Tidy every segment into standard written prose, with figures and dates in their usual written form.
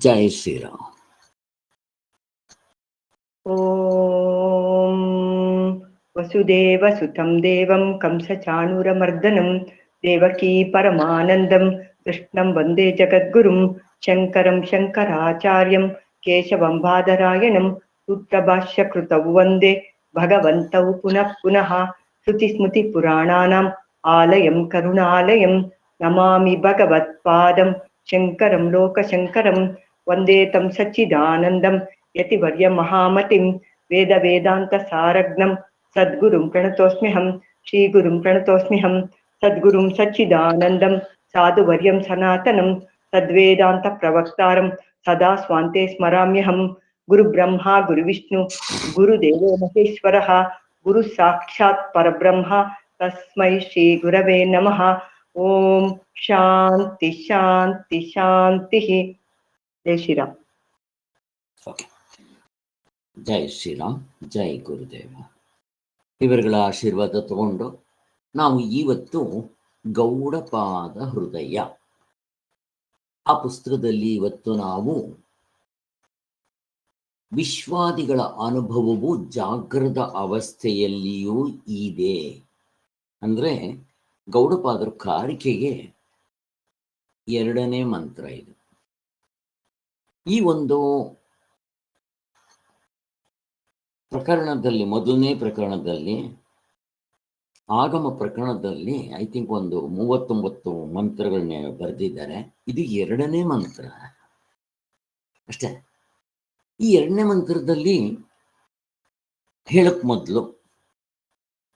ಜೈ ಶ್ರೀರಾಮ್. ಓಂ ವಸುದೇವ ಸುತಂ ದೇವಂ ಕಂಸಚಾಣೂರಮರ್ದನಂ ದೇವಕೀ ಪರಮಾನಂದಂ ಕೃಷ್ಣಂ ವಂದೇ ಜಗದ್ಗುರುಂ ಶಂಕರಂ ಶಂಕರಾಚಾರ್ಯಂ ಕೇಶವಂ ಬಾದರಾಯಣಂ ಸೂತ್ರಭಾಷ್ಯಕೃತೌ ವಂದೇ ಭಗವಂತೌ ಪುನಃ ಪುನಃ ಶ್ರುತಿಸ್ಮೃತಿ ಪುರಾಣಾನಾಂ ಆಲಯಂ ಕರುಣಾಲಯಂ ನಮಾಮಿ ಭಗವತ್ಪಾದಂ ಶಂಕರಂ ಲೋಕಶಂಕರಂ ವಂದೇ ತಂ ಸಚ್ಚಿದಾನಂದಂ ಯತಿವರ್ಯ ಮಹಾಮತಿಂ ವೇದ ವೇದಾಂತ ಸಾರಗ್ನಂ ಸದ್ಗುರುಂ ಪ್ರಣತೋಸ್ಮ್ಯಹಂ ಶ್ರೀಗುರುಂ ಪ್ರಣತೋಸ್ಮ್ಯಹಂ ಸದ್ಗುರುಂ ಸಚ್ಚಿದಾನಂದಂ ಸಾಧುವರ್ಯಂ ಸನಾತನಂ ಸದ್ವೇದಾಂತ ಪ್ರವಕ್ತಾರಂ ಸದಾ ಸ್ವಾಂತೆ ಸ್ಮರಾಮ್ಯಹಂ ಗುರು ಬ್ರಹ್ಮ ಗುರು ವಿಷ್ಣು ಗುರುದೇವೋ ಮಹೇಶ್ವರಃ ಗುರು ಸಾಕ್ಷಾತ್ ಪರಬ್ರಹ್ಮ ತಸ್ಮೈ ಶ್ರೀ ಗುರವೇ ನಮಃ. ಓಂ ಶಾಂತಿ ಶಾಂತಿ ಶಾಂತಿ. ಜೈ ಶ್ರೀರಾಮ್. ಜೈ ಶ್ರೀರಾಮ್, ಜೈ ಗುರುದೇವ. ಇವರುಗಳ ಆಶೀರ್ವಾದ ತಗೊಂಡು ನಾವು ಇವತ್ತು ಗೌಡಪಾದ ಹೃದಯ ಆ ಪುಸ್ತಕದಲ್ಲಿ ಇವತ್ತು ನಾವು ವಿಶ್ವಾದಿಗಳ ಅನುಭವವು ಜಾಗೃತ ಅವಸ್ಥೆಯಲ್ಲಿಯೂ ಇದೆ ಅಂದ್ರೆ ಗೌಡಪಾದರ ಕಾರಿಕೆಗೆ 2ನೇ ಮಂತ್ರ ಇದು. ಈ ಒಂದು ಪ್ರಕರಣದಲ್ಲಿ, 1ನೇ ಪ್ರಕರಣದಲ್ಲಿ, ಆಗಮ ಪ್ರಕರಣದಲ್ಲಿ ಐ ಥಿಂಕ್ ಒಂದು 39 ಮಂತ್ರಗಳನ್ನ ಬರೆದಿದ್ದಾರೆ. ಇದು 2ನೇ ಮಂತ್ರ ಅಷ್ಟೇ. ಈ 2ನೇ ಮಂತ್ರದಲ್ಲಿ ಹೇಳಕ್ ಮೊದಲು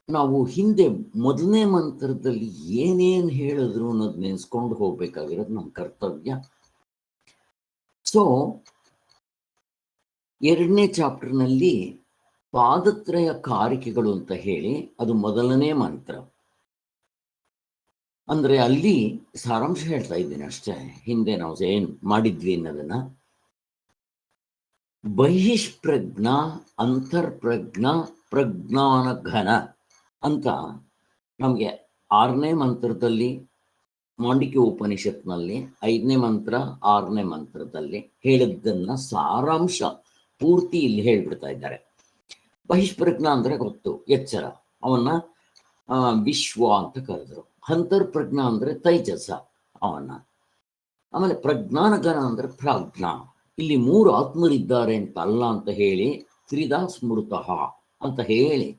ನಾವು ಹಿಂದೆ 1ನೇ ಮಂತ್ರದಲ್ಲಿ ಏನೇನು ಹೇಳಿದ್ರು ಅನ್ನೋದು ನೆನೆಸ್ಕೊಂಡು ಹೋಗ್ಬೇಕಾಗಿರೋದು ನಮ್ಮ ಕರ್ತವ್ಯ. ಸೊ 2ನೇ ಚಾಪ್ಟರ್ನಲ್ಲಿ ಪಾದತ್ರಯ ಕಾರಿಕೆಗಳು ಅಂತ ಹೇಳಿ ಅದು 1ನೇ ಮಂತ್ರ. ಅಂದ್ರೆ ಅಲ್ಲಿ ಸಾರಾಂಶ ಹೇಳ್ತಾ ಇದ್ದೀನಿ ಅಷ್ಟೇ, ಹಿಂದೆ ನಾವು ಏನ್ ಮಾಡಿದ್ವಿ ಅನ್ನೋದನ್ನ. ಬಹಿಷ್ಪ್ರಜ್ಞ, ಅಂತರ್ಪ್ರಜ್ಞ, ಪ್ರಜ್ಞಾನ ಘನ ಅಂತ ನಮಗೆ 6ನೇ ಮಂತ್ರದಲ್ಲಿ ಮಾಂಡಿಕ್ಯ ಉಪನಿಷತ್ನಲ್ಲಿ 5ನೇ ಮಂತ್ರ 6ನೇ ಮಂತ್ರದಲ್ಲಿ ಹೇಳಿದ್ದನ್ನ ಸಾರಾಂಶ ಪೂರ್ತಿ ಇಲ್ಲಿ ಹೇಳ್ಬಿಡ್ತಾ ಇದ್ದಾರೆ. ಬಹಿಷ್ಪ್ರಜ್ಞ ಅಂದ್ರೆ ಗೊತ್ತು, ಎಚ್ಚರ, ಅವನ್ನ ವಿಶ್ವ ಅಂತ ಕರೆದ್ರು. ಅಂತರ್ಪ್ರಜ್ಞ ಅಂದ್ರೆ ತೈಜಸ ಅವನ್ನ. ಆಮೇಲೆ ಪ್ರಜ್ಞಾನಗಣ ಅಂದ್ರೆ ಪ್ರಾಜ್ಞ. ಇಲ್ಲಿ 3 ಆತ್ಮರಿದ್ದಾರೆ ಅಂತ ಅಲ್ಲ ಅಂತ ಹೇಳಿ ತ್ರಿಧಾ ಸ್ಮೃತಃ ಅಂತ ಹೇಳಿ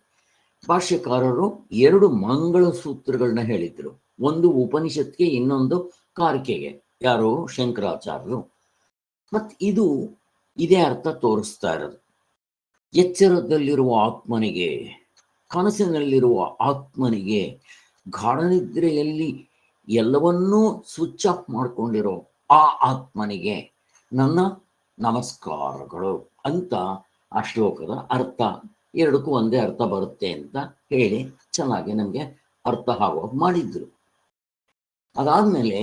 ಭಾಷ್ಯಕಾರರು 2 ಮಂಗಳ ಸೂತ್ರಗಳನ್ನ ಹೇಳಿದ್ರು. ಒಂದು ಉಪನಿಷತ್ಗೆ, ಇನ್ನೊಂದು ಕಾರಿಕೆಗೆ. ಯಾರು? ಶಂಕರಾಚಾರ್ಯರು. ಮತ್ ಇದು ಇದೇ ಅರ್ಥ ತೋರಿಸ್ತಾ ಇರೋದು. ಎಚ್ಚರದಲ್ಲಿರುವ ಆತ್ಮನಿಗೆ, ಕನಸಿನಲ್ಲಿರುವ ಆತ್ಮನಿಗೆ, ಗಾಢನಿದ್ರೆಯಲ್ಲಿ ಎಲ್ಲವನ್ನೂ ಸ್ವಿಚ್ ಆಫ್ ಮಾಡ್ಕೊಂಡಿರೋ ಆ ಆತ್ಮನಿಗೆ ನನ್ನ ನಮಸ್ಕಾರಗಳು ಅಂತ ಆ ಶ್ಲೋಕದ ಅರ್ಥ. 2ಕ್ಕೂ ಒಂದೇ ಅರ್ಥ ಬರುತ್ತೆ ಅಂತ ಹೇಳಿ ಚೆನ್ನಾಗಿ ನಮಗೆ ಅರ್ಥ ಆಗೋದು ಮಾಡಿದ್ರು. ಅದಾದ್ಮೇಲೆ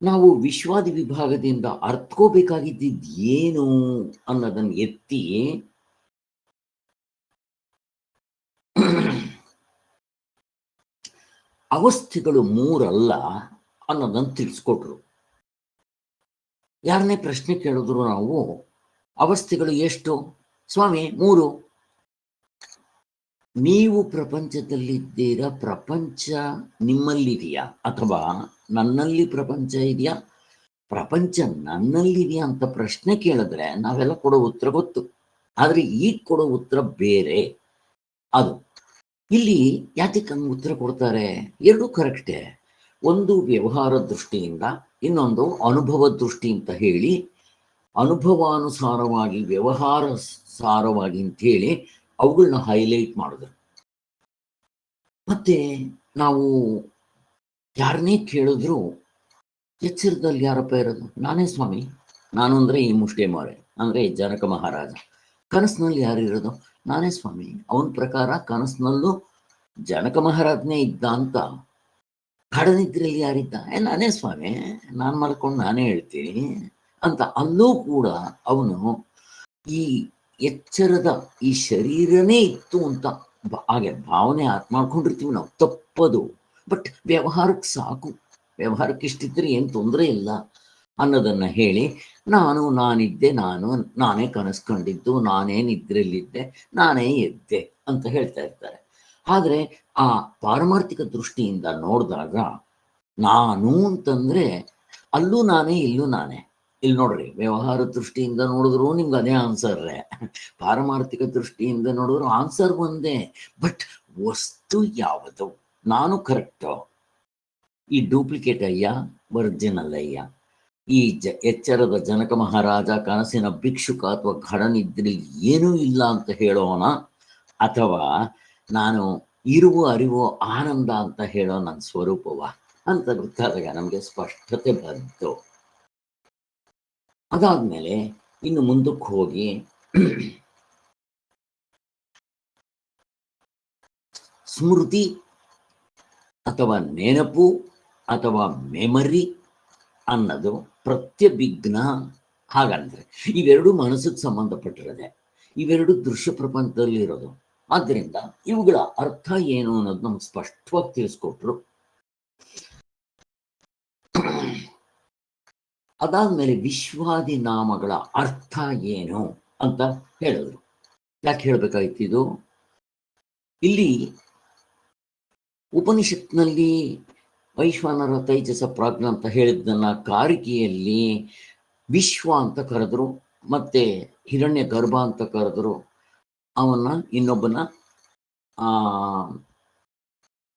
ನಾವು ವಿಶ್ವಾದಿ ವಿಭಾಗದಿಂದ ಅರ್ಥಕೋಬೇಕಾಗಿದ್ದು ಏನು ಅನ್ನೋದನ್ನು ಎತ್ತಿ ಅವಸ್ಥೆಗಳು 3 ಅಲ್ಲ ಅನ್ನೋದನ್ನು ತಿಳಿಸ್ಕೊಟ್ರು. ಯಾರನ್ನೇ ಪ್ರಶ್ನೆ ಕೇಳಿದ್ರು ನಾವು, ಅವಸ್ಥೆಗಳು ಎಷ್ಟು ಸ್ವಾಮಿ? 3. ನೀವು ಪ್ರಪಂಚದಲ್ಲಿದ್ದೀರಾ, ಪ್ರಪಂಚ ನಿಮ್ಮಲ್ಲಿದೆಯಾ ಅಥವಾ ನನ್ನಲ್ಲಿ ಪ್ರಪಂಚ ಇದೆಯಾ, ಪ್ರಪಂಚ ನನ್ನಲ್ಲಿದೆಯಾ ಅಂತ ಪ್ರಶ್ನೆ ಕೇಳಿದ್ರೆ ನಾವೆಲ್ಲ ಕೊಡೋ ಉತ್ತರ ಗೊತ್ತು. ಆದ್ರೆ ಈಗ ಕೊಡೋ ಉತ್ತರ ಬೇರೆ. ಅದು ಇಲ್ಲಿ ಯಾತಕ್ಕೆ ಹಂಗೆ ಉತ್ತರ ಕೊಡ್ತಾರೆ? 2 ಕರೆಕ್ಟೇ. ಒಂದು ವ್ಯವಹಾರ ದೃಷ್ಟಿಯಿಂದ, ಇನ್ನೊಂದು ಅನುಭವ ದೃಷ್ಟಿ ಅಂತ ಹೇಳಿ, ಅನುಭವಾನುಸಾರವಾಗಿ ವ್ಯವಹಾರ ಸಾರವಾಗಿ ಅಂತ ಹೇಳಿ ಅವುಗಳನ್ನ ಹೈಲೈಟ್ ಮಾಡಿದ್ರು. ಮತ್ತೆ ನಾವು ಯಾರನ್ನೇ ಕೇಳಿದ್ರು ಎಚ್ಚರದಲ್ಲಿ ಯಾರಪ್ಪ ಇರೋದು? ನಾನೇ ಸ್ವಾಮಿ. ನಾನು ಅಂದ್ರೆ ಈ ಮುಷ್ಟೇಮಾರೆ ಅಂದ್ರೆ ಈ ಜನಕ ಮಹಾರಾಜ. ಕನಸಿನಲ್ಲಿ ಯಾರಿರೋದು? ನಾನೇ ಸ್ವಾಮಿ. ಅವನ ಪ್ರಕಾರ ಕನಸಿನಲ್ಲೂ ಜನಕ ಮಹಾರಾಜನೇ ಇದ್ದ ಅಂತ. ಗಾಢನಿದ್ರೆಯಲ್ಲಿ ಯಾರಿದ್ದ? ನಾನೇ ಸ್ವಾಮಿ, ನಾನು ಮಾಡ್ಕೊಂಡು ನಾನೇ ಹೇಳ್ತೀನಿ ಅಂತ. ಅಲ್ಲೂ ಕೂಡ ಅವನು ಈ ಎಚ್ಚರದ ಈ ಶರೀರನೇ ಇತ್ತು ಅಂತ ಹಾಗೆ ಭಾವನೆ ಮಾಡ್ಕೊಂಡಿರ್ತೀವಿ ನಾವು. ತಪ್ಪದು. ಬಟ್ ವ್ಯವಹಾರಕ್ಕೆ ಸಾಕು. ವ್ಯವಹಾರಕ್ಕೆ ಇಷ್ಟಿದ್ರೆ ಏನು ತೊಂದರೆ ಇಲ್ಲ. ಅನ್ನೋದನ್ನು ಹೇಳಿ ನಾನಿದ್ದೆ, ನಾನೇ ಕನಸು ಕಂಡಿದ್ದು, ನಾನೇ ನಿದ್ರೆಯಲ್ಲಿದ್ದೆ, ನಾನೇ ಎದ್ದೆ ಅಂತ ಹೇಳ್ತಾ ಇರ್ತಾರೆ. ಆದರೆ ಆ ಪಾರಮಾರ್ಥಿಕ ದೃಷ್ಟಿಯಿಂದ ನೋಡಿದಾಗ ನಾನು ಅಂತಂದರೆ ಅಲ್ಲೂ ನಾನೇ, ಇಲ್ಲೂ ನಾನೇ. ಇಲ್ಲಿ ನೋಡ್ರಿ, ವ್ಯವಹಾರ ದೃಷ್ಟಿಯಿಂದ ನೋಡಿದ್ರು ನಿಮ್ಗೆ ಅದೇ ಆನ್ಸರ್ರೇ, ಪಾರಮಾರ್ಥಿಕ ದೃಷ್ಟಿಯಿಂದ ನೋಡಿದ್ರು ಆನ್ಸರ್ ಒಂದೇ. ಬಟ್ ವಸ್ತು ಯಾವುದು? ನಾನು ಕರೆಕ್ಟು, ಈ ಡೂಪ್ಲಿಕೇಟ್ ಅಯ್ಯ, ಒರಿಜಿನಲ್ ಅಯ್ಯ? ಈ ಎಚ್ಚರದ ಜನಕ ಮಹಾರಾಜ ಕನಸಿನ ಭಿಕ್ಷುಕ ಅಥವಾ ಘಡನಿದ್ರಲ್ಲಿ ಏನೂ ಇಲ್ಲ ಅಂತ ಹೇಳೋಣ, ಅಥವಾ ನಾನು ಇರುವ ಅರಿವು ಆನಂದ ಅಂತ ಹೇಳೋ ನನ್ನ ಸ್ವರೂಪವ ಅಂತ ಗೊತ್ತಾದಾಗ ನಮಗೆ ಸ್ಪಷ್ಟತೆ ಬಂತು. ಅದಾದ್ಮೇಲೆ ಇನ್ನು ಮುಂದಕ್ಕೆ ಹೋಗಿ ಸ್ಮೃತಿ ಅಥವಾ ನೆನಪು ಅಥವಾ ಮೆಮರಿ ಅನ್ನೋದು ಪ್ರತ್ಯಭಿಜ್ಞ. ಹಾಗಂದ್ರೆ ಇವೆರಡು ಮನಸ್ಸಿಗೆ ಸಂಬಂಧಪಟ್ಟಿರೋದೆ, ಇವೆರಡು ದೃಶ್ಯ ಪ್ರಪಂಚದಲ್ಲಿ ಇರೋದು. ಆದ್ದರಿಂದ ಇವುಗಳ ಅರ್ಥ ಏನು ಅನ್ನೋದು ನಮ್ಗೆ ಸ್ಪಷ್ಟವಾಗಿ ತಿಳಿಸ್ಕೊಟ್ರು. ಅದಾದ್ಮೇಲೆ ವಿಶ್ವಾದಿ ನಾಮಗಳ ಅರ್ಥ ಏನು ಅಂತ ಹೇಳಿದ್ರು. ಯಾಕೆ ಹೇಳ್ಬೇಕಾಯ್ತು ಇದು? ಇಲ್ಲಿ ಉಪನಿಷತ್ನಲ್ಲಿ ವೈಶ್ವಾನರ ತೈಜಸ ಪ್ರಾಜ್ಞ ಅಂತ ಹೇಳಿದ್ದನ್ನ ಕಾರಿಕೆಯಲ್ಲಿ ವಿಶ್ವ ಅಂತ ಕರೆದ್ರು, ಮತ್ತೆ ಹಿರಣ್ಯ ಗರ್ಭ ಅಂತ ಕರೆದ್ರು. ಅವನ್ನ ಇನ್ನೊಬ್ಬನ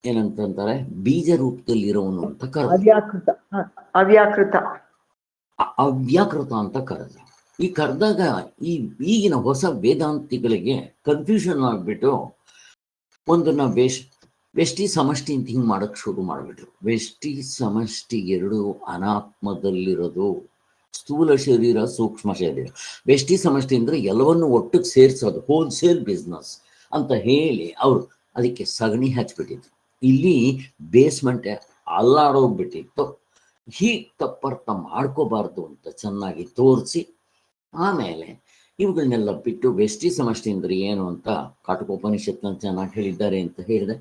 ಏನಂತಾರೆ, ಬೀಜ ರೂಪದಲ್ಲಿ ಇರೋನು ಅಂತ ಕರೆದ್ರು, ಅವ್ಯಾಕೃತ ಅಂತ ಕರೆದ್ರು. ಈ ಕರೆದಾಗ ಈಗಿನ ಹೊಸ ವೇದಾಂತಿಗಳಿಗೆ ಕನ್ಫ್ಯೂಷನ್ ಆಗ್ಬಿಟ್ಟು ಒಂದನ್ನ ವ್ಯಷ್ಟಿ ಸಮಷ್ಟಿ ಅಂತ ಹಿಂಗೆ ಮಾಡಕ್ ಶುರು ಮಾಡಿಬಿಟ್ರು. ವ್ಯಷ್ಟಿ ಸಮಷ್ಟಿ ಎರಡು ಅನಾತ್ಮದಲ್ಲಿರೋದು, ಸ್ಥೂಲ ಶರೀರ ಸೂಕ್ಷ್ಮ ಶರೀರ. ವ್ಯಷ್ಟಿ ಸಮಷ್ಟಿ ಅಂದ್ರೆ ಎಲ್ಲವನ್ನು ಒಟ್ಟಿಗೆ ಸೇರಿಸೋದು, ಹೋಲ್ಸೇಲ್ ಬಿಸ್ನೆಸ್ ಅಂತ ಹೇಳಿ ಅವರು ಅದಕ್ಕೆ ಸಗಣಿ ಹಚ್ಬಿಟ್ಟಿದ್ರು. ಇಲ್ಲಿ ಬೇಸ್ಮೆಂಟ್ ಅಲ್ಲಾಡೋಗ್ಬಿಟ್ಟಿತ್ತು. ಹೀಗೆ ತಪ್ಪರ್ಥ ಮಾಡ್ಕೋಬಾರ್ದು ಅಂತ ಚೆನ್ನಾಗಿ ತೋರಿಸಿ, ಆಮೇಲೆ ಇವುಗಳನ್ನೆಲ್ಲ ಬಿಟ್ಟು ವ್ಯಷ್ಟಿ ಸಮಷ್ಟಿ ಅಂದ್ರೆ ಏನು ಅಂತ ಕಾಟಕೋಪನಿಷತ್ನಲ್ಲಿ ಚೆನ್ನಾಗಿ ಹೇಳಿದ್ದಾರೆ ಅಂತ ಹೇಳಿದೆ.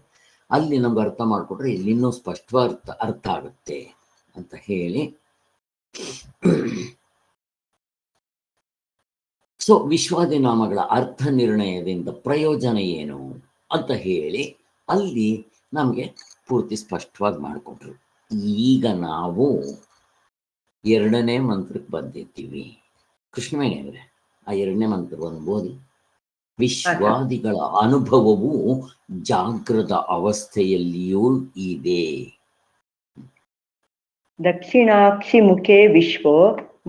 ಅಲ್ಲಿ ನಮ್ಗೆ ಅರ್ಥ ಮಾಡಿಕೊಟ್ರೆ ಇಲ್ಲಿ ಇನ್ನೂ ಸ್ಪಷ್ಟವಾದ ಅರ್ಥ ಆಗುತ್ತೆ ಅಂತ ಹೇಳಿ, ಸೊ ವಿಶ್ವಾದಿ ನಾಮಗಳ ಅರ್ಥ ನಿರ್ಣಯದಿಂದ ಪ್ರಯೋಜನ ಏನು ಅಂತ ಹೇಳಿ ಅಲ್ಲಿ ನಮಗೆ ಪೂರ್ತಿ ಸ್ಪಷ್ಟವಾಗಿ ಮಾಡಿಕೊಟ್ರು. ಈಗ ನಾವು ಎರಡನೇ ಮಂತ್ರಕ್ಕೆ ಬಂದಿದ್ದೀವಿ. ಕೃಷ್ಣವೇಣಿಯವರೇ, ಆ ಎರಡನೇ ಮಂತ್ರವನ್ನು ಓದಿ. ವಿಶ್ವಾದಿಗಳ ಅನುಭವವು ಜಾಗೃತ ಅವಸ್ಥೆಯಲ್ಲಿಯೂ ಇದೆ. ದಕ್ಷಿಣಾಕ್ಷಿ ಮುಖೇ ವಿಶ್ವೋ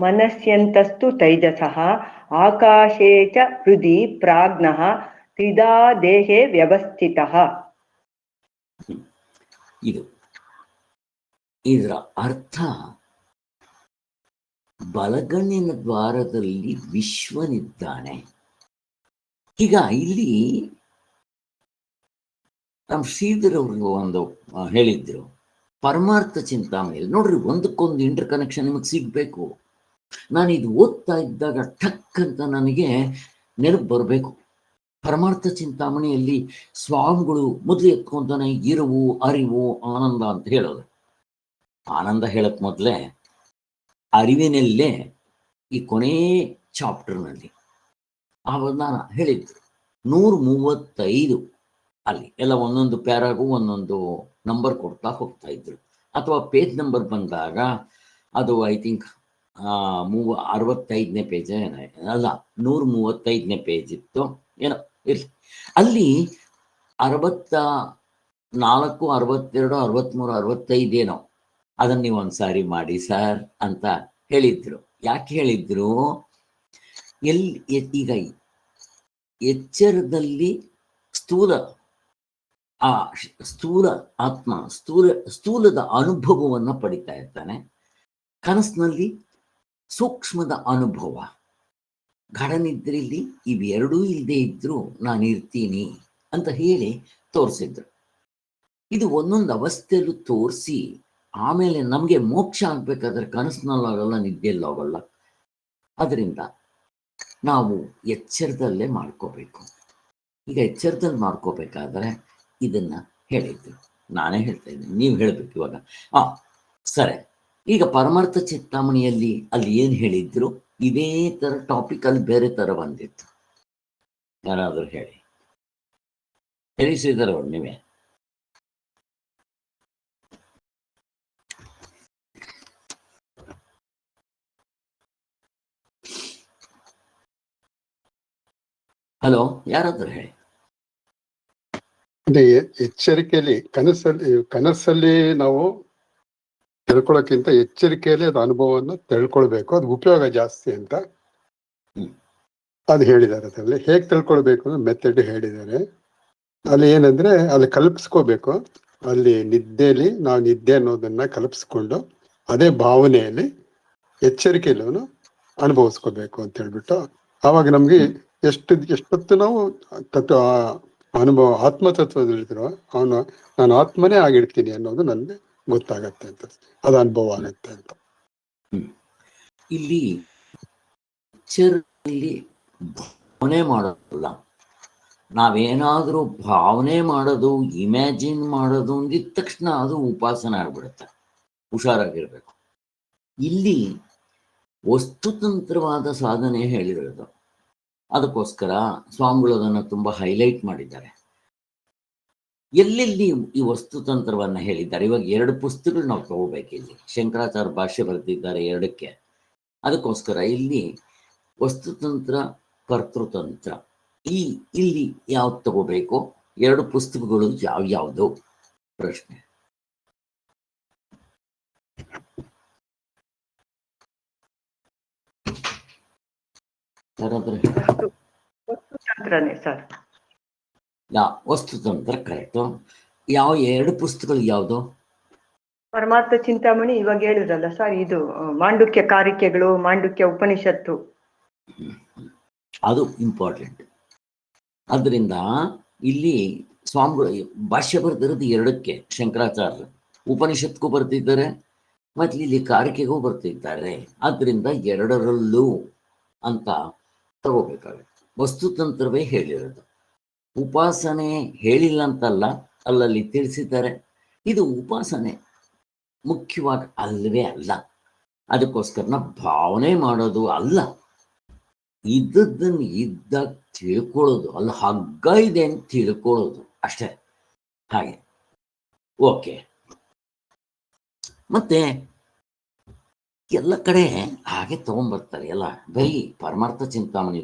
ಮನಸ್ಯಂತಸ್ತು ತೈಜಸಃ ಆಕಾಶೇ ಚ ಹೃದಿ ಪ್ರಾಜ್ಞಃ ತ್ರಿಧಾ ದೇಹೇ ವ್ಯವಸ್ಥಿತಃ. ಇದರ ಅರ್ಥ, ಬಲಗಣ್ಣಿನ ದ್ವಾರದಲ್ಲಿ ವಿಶ್ವನಿದ್ದಾನೆ. ಈಗ ಇಲ್ಲಿ ನಮ್ಮ ಶ್ರೀಧರ್ ಅವರು ಒಂದು ಹೇಳಿದ್ರು, ಪರಮಾರ್ಥ ಚಿಂತಾಮಣಿ ನೋಡ್ರಿ, ಒಂದಕ್ಕೊಂದು ಇಂಟರ್ ಕನೆಕ್ಷನ್ ನಿಮಗೆ ಸಿಗ್ಬೇಕು. ನಾನು ಇದು ಓದ್ತಾ ಇದ್ದಾಗ ಠಕ್ ಅಂತ ನನಗೆ ನೆನಪು ಬರಬೇಕು. ಪರಮಾರ್ಥ ಚಿಂತಾಮಣಿಯಲ್ಲಿ ಸ್ವಾಮಿಗಳು ಮೊದಲು ಎತ್ಕೊಂತಾನೆ ಇರುವು ಅರಿವು ಆನಂದ ಅಂತ ಹೇಳೋದು. ಆನಂದ ಹೇಳಕ್ ಮೊದಲೇ ಅರಿವಿನಲ್ಲೇ ಈ ಕೊನೇ ಚಾಪ್ಟರ್ನಲ್ಲಿ ನಾನು ಹೇಳಿದ್ರು 135 ಅಲ್ಲಿ ಎಲ್ಲ ಒಂದೊಂದು ಪ್ಯಾರಾಗೂ ಒಂದೊಂದು ನಂಬರ್ ಕೊಡ್ತಾ ಹೋಗ್ತಾ ಇದ್ರು. ಅಥವಾ ಪೇಜ್ ನಂಬರ್ ಬಂದಾಗ ಅದು ಐ ಥಿಂಕ್ 65ನೇ ಪೇಜ್ ಅಲ್ಲ 135ನೇ ಪೇಜ್ ಇತ್ತು ಏನೋ ಇರಲಿ. ಅಲ್ಲಿ 64, 62, 63, 65 ಏನೋ ಅದನ್ನು ನೀವು ಒಂದ್ಸಾರಿ ಮಾಡಿ ಸರ್ ಅಂತ ಹೇಳಿದ್ರು. ಯಾಕೆ ಹೇಳಿದ್ರು? ಈಗ ಎಚ್ಚರದಲ್ಲಿ ಸ್ಥೂಲ ಆತ್ಮ ಸ್ಥೂಲದ ಅನುಭವವನ್ನು ಪಡಿತಾ ಇರ್ತಾನೆ. ಕನಸಿನಲ್ಲಿ ಸೂಕ್ಷ್ಮದ ಅನುಭವ. ಘಡನಿದ್ರಲ್ಲಿ ಇವೆರಡೂ ಇಲ್ಲದೆ ಇದ್ರು ನಾನು ಇರ್ತೀನಿ ಅಂತ ಹೇಳಿ ತೋರಿಸಿದ್ರು. ಇದು ಒಂದೊಂದು ಅವಸ್ಥೆಯಲ್ಲೂ ತೋರಿಸಿ ಆಮೇಲೆ ನಮಗೆ ಮೋಕ್ಷ ಆಗ್ಬೇಕಾದ್ರೆ ಕನಸಿನಲ್ಲಾಗಲ್ಲ, ನಿದ್ದೆಯಲ್ಲಾಗಲ್ಲ. ಅದರಿಂದ ನಾವು ಎಚ್ಚರದಲ್ಲೇ ಮಾಡ್ಕೋಬೇಕು. ಈಗ ಎಚ್ಚರದಲ್ಲಿ ಮಾಡ್ಕೋಬೇಕಾದ್ರೆ ಇದನ್ನ ಹೇಳಿದ್ರು, ನಾನೇ ಹೇಳ್ತಾ ಇದ್ದೀನಿ, ನೀವು ಹೇಳ್ಬೇಕು ಇವಾಗ. ಸರಿ, ಈಗ ಪರಮಾರ್ಥ ಚಿಂತಾಮಣಿಯಲ್ಲಿ ಅಲ್ಲಿ ಏನ್ ಹೇಳಿದ್ರು ಇದೇ ತರ ಟಾಪಿಕ್ ಅಲ್ಲಿ ಬೇರೆ ತರ ಬಂದಿತ್ತು. ಯಾರಾದ್ರೂ ಹೇಳಿ ಶ್ರೀಧರ್ ಅವ್ರು ನೀವೇ. ಹಲೋ, ಯಾರಾದ್ರೂ ಹೇಳಿ. ಅದೇ ಎಚ್ಚರಿಕೆಯಲ್ಲಿ ಕನಸಲ್ಲಿ ನಾವು ತಿಳ್ಕೊಳಕ್ಕಿಂತ ಎಚ್ಚರಿಕೆಯಲ್ಲಿ ಅದು ಅನುಭವವನ್ನು ತಿಳ್ಕೊಳ್ಬೇಕು, ಅದು ಉಪಯೋಗ ಜಾಸ್ತಿ ಅಂತ ಅದು ಹೇಳಿದ್ದಾರೆ. ಅದರಲ್ಲಿ ಹೇಗೆ ತಿಳ್ಕೊಳ್ಬೇಕು ಅನ್ನೋ ಮೆಥಡ್ ಹೇಳಿದ್ದಾರೆ. ಅಲ್ಲಿ ಏನಂದ್ರೆ ಅಲ್ಲಿ ಕಲ್ಪಿಸ್ಕೋಬೇಕು, ಅಲ್ಲಿ ನಿದ್ದೆಯಲ್ಲಿ ನಾವು ನಿದ್ದೆ ಅನ್ನೋದನ್ನ ಕಲ್ಪಿಸ್ಕೊಂಡು ಅದೇ ಭಾವನೆಯಲ್ಲಿ ಎಚ್ಚರಿಕೆಯಲ್ಲಿ ಅನುಭವಿಸ್ಕೋಬೇಕು ಅಂತ ಹೇಳ್ಬಿಟ್ಟು, ಆವಾಗ ನಮ್ಗೆ ಎಷ್ಟೊತ್ತು ನಾವು ಅನುಭವ ಆತ್ಮತತ್ವದಲ್ಲಿರೋ ನಾನು ಆತ್ಮನೇ ಆಗಿರ್ತೀನಿ ಅನ್ನೋದು ನನ್ಗೆ ಗೊತ್ತಾಗತ್ತೆ ಅಂತ, ಅದು ಅನುಭವ ಆಗತ್ತೆ ಅಂತ. ಇಲ್ಲಿ ಭಾವನೆ ಮಾಡೋದಲ್ಲ, ನಾವೇನಾದ್ರೂ ಭಾವನೆ ಮಾಡೋದು ಇಮ್ಯಾಜಿನ್ ಮಾಡೋದು ಅಂದಿದ ತಕ್ಷಣ ಅದು ಉಪಾಸನೆ ಆಗ್ಬಿಡುತ್ತೆ. ಹುಷಾರಾಗಿರ್ಬೇಕು. ಇಲ್ಲಿ ವಸ್ತುತಂತ್ರವಾದ ಸಾಧನೆ ಹೇಳಿರೋದು, ಅದಕ್ಕೋಸ್ಕರ ಸ್ವಾಮಿಗಳು ಅದನ್ನು ತುಂಬಾ ಹೈಲೈಟ್ ಮಾಡಿದ್ದಾರೆ. ಎಲ್ಲೆಲ್ಲಿ ಈ ವಸ್ತುತಂತ್ರವನ್ನ ಹೇಳಿದ್ದಾರೆ. ಇವಾಗ 2 ಪುಸ್ತಕಗಳು ನಾವು ತಗೋಬೇಕಿಲ್ಲಿ. ಶಂಕರಾಚಾರ್ಯ ಭಾಷ್ಯ ಬರೆದಿದ್ದಾರೆ 2ಕ್ಕೆ. ಅದಕ್ಕೋಸ್ಕರ ಇಲ್ಲಿ ವಸ್ತುತಂತ್ರ, ಕರ್ತೃತಂತ್ರ, ಇಲ್ಲಿ ಯಾವ್ದು ತಗೋಬೇಕು, 2 ಪುಸ್ತಕಗಳು ಯಾವ್ಯಾವುದು ಪ್ರಶ್ನೆ. ವಸ್ತುತಂತ್ರನೇ ಸರ್. ವಸ್ತುತಂತ್ರ ಕರೆಕ್ಟ್. ಯಾವ 2 ಪುಸ್ತಕಗಳು ಯಾವುದು? ಪರಮಾರ್ಥ ಚಿಂತಾಮಣಿ ಇವಾಗ ಹೇಳಿದ್ರಲ್ಲ ಸರ್, ಇದು ಮಾಂಡುಕ್ಯ ಕಾರಿಕೆಗಳು, ಮಾಂಡುಕ್ಯ ಉಪನಿಷತ್ತು, ಅದು ಇಂಪಾರ್ಟೆಂಟ್. ಅದರಿಂದ ಇಲ್ಲಿ ಸ್ವಾಮಿಗಳು ಭಾಷ್ಯ ಬರ್ತಿರೋದು 2ಕ್ಕೆ. ಶಂಕರಾಚಾರ್ಯ ಉಪನಿಷತ್ಗೂ ಬರ್ತಿದ್ದಾರೆ, ಮತ್ತೆ ಇಲ್ಲಿ ಕಾರಿಕೆಗೂ ಬರ್ತಿದ್ದಾರೆ. ಆದ್ರಿಂದ 2ರಲ್ಲೂ ಅಂತ ತಗೋಬೇಕಾಗುತ್ತೆ. ವಸ್ತುತಂತ್ರವೇ ಹೇಳಿರೋದು, ಉಪಾಸನೆ ಹೇಳಿಲ್ಲ ಅಂತಲ್ಲ, ಅಲ್ಲಲ್ಲಿ ತಿಳಿಸಿದ್ದಾರೆ. ಇದು ಉಪಾಸನೆ ಮುಖ್ಯವಾಗಿ ಅಲ್ಲವೇ ಅಲ್ಲ. ಅದಕ್ಕೋಸ್ಕರ ಭಾವನೆ ಮಾಡೋದು ಅಲ್ಲ, ಇದ್ದದ್ದನ್ನು ಇದ್ದಾಗ ತಿಳ್ಕೊಳ್ಳೋದು ಅಲ್ಲ. ಹಗ್ಗ ಇದೆ ಅಂತ ತಿಳ್ಕೊಳ್ಳೋದು ಅಷ್ಟೇ. ಹಾಗೆ ಓಕೆ. ಮತ್ತೆ ಎಲ್ಲ ಕಡೆ ಹಾಗೆ ತಗೊಂಡ್ಬರ್ತಾರೆ ಎಲ್ಲ. ಬರೀ ಪರಮಾರ್ಥ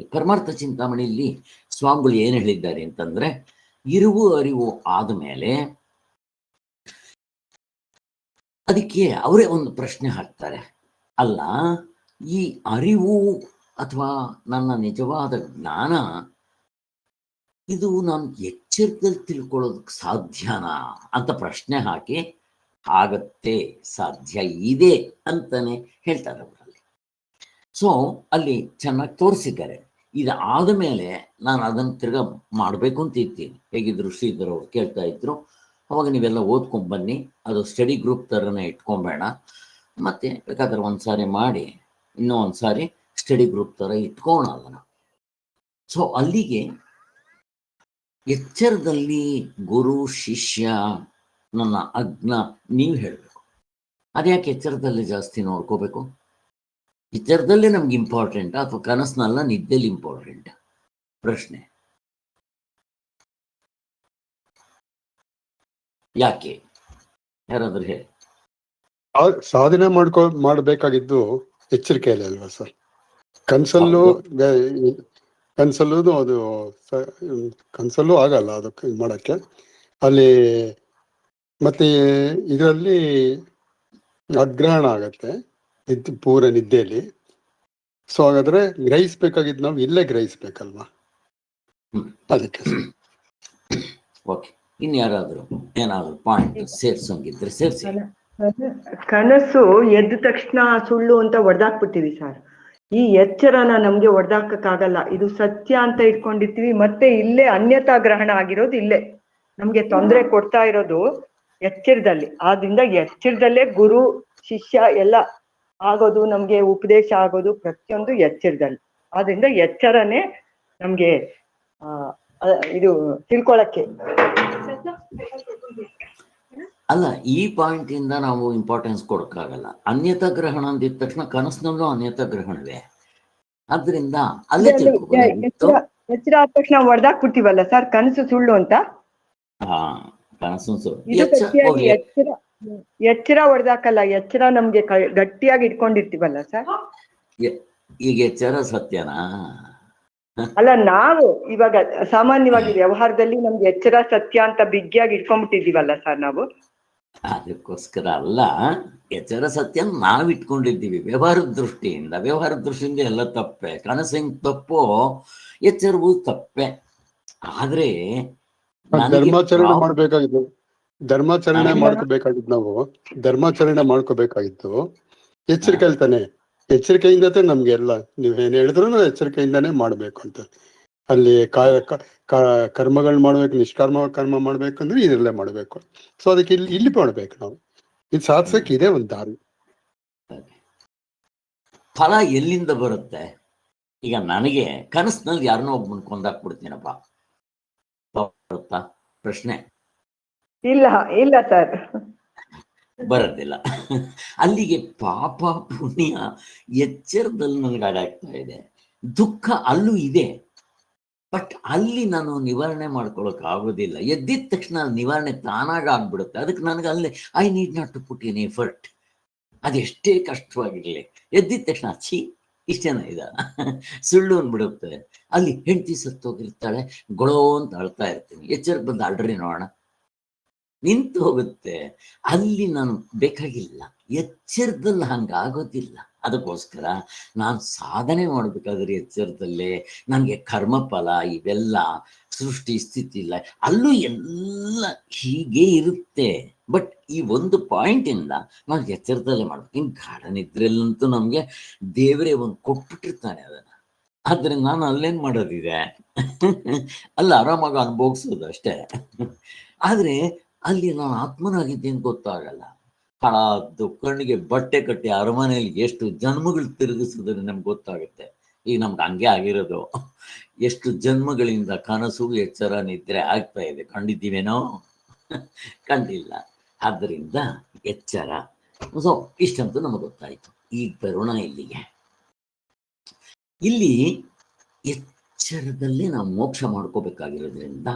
ಚಿಂತಾಮಣಿಯಲ್ಲಿ ಸ್ವಾಮಿಗಳು ಏನು ಹೇಳಿದ್ದಾರೆ ಅಂತಂದ್ರೆ, ಇರುವು ಅರಿವು ಆದಮೇಲೆ ಅದಕ್ಕೆ ಅವರೇ ಒಂದು ಪ್ರಶ್ನೆ ಹಾಕ್ತಾರೆ. ಅಲ್ಲ, ಈ ಅರಿವು ಅಥವಾ ನನ್ನ ನಿಜವಾದ ಜ್ಞಾನ ಇದು ನಾನು ಎಚ್ಚರದಲ್ಲಿ ತಿಳ್ಕೊಳ್ಳೋದಕ್ಕೆ ಸಾಧ್ಯನಾ ಅಂತ ಪ್ರಶ್ನೆ ಹಾಕಿ, ಆಗತ್ತೆ, ಸಾಧ್ಯ ಇದೆ ಅಂತಾನೆ ಹೇಳ್ತಾರೆ ಅವರಲ್ಲಿ. ಸೊ ಅಲ್ಲಿ ಚೆನ್ನಾಗಿ ತೋರಿಸಿದ್ದಾರೆ. ಇದು ಆದಮೇಲೆ ನಾನು ಅದನ್ನು ತಿರ್ಗಾ ಮಾಡಬೇಕು ಅಂತ ಇದ್ದೀನಿ. ಹೇಗಿದ್ರು ಶ್ರೀಧರ್ ಅವ್ರು ಕೇಳ್ತಾ ಇದ್ರು, ಅವಾಗ ನೀವೆಲ್ಲ ಓದ್ಕೊಂಡ್ಬನ್ನಿ, ಅದು ಸ್ಟಡಿ ಗ್ರೂಪ್ ಥರನೇ ಇಟ್ಕೊಂಬೇಡ, ಮತ್ತೆ ಬೇಕಾದ್ರೆ ಒಂದ್ಸಾರಿ ಮಾಡಿ ಇನ್ನೂ ಒಂದ್ಸಾರಿ ಸ್ಟಡಿ ಗ್ರೂಪ್ ಥರ ಇಟ್ಕೋಣ ಅದನ್ನು. ಸೊ ಅಲ್ಲಿಗೆ ಎಚ್ಚರದಲ್ಲಿ ಗುರು ಶಿಷ್ಯ ನನ್ನ ಅಜ್ಞ ನೀವು ಹೇಳಬೇಕು. ಅದ್ಯಾಕೆ ಎಚ್ಚರದಲ್ಲಿ ಜಾಸ್ತಿ ನೋಡ್ಕೋಬೇಕು? ಎಚ್ಚರದಲ್ಲೇ ನಮ್ಗೆ ಇಂಪಾರ್ಟೆಂಟ್ ಅಥವಾ ಕನಸಿನಲ್ಲ ನಿದ್ದೆಲಿ ಇಂಪಾರ್ಟೆಂಟ್? ಪ್ರಶ್ನೆ ಯಾಕೆ? ಯಾರಾದ್ರೂ ಹೇಳಿ. ಸಾಧನೆ ಮಾಡಬೇಕಾಗಿದ್ದು ಎಚ್ಚರಿಕೆಯಲ್ಲಿ ಅಲ್ವಾ ಸರ್? ಕನ್ಸಲ್ಲೂ ಅದು ಕನ್ಸಲ್ಲೂ ಆಗಲ್ಲ ಅದಕ್ಕೆ ಮಾಡಕ್ಕೆ. ಅಲ್ಲಿ ಮತ್ತೆ ಇದರಲ್ಲಿ ಅಗ್ರಹಣ ಆಗತ್ತೆ ಪೂರ ನಿದ್ದೆಯಲ್ಲಿ. ಸೊ ಹಾಗಾದ್ರೆ ಗ್ರಹಿಸ್ಬೇಕಾಗಿದ್ದು ನಾವು ಇಲ್ಲೇ ಗ್ರಹಿಸ್ಬೇಕಲ್ವಾ? ಅದಕ್ಕೆ ಓಕೆ. ಇನ್ಯಾರಾದ್ರೂ ಏನಾದ್ರು ಪಾಯಿಂಟ್ ಸೇರ್ಸಂಗಿದ್ರೆ ಸೇರ್ಸಿ. ಕನಸು ಎದ್ದ ತಕ್ಷಣ ಸುಳ್ಳು ಅಂತ ಹೊಡೆದಾಕ್ಬಿಡ್ತೀವಿ ಸರ್. ಈ ಎಚ್ಚರನ ನಮ್ಗೆ ಹೊಡೆದಾಕಕ್ಕಾಗಲ್ಲ. ಇದು ಸತ್ಯ ಅಂತ ಇಟ್ಕೊಂಡಿರ್ತೀವಿ. ಮತ್ತೆ ಇಲ್ಲೇ ಅನ್ಯತಾ ಗ್ರಹಣ ಆಗಿರೋದು ಇಲ್ಲೇ ನಮ್ಗೆ ತೊಂದರೆ ಕೊಡ್ತಾ ಇರೋದು ಎಚ್ಚರದಲ್ಲಿ. ಆದ್ರಿಂದ ಎಚ್ಚರದಲ್ಲೇ ಗುರು ಶಿಷ್ಯ ಎಲ್ಲ ಆಗೋದು, ನಮ್ಗೆ ಉಪದೇಶ ಆಗೋದು ಪ್ರತಿಯೊಂದು ಎಚ್ಚರದಲ್ಲಿ. ಆದ್ರಿಂದ ಎಚ್ಚರನೇ ನಮ್ಗೆ ಇದು ತಿಳ್ಕೊಳಕ್ಕೆ. ಅಲ್ಲ, ಈ ಪಾಯಿಂಟ್ ಇಂದ ನಾವು ಇಂಪಾರ್ಟೆನ್ಸ್ ಕೊಡಕ್ಕಾಗಲ್ಲ. ಅನ್ಯತಾ ಗ್ರಹಣ ಅಂದಿದ ತಕ್ಷಣ ಕನಸಿನಲ್ಲೂ ಅನ್ಯತಾ ಗ್ರಹಣವೇ, ಆದ್ರಿಂದ ಅಲ್ಲೇ ತಿಳ್ಕೊಬೋದಾಗಿತ್ತು. ಎಚ್ಚರ ಆದ ತಕ್ಷಣ ಹೊಡೆದಾಕ್ಬಿಡ್ತೀವಲ್ಲ ಸರ್, ಕನಸು ಸುಳ್ಳು ಅಂತ. ಹಾ, ಕನಸು ಇದು ಗಟ್ಟಿಯಾಗಿ ಎಚ್ಚರ ಹೊಡೆದಾಕಲ್ಲ, ಎಚ್ಚರ ನಮ್ಗೆ ಗಟ್ಟಿಯಾಗಿ ಇಟ್ಕೊಂಡಿರ್ತೀವಲ್ಲ ಸರ್. ಈಗ ಎಚ್ಚರ ಸತ್ಯನಾ? ಅಲ್ಲ, ನಾವು ಇವಾಗ ಸಾಮಾನ್ಯವಾಗಿ ವ್ಯವಹಾರದಲ್ಲಿ ನಮ್ಗೆ ಎಚ್ಚರ ಸತ್ಯ ಅಂತ ಬಿಗ್ಗಿಯಾಗಿ ಇಟ್ಕೊಂಡ್ಬಿಟ್ಟಿದೀವಲ್ಲ ಸರ್ ನಾವು. ಅದಕ್ಕೋಸ್ಕರ ಅಲ್ಲ, ಎಚ್ಚರ ಸತ್ಯ ನಾವ್ ಇಟ್ಕೊಂಡಿದ್ದೀವಿ ವ್ಯವಹಾರದ ದೃಷ್ಟಿಯಿಂದ ಎಲ್ಲ ತಪ್ಪೆ. ಕನಸು ಹೆಂಗ್ ತಪ್ಪೋ ಎಚ್ಚರವೂ ತಪ್ಪೆ. ಆದ್ರೆ ಧರ್ಮಾಚರಣೆ ಮಾಡ್ಬೇಕಾಗಿತ್ತು, ಧರ್ಮಾಚರಣೆ ಮಾಡ್ಕೋಬೇಕಾಗಿತ್ತು. ಎಚ್ಚರಿಕೆ ತಾನೆ, ಎಚ್ಚರಿಕೆಯಿಂದ ನಮ್ಗೆ ಎಲ್ಲ ನೀವೇನ್ ಹೇಳಿದ್ರು ಎಚ್ಚರಿಕೆಯಿಂದಾನೇ ಮಾಡ್ಬೇಕು ಅಂತ. ಅಲ್ಲಿ ಕರ್ಮಗಳು ಮಾಡ್ಬೇಕು, ನಿಷ್ಕರ್ಮ ಕರ್ಮ ಮಾಡ್ಬೇಕಂದ್ರೆ ಇದರಲ್ಲೇ ಮಾಡ್ಬೇಕು. ಸೊ ಅದಕ್ಕೆ ಇಲ್ಲಿ ಮಾಡ್ಬೇಕು ನಾವು. ಇದು ಸಾಧಿಸಕ್ಕೆ ಇದೇ ಒಂದು ದಾರಿ. ಫಲ ಎಲ್ಲಿಂದ ಬರುತ್ತೆ? ಈಗ ನನಗೆ ಕನಸಿನಲ್ಲಿ ಯಾರನ್ನೋ ಒಬ್ಬನ ಕೊಂದಾಕ್ಬಿಡ್ತೀನಪ್ಪ, ಬರುತ್ತಾ ಪ್ರಶ್ನೆ? ಇಲ್ಲ ಸರ್, ಬರೋದಿಲ್ಲ. ಅಲ್ಲಿಗೆ ಪಾಪ ಪುಣ್ಯ ಎಚ್ಚರದಲ್ಲಿ ನನಗೆ ಆಗಾಗ್ತಾ ಇದೆ. ದುಃಖ ಅಲ್ಲೂ ಇದೆ, ಬಟ್ ಅಲ್ಲಿ ನಾನು ನಿವಾರಣೆ ಮಾಡ್ಕೊಳಕ್ ಆಗೋದಿಲ್ಲ. ಎದ್ದಿದ ತಕ್ಷಣ ನಿವಾರಣೆ ತಾನಾಗ ಆಗ್ಬಿಡುತ್ತೆ. ಅದಕ್ಕೆ ನನಗೆ ಅಲ್ಲಿ I need not to put in effort. ಅದೆಷ್ಟೇ ಕಷ್ಟವಾಗಿರ್ಲಿ, ಎದ್ದಿದ ತಕ್ಷಣ ಇಷ್ಟೇನ ಇದ ಸುಳ್ಳು ಅಂದ್ಬಿಡುತ್ತೆ. ಅಲ್ಲಿ ಹೆಂಡತಿ ಸತ್ತೋಗಿರ್ತಾಳೆ, ಗೊಳೋ ಅಂತ ಅಳ್ತಾ ಇರ್ತೀನಿ. ಎಚ್ಚರಕ್ಕೆ ಬಂದು ಅಳ್ರಿ ನೋಡೋಣ, ನಿಂತು ಹೋಗುತ್ತೆ. ಅಲ್ಲಿ ನಾನು ಬೇಕಾಗಿಲ್ಲ, ಎಚ್ಚರದಲ್ಲಿ ಹಂಗಾಗೋದಿಲ್ಲ. ಅದಕ್ಕೋಸ್ಕರ ನಾನು ಸಾಧನೆ ಮಾಡ್ಬೇಕಾದ್ರೆ ಎಚ್ಚರದಲ್ಲೇ ನನಗೆ ಕರ್ಮಫಲ ಇವೆಲ್ಲ ಸೃಷ್ಟಿ ಸ್ಥಿತಿ ಇಲ್ಲ, ಅಲ್ಲೂ ಎಲ್ಲ ಹೀಗೆ ಇರುತ್ತೆ. ಬಟ್ ಈ ಒಂದು ಪಾಯಿಂಟಿಂದ ನಾನು ಎಚ್ಚರದಲ್ಲೇ ಮಾಡ್ಬೇಕು. ಇನ್ನು ಗಾಢ ನಿದ್ರೆಯಲ್ಲಂತೂ ನಮಗೆ ದೇವರೇ ಒಂದು ಕೊಟ್ಬಿಟ್ಟಿರ್ತಾನೆ ಅದನ್ನ. ಆದ್ರಿಂದ ನಾನು ಅಲ್ಲೇನ್ ಮಾಡೋದಿದೆ, ಅಲ್ಲಿ ಆರಾಮಾಗಿ ಅನುಭವಿಸೋದು ಅಷ್ಟೇ. ಆದ್ರೆ ಅಲ್ಲಿ ನಾನು ಆತ್ಮನಾಗಿದ್ದೇನೆ ಗೊತ್ತಾಗಲ್ಲ. ಹಳದ್ದು ಕಣ್ಣಿಗೆ ಬಟ್ಟೆ ಕಟ್ಟಿ ಅರಮನೆಯಲ್ಲಿ ಎಷ್ಟು ಜನ್ಮಗಳು ತಿರುಗಿಸಿದ್ರೆ ನಮ್ಗೆ ಗೊತ್ತಾಗುತ್ತೆ. ಈಗ ನಮ್ಗೆ ಹಂಗೆ ಆಗಿರೋದು. ಎಷ್ಟು ಜನ್ಮಗಳಿಂದ ಕನಸು ಎಚ್ಚರ ನಿದ್ರೆ ಆಗ್ತಾ ಇದೆ, ಕಂಡಿದ್ದೀವೇನೋ? ಕಂಡಿಲ್ಲ. ಆದ್ದರಿಂದ ಎಚ್ಚರ. ಸೊ ಇಷ್ಟಂತೂ ನಮಗೆ ಗೊತ್ತಾಯ್ತು. ಈಗ ಬರೋಣ ಇಲ್ಲಿಗೆ. ಇಲ್ಲಿ ಎಚ್ಚರದಲ್ಲೇ ನಾವು ಮೋಕ್ಷ ಮಾಡ್ಕೋಬೇಕಾಗಿರೋದ್ರಿಂದ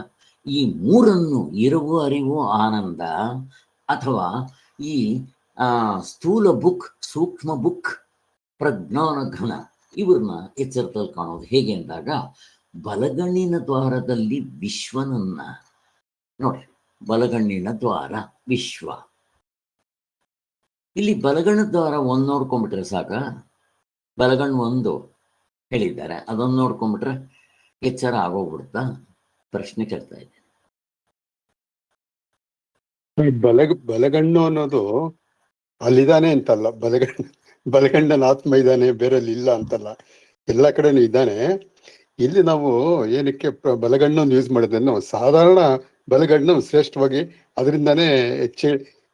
ಈ ಮೂರನ್ನು ಇರುವು ಅರಿವು ಆನಂದ ಅಥವಾ ಈ ಸ್ಥೂಲ ಬುಕ್ ಸೂಕ್ಷ್ಮ ಬುಕ್ ಪ್ರಜ್ಞಾನ ಘನ ಇವ್ರನ್ನ ಎಚ್ಚರದಲ್ಲಿ ಕಾಣೋದು ಹೇಗೆ ಅಂದಾಗ, ಬಲಗಣ್ಣಿನ ದ್ವಾರದಲ್ಲಿ ವಿಶ್ವನನ್ನ ನೋಡಿ. ಬಲಗಣ್ಣಿನ ದ್ವಾರ ವಿಶ್ವ. ಇಲ್ಲಿ ಬಲಗಣ್ಣ ದ್ವಾರ ಒಂದು ನೋಡ್ಕೊಂಡ್ಬಿಟ್ರೆ ಸಾಕ. ಬಲಗಣ್ಣು ಒಂದು ಹೇಳಿದ್ದಾರೆ, ಅದೊಂದು ನೋಡ್ಕೊಂಡ್ಬಿಟ್ರೆ ಎಚ್ಚರ ಆಗೋಗ್ಬಿಡ್ತಾ? ಪ್ರಶ್ನೆ ಕೇಳ್ತಾ ಇದೆ. ಬಲಗಣ್ಣು ಅನ್ನೋದು ಅಲ್ಲಿದ್ದಾನೆ ಅಂತಲ್ಲ, ಬಲಗಣ್ಣನ ಆತ್ಮ ಇದ್ದಾನೆ, ಬೇರೆಲ್ಲಿ ಇಲ್ಲ ಅಂತಲ್ಲ, ಎಲ್ಲ ಕಡೆನೂ ಇದ್ದಾನೆ. ಇಲ್ಲಿ ನಾವು ಏನಕ್ಕೆ ಬಲಗಣ್ಣನ್ನು ಯೂಸ್ ಮಾಡಿದ್ರೆ, ನಾವು ಸಾಧಾರಣ ಬಲಗಣ್ಣು ಶ್ರೇಷ್ಠವಾಗಿ ಅದರಿಂದಾನೇ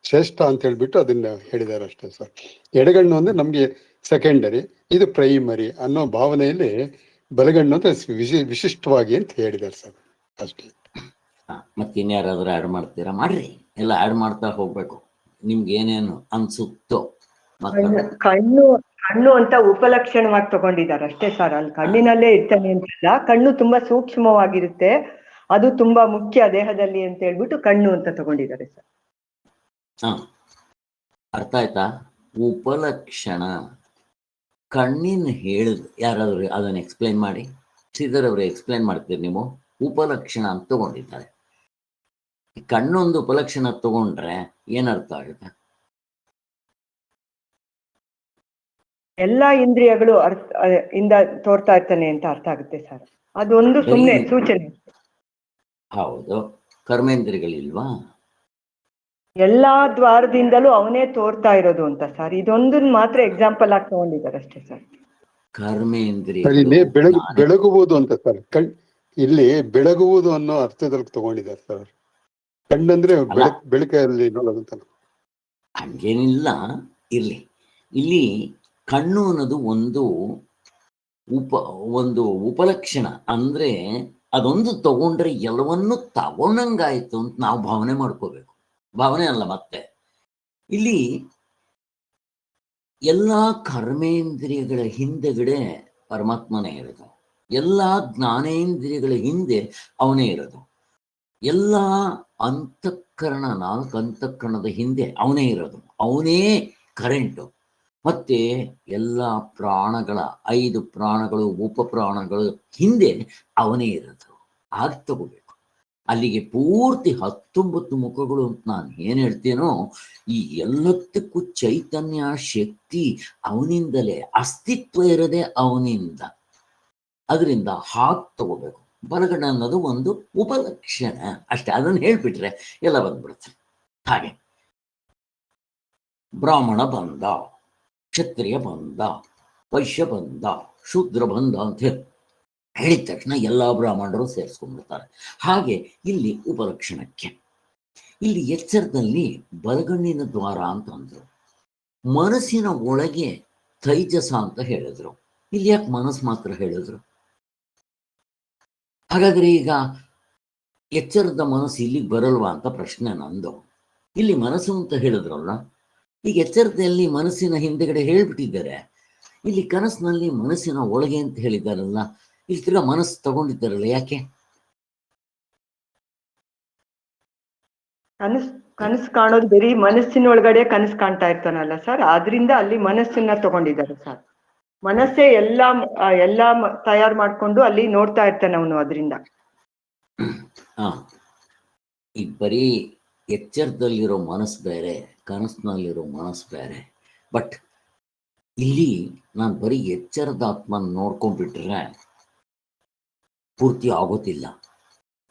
ಶ್ರೇಷ್ಠ ಅಂತ ಹೇಳ್ಬಿಟ್ಟು ಅದನ್ನ ಹೇಳಿದ್ದಾರೆ ಅಷ್ಟೇ ಸರ್. ಎಡಗಣ್ಣು ಅಂದ್ರೆ ನಮ್ಗೆ ಸೆಕೆಂಡರಿ, ಇದು ಪ್ರೈಮರಿ ಅನ್ನೋ ಭಾವನೆಯಲ್ಲಿ ಬಲಗಣ್ಣು ಅಂತ ವಿಶಿಷ್ಟವಾಗಿ ಅಂತ ಹೇಳಿದ್ದಾರೆ ಸರ್ ಅಷ್ಟೇ. ಮತ್ತೆ ಇನ್ಯಾರಾದ್ರೂ ಆ್ಯಡ್ ಮಾಡ್ತೀರಾ? ಮಾಡ್ರಿ, ಎಲ್ಲ ಆ್ಯಡ್ ಮಾಡ್ತಾ ಹೋಗ್ಬೇಕು. ನಿಮ್ಗೆ ಏನೇನು ಅನ್ಸುತ್ತೋ. ಕಣ್ಣು ಅಂತ ಉಪಲಕ್ಷಣವಾಗಿ ತಗೊಂಡಿದ್ದಾರೆ ಅಷ್ಟೇ ಸರ್. ಅಲ್ಲಿ ಕಣ್ಣಿನಲ್ಲೇ ಇರ್ತಾನೆ ಅಂತಲ್ಲ, ಕಣ್ಣು ತುಂಬಾ ಸೂಕ್ಷ್ಮವಾಗಿರುತ್ತೆ, ಅದು ತುಂಬಾ ಮುಖ್ಯ ದೇಹದಲ್ಲಿ ಅಂತ ಹೇಳ್ಬಿಟ್ಟು ಕಣ್ಣು ಅಂತ ತಗೊಂಡಿದ್ದಾರೆ ಸರ್. ಅರ್ಥ ಆಯ್ತಾ? ಉಪಲಕ್ಷಣ ಕಣ್ಣಿನ ಹೇಳಿದ್ ಯಾರಾದ್ರೂ ಅದನ್ನ ಎಕ್ಸ್ಪ್ಲೈನ್ ಮಾಡಿ. ಶ್ರೀಧರ್ ಅವರು ಎಕ್ಸ್ಪ್ಲೈನ್ ಮಾಡ್ತೀರಿ ನೀವು. ಉಪಲಕ್ಷಣ ಅಂತ ತಗೊಂಡಿದ್ದಾರೆ. ಕಣ್ಣೊಂದು ಉಪಲಕ್ಷಣ ತಗೊಂಡ್ರೆ ಏನರ್ಥ ಆಗುತ್ತೆ? ಎಲ್ಲಾ ಇಂದ್ರಿಯಗಳು ಇಂದ ತೋರ್ತಾ ಇರ್ತಾನೆ ಅಂತ ಅರ್ಥ ಆಗುತ್ತೆ ಸರ್. ಅದೊಂದು ಸುಮ್ಮನೆ ಸೂಚನೆ. ಹೌದು. ಕರ್ಮೇಂದ್ರಿಯಗಳಿಲ್ವಾ? ಎಲ್ಲಾ ದ್ವಾರದಿಂದಲೂ ಅವನೇ ತೋರ್ತಾ ಇರೋದು ಅಂತ ಸರ್. ಇದೊಂದನ್ನ ಮಾತ್ರ ಎಕ್ಸಾಂಪಲ್ ಆಗಿ ತಗೊಂಡಿದ್ದಾರೆ ಅಷ್ಟೇ ಸರ್. ಕರ್ಮೇಂದ್ರಿಯ ಬೆಳಗುವುದು ಅಂತ ಸರ್. ಇಲ್ಲಿ ಬೆಳಗುವುದು ಅನ್ನೋ ಅರ್ಥದಲ್ಲಿ ತಗೊಂಡಿದ್ದಾರೆ ಸರ್. ಕಣ್ಣಂದ್ರೆ ಬೆಳಕಲ್ಲಿ ನೋಡೋದಂತ ಹಂಗೇನಿಲ್ಲ. ಇರ್ಲಿ, ಇಲ್ಲಿ ಕಣ್ಣು ಅನ್ನೋದು ಒಂದು ಉಪಲಕ್ಷಣ. ಅಂದ್ರೆ ಅದೊಂದು ತಗೊಂಡ್ರೆ ಎಲ್ಲವನ್ನೂ ತಗೊಂಡಂಗಾಯ್ತು ಅಂತ ನಾವು ಭಾವನೆ ಮಾಡ್ಕೋಬೇಕು. ಭಾವನೆ ಅಲ್ಲ. ಮತ್ತೆ ಇಲ್ಲಿ ಎಲ್ಲ ಕರ್ಮೇಂದ್ರಿಯಗಳ ಹಿಂದೆಗಡೆ ಪರಮಾತ್ಮನೇ ಇರೋದು, ಎಲ್ಲ ಜ್ಞಾನೇಂದ್ರಿಯಗಳ ಹಿಂದೆ ಅವನೇ ಇರೋದು, ಎಲ್ಲ ಅಂತಃಕರಣ 4 ಅಂತಃಕರಣದ ಹಿಂದೆ ಅವನೇ ಇರೋದು, ಅವನೇ ಕರೆಂಟು. ಮತ್ತೆ ಎಲ್ಲ ಪ್ರಾಣಗಳ 5 ಪ್ರಾಣಗಳು ಉಪಪ್ರಾಣಗಳು ಹಿಂದೆ ಅವನೇ ಇರೋದು. ಆಗ ತಗೋಬೇಕು. ಅಲ್ಲಿಗೆ ಪೂರ್ತಿ 19 ಮುಖಗಳು ಅಂತ ನಾನು ಏನು ಹೇಳ್ತೇನೋ, ಈ ಎಲ್ಲದಕ್ಕೂ ಚೈತನ್ಯ ಶಕ್ತಿ ಅವನಿಂದಲೇ, ಅಸ್ತಿತ್ವ ಇರದೆ ಅವನಿಂದ. ಅದರಿಂದ ಹಾಗೆ ತಗೋಬೇಕು. ಬಲಗಡೆ ಅನ್ನೋದು ಒಂದು ಉಪಲಕ್ಷಣ ಅಷ್ಟೇ. ಅದನ್ನು ಹೇಳ್ಬಿಟ್ರೆ ಎಲ್ಲ ಬಂದ್ಬಿಡುತ್ತೆ. ಹಾಗೆ ಬ್ರಾಹ್ಮಣ ಬಂದ, ಕ್ಷತ್ರಿಯ ಬಂದ, ವೈಶ್ಯ ಬಂದ, ಶೂದ್ರ ಬಂದ ಅಂತ ಹೇಳಿದ ತಕ್ಷಣ ಎಲ್ಲ ಬ್ರಾಹ್ಮಣರು ಸೇರಿಸ್ಕೊಂಡ್ಬಿಡ್ತಾರೆ. ಹಾಗೆ ಇಲ್ಲಿ ಉಪಲಕ್ಷಣಕ್ಕೆ, ಇಲ್ಲಿ ಎಚ್ಚರದಲ್ಲಿ ಬಲಗಣ್ಣಿನ ದ್ವಾರ ಅಂತ ಅಂದ್ರು, ಮನಸ್ಸಿನ ಒಳಗೆ ತೈಜಸ ಅಂತ ಹೇಳಿದ್ರು. ಇಲ್ಲಿ ಯಾಕೆ ಮನಸ್ಸು ಮಾತ್ರ ಹೇಳಿದ್ರು? ಹಾಗಾದ್ರೆ ಈಗ ಎಚ್ಚರದ ಮನಸ್ಸು ಇಲ್ಲಿಗೆ ಬರಲ್ವಾ ಅಂತ ಪ್ರಶ್ನೆ ನಂದು. ಇಲ್ಲಿ ಮನಸ್ಸು ಅಂತ ಹೇಳಿದ್ರಲ್ಲ, ಈಗ ಎಚ್ಚರದಲ್ಲಿ ಮನಸ್ಸಿನ ಹಿಂದೆಗಡೆ ಹೇಳ್ಬಿಟ್ಟಿದ್ದಾರೆ, ಇಲ್ಲಿ ಕನಸಿನಲ್ಲಿ ಮನಸ್ಸಿನ ಒಳಗೆ ಅಂತ ಹೇಳಿದ್ದಾರಲ್ಲ, ಇಲ್ಲಿ ತಿರ್ಗಾ ಮನಸ್ಸು ತಗೊಂಡಿದ್ದಾರಲ್ಲ, ಯಾಕೆ? ಕನಸು ಕಾಣೋದು ಬರೀ ಮನಸ್ಸಿನೊಳಗಡೆ ಕನಸು ಕಾಣ್ತಾ ಇರ್ತಾನಲ್ಲ ಸರ್, ಆದ್ರಿಂದ ಅಲ್ಲಿ ಮನಸ್ಸನ್ನ ತಗೊಂಡಿದ್ದಾರೆ ಸರ್. ಮನಸ್ಸೇ ಎಲ್ಲ ತಯಾರು ಮಾಡ್ಕೊಂಡು ಅಲ್ಲಿ ನೋಡ್ತಾ ಇರ್ತಾನೆ ಅವನು. ಅದರಿಂದ ಈಗ ಬರೀ ಎಚ್ಚರದಲ್ಲಿರೋ ಮನಸ್ಸು ಬೇರೆ, ಕನಸಿನಲ್ಲಿರೋ ಮನಸ್ಸು ಬೇರೆ. ಬಟ್ ಇಲ್ಲಿ ನಾನು ಬರೀ ಎಚ್ಚರದ ಆತ್ಮನ ನೋಡ್ಕೊಂಡ್ಬಿಟ್ರೆ ಪೂರ್ತಿ ಆಗೋದಿಲ್ಲ.